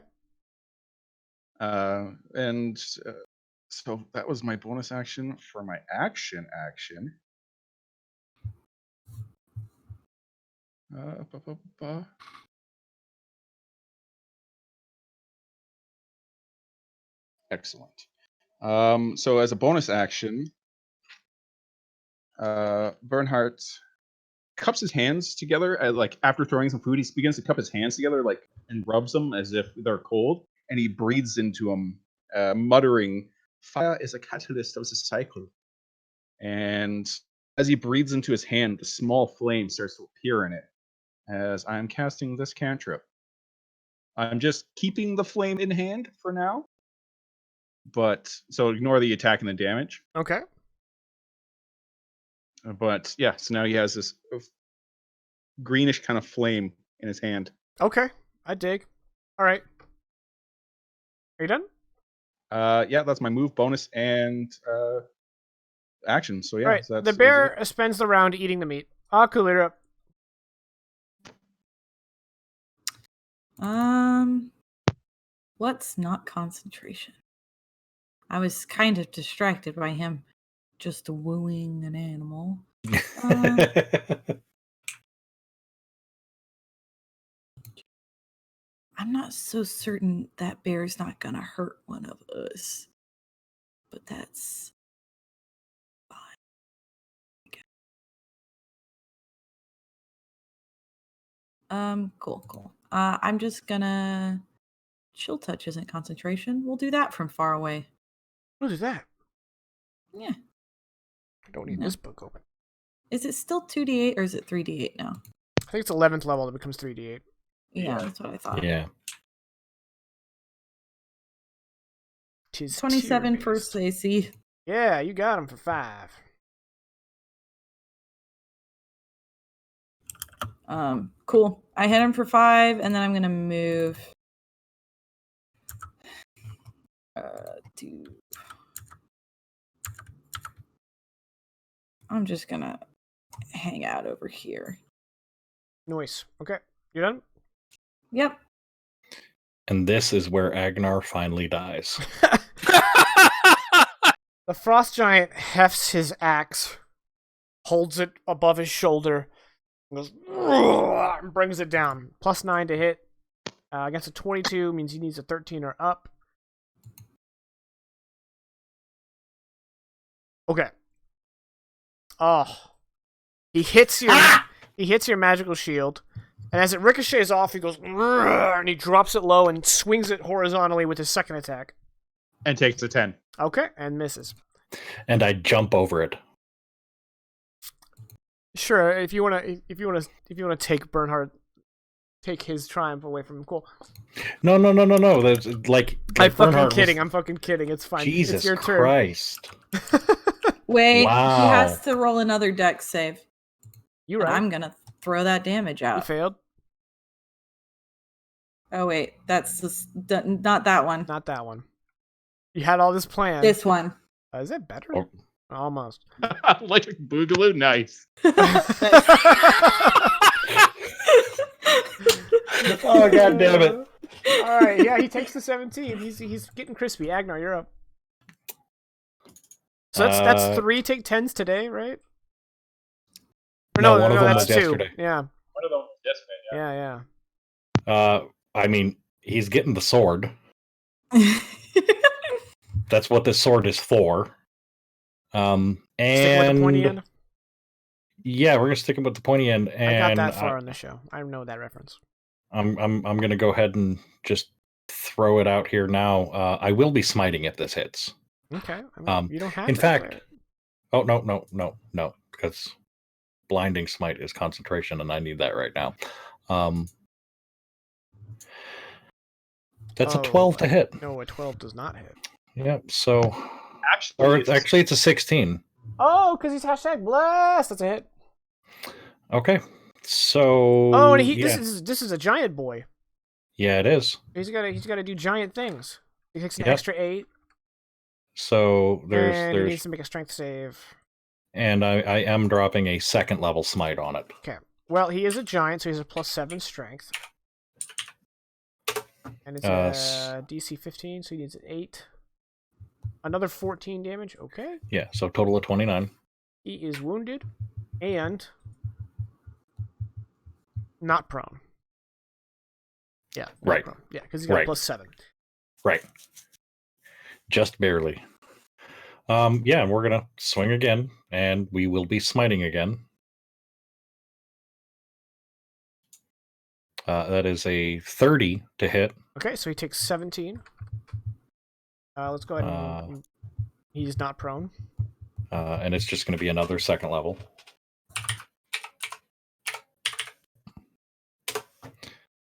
F: And so that was my bonus action. For my action. Excellent. So as a bonus action, Bernhardt cups his hands together, like after throwing some food, he begins to cup his hands together, like, and rubs them as if they're cold, and he breathes into them, muttering, "Fire is a catalyst of the cycle." And as he breathes into his hand, the small flame starts to appear in it. As I'm casting this cantrip, I'm just keeping the flame in hand for now. But so ignore the attack and the damage.
A: Okay.
F: But yeah, so now he has this greenish kind of flame in his hand.
A: Okay. I dig. All right. Are you done?
F: Yeah, that's my move, bonus, and action. So yeah,
A: All right.
F: so
A: The bear spends the round eating the meat. Kuldr up.
E: What's not concentration? I was kind of distracted by him just wooing an animal. I'm not so certain that bear's not gonna hurt one of us, but that's fine. Cool. I'm just gonna chill touch isn't concentration. We'll do that from far away.
A: What is that?
E: Yeah.
A: I don't need this book open.
E: Is it still 2d8 or is it 3d8 now?
A: I think it's 11th level that becomes 3d8.
E: Yeah, that's what I thought.
C: Yeah.
E: 27 first AC.
A: Yeah, you got him for 5.
E: Cool. I hit him for 5, and then I'm gonna move to. I'm just gonna hang out over here.
A: Nice. Okay, you done?
E: Yep.
C: And this is where Agnar finally dies.
A: The frost giant hefts his axe, holds it above his shoulder, and goes and brings it down. +9 to hit. Against a 22 means he needs a 13 or up. Okay. Oh, he hits your magical shield, and as it ricochets off, he goes and he drops it low and swings it horizontally with his second attack.
F: And takes a 10.
A: Okay, and misses.
C: And I jump over it.
A: Sure, if you wanna take Bernhardt, take his triumph away from him. Cool.
C: No. That's like
A: I'm fucking
C: Bernhardt
A: kidding. I'm fucking kidding. It's fine.
C: Jesus
A: it's your turn.
C: Christ.
E: Wait,
C: Wow.
E: he has to roll another dex save.
A: You
E: And
A: right.
E: I'm gonna throw that damage
A: You
E: out.
A: failed.
E: Oh wait, that's not that one.
A: Not that one. You had all this planned.
E: This one.
A: Is it better?
C: Oh.
A: Almost.
F: Like a boogaloo, nice.
C: Oh, God damn it.
A: All right, yeah, he takes the 17. He's getting crispy. Agnar, you're up. So that's 3 take 10s today, right? Or
C: No, one of them
A: that's
C: was
A: 2.
C: yesterday.
A: Yeah.
F: One of them was yesterday.
A: Yeah.
C: I mean, he's getting the sword. That's what this sword is for. And
A: Sticking with the pointy end?
C: Yeah, we're gonna stick him with the pointy end. And
A: I got that far on the show. I know that reference.
C: I'm gonna go ahead and just throw it out here now. I will be smiting if this hits.
A: Okay. I mean, you don't have
C: in
A: to
C: fact,
A: declare it.
C: oh no, because blinding smite is concentration, and I need that right now. That's a 12 to hit.
A: No, a 12 does not hit.
C: Yep. So,
D: Actually,
C: actually, it's a 16.
A: Oh, because he's hashtag blessed. That's a hit.
C: Okay. So.
A: Oh, and
C: yeah.
A: this is a giant boy.
C: Yeah, it is.
A: He's got to do giant things. He takes an
C: Yep.
A: extra 8.
C: So
A: And
C: there's
A: he needs to make a strength save.
C: and I am dropping a second level smite on it.
A: Okay. Well, he is a giant, so he has a +7 strength. And it's a DC 15, so he needs an 8. Another 14 damage. Okay.
C: Yeah, so total of 29.
A: He is wounded and not prone. Yeah. Not
C: Right.
A: prone. Yeah, because he's got
C: Right.
A: a +7.
C: Right. Just barely. Yeah, and we're gonna swing again, and we will be smiting again. That is a 30 to hit.
A: Okay, so he takes 17. Let's go ahead and he's not prone.
C: And it's just going to be another second level.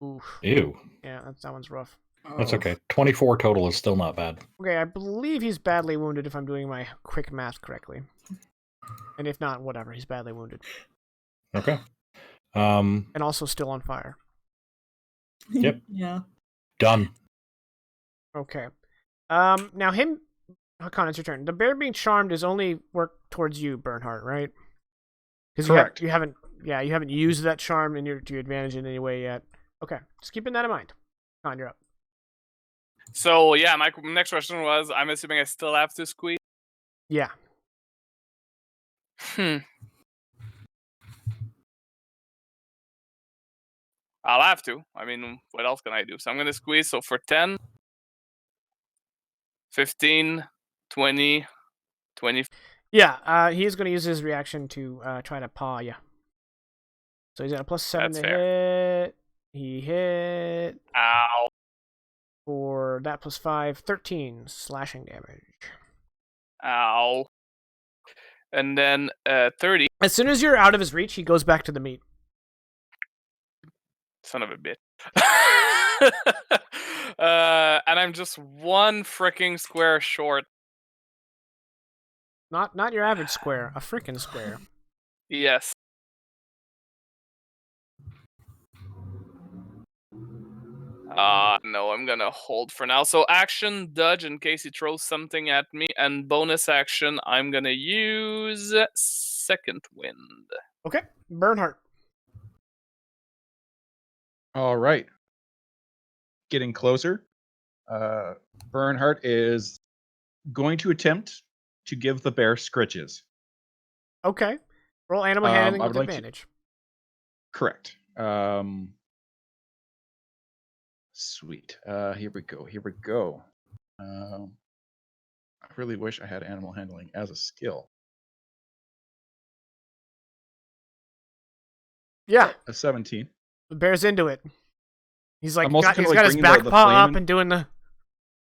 A: Oof.
C: Ew.
A: Yeah, that one's rough.
C: That's okay. 24 total is still not bad.
A: Okay, I believe he's badly wounded if I'm doing my quick math correctly. And if not, whatever, he's badly wounded.
C: Okay.
A: And also still on fire.
C: Yep.
E: Yeah.
C: Done.
A: Okay. Now him, Hakan, it's your turn. The bear being charmed is only work towards you, Bernhardt, right? Because
D: Correct.
A: you haven't used that charm to your advantage in any way yet. Okay, just keeping that in mind. Hakan, you're up.
B: So yeah, my next question was, I'm assuming I still have to squeeze.
A: Yeah.
B: I'll have to. I mean, what else can I do? So I'm going to squeeze. So for 10, 15, 20, 20.
A: Yeah, he is going to use his reaction to try to paw you. So he's got a +7
B: That's
A: to
B: fair.
A: hit. He hit
B: Ow.
A: for that +5, 13 slashing damage.
B: Ow. And then 30.
A: As soon as you're out of his reach, he goes back to the meat.
B: Son of a bitch. And I'm just one freaking square short.
A: Not your average square, a freaking square.
B: Yes. No, I'm gonna hold for now. So action dodge in case he throws something at me, and bonus action, I'm gonna use second wind.
A: Okay, Bernhardt.
D: All right. Getting closer. Bernhardt is going to attempt to give the bear scritches.
A: Okay. Roll animal handling
D: I
A: with
D: would like to-
A: advantage.
D: Correct. Sweet. Here we go. I really wish I had animal handling as a skill.
A: Yeah,
D: A 17.
A: the bear's into it. He's like
D: I'm also
A: he's
D: kinda, like,
A: got his
D: bringing
A: back
D: the
A: paw
D: flame
A: up
D: in.
A: and doing the.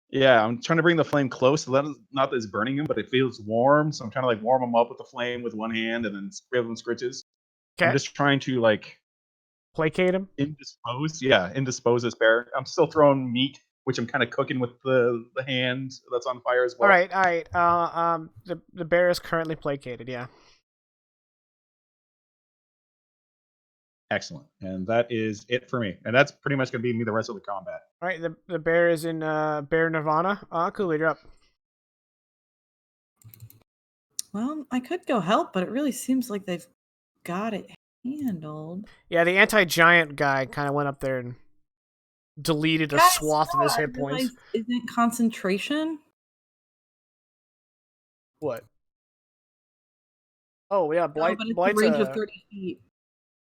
D: Yeah, I'm trying to bring the flame close. So not that it's burning him, but it feels warm. So I'm trying to like warm him up with the flame with one hand and then give him scritches. I'm
A: Okay,
D: just trying to like
A: placate him.
D: indispose this bear. I'm still throwing meat, which I'm kind of cooking with the hand that's on fire as well.
A: All right. The bear is currently placated. Yeah.
D: Excellent. And that is it for me. And that's pretty much going to be me the rest of the combat.
A: All right. The bear is in bear nirvana. Kuldr, you're up.
E: Well, I could go help, but it really seems like they've got it handled.
A: Yeah, the anti-giant guy kind of went up there and deleted a
E: Guys,
A: swath of his
E: I
A: hit points.
E: realized, isn't concentration?
A: What? Oh yeah,
E: No,
A: blight.
E: but it's a
A: Blight's
E: range of
A: a
E: 30 feet.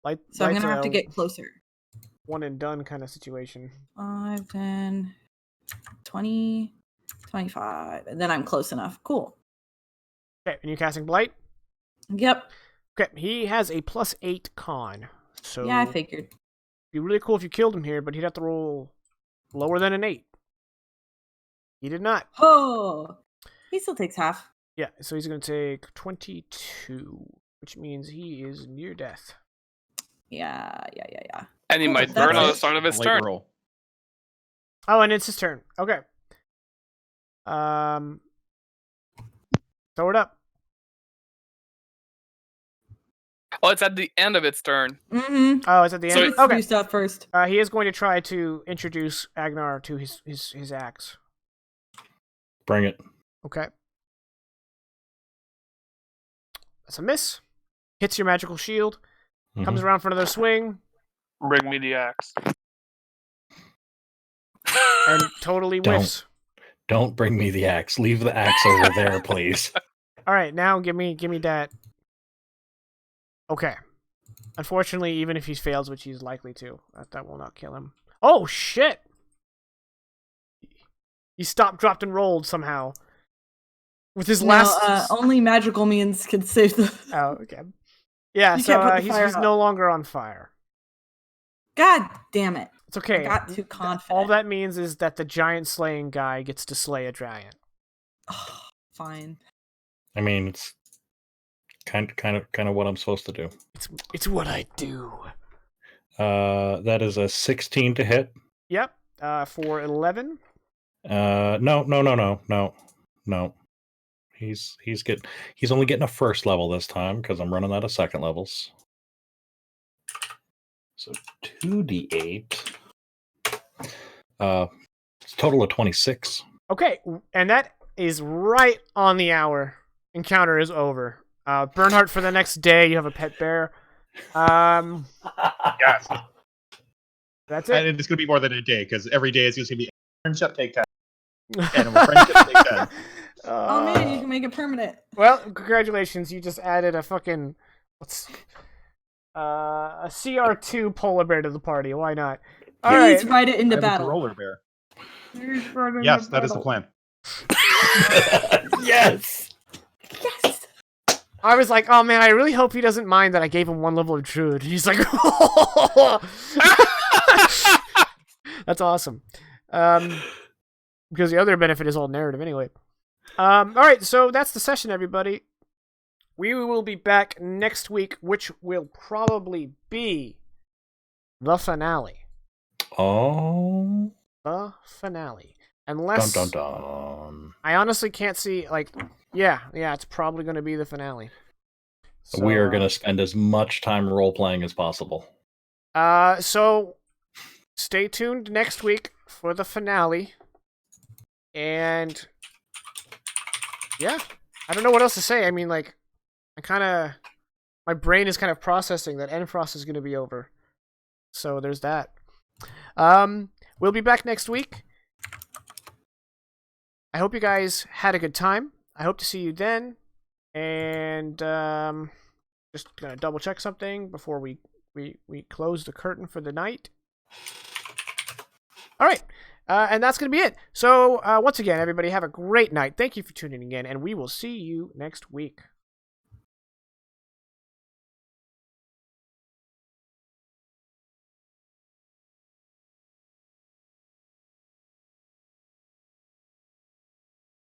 A: blight.
E: So I'm
A: Blight's
E: gonna have to
A: a
E: get closer.
A: one and done kind of situation.
E: 5, 10, 20, 25. And then I'm close enough. Cool.
A: Okay, and you're casting blight.
E: Yep.
A: Okay, he has a +8 con. So
E: Yeah, I figured.
A: it'd be really cool if you killed him here, but he'd have to roll lower than an 8. He did not.
E: Oh, he still takes half.
A: Yeah, so he's going to take 22, which means he is near death.
E: Yeah.
B: And he
E: Cool,
B: might
E: that's
B: burn on
E: it.
B: the start of his
D: Light
B: turn.
D: roll.
A: Oh, and it's his turn. Okay. Throw it up.
B: Oh, it's at the end of its turn.
E: Mm-hmm.
A: Oh, it's at the
B: So
A: end.
B: it's-
A: Okay.
E: Do stuff first.
A: He is going to try to introduce Agnar to his axe.
C: Bring it.
A: Okay. That's a miss. Hits your magical shield. Comes
C: Mhm.
A: around for another swing
B: Bring me the axe.
A: and totally
C: Don't.
A: whiffs.
C: Don't bring me the axe. Leave the axe over there, please.
A: All right, now give me that. Okay. Unfortunately, even if he fails, which he's likely to, that will not kill him. Oh shit! He stopped, dropped, and rolled somehow. With his last.
E: Only magical means can save the.
A: Oh, okay. Yeah,
E: You
A: so
E: can't put the
A: he's
E: fire out.
A: no longer on fire.
E: God damn it!
A: It's okay.
E: I got too confident.
A: All that means is that the giant slaying guy gets to slay a giant.
E: Fine.
C: I mean, it's kind of what I'm supposed to do.
A: It's what I do.
C: That is a 16 to hit.
A: Yep. For 11.
C: No. He's only getting a first level this time because I'm running out of second levels. So 2d8. It's a total of 26.
A: Okay, and that is right on the hour. Encounter is over. Bernhardt for the next day. You have a pet bear.
D: Yes.
A: That's
D: And
A: it.
D: it's going to be more than a day because every day is going to be friendship take 10. Animal friendship take 10.
E: Oh man, you can make it permanent.
A: Well, congratulations. You just added a fucking a CR2 polar bear to the party. Why not? All
E: Please
A: right.
E: ride it
D: I
E: into
D: have a
E: battle.
D: roller bear.
A: Please ride into
D: Yes, that is the
A: battle.
D: plan.
C: Yes.
E: Yes.
A: I was like, oh man, I really hope he doesn't mind that I gave him 1 level of Druid. He's like, that's awesome. Because the other benefit is all narrative anyway. All right, so that's the session, everybody. We will be back next week, which will probably be the finale.
C: Oh.
A: The finale. Unless
C: Dun dun dun.
A: I honestly can't see, like, yeah, it's probably going to be the finale. So,
C: We are going to spend as much time role playing as possible.
A: So stay tuned next week for the finale. And yeah, I don't know what else to say. I mean, like, my brain is kind of processing that Endfrost is going to be over. So there's that. We'll be back next week. I hope you guys had a good time. I hope to see you then. And just gonna double check something before we close the curtain for the night. All right, and that's gonna be it. So once again, everybody have a great night. Thank you for tuning in, and we will see you next week.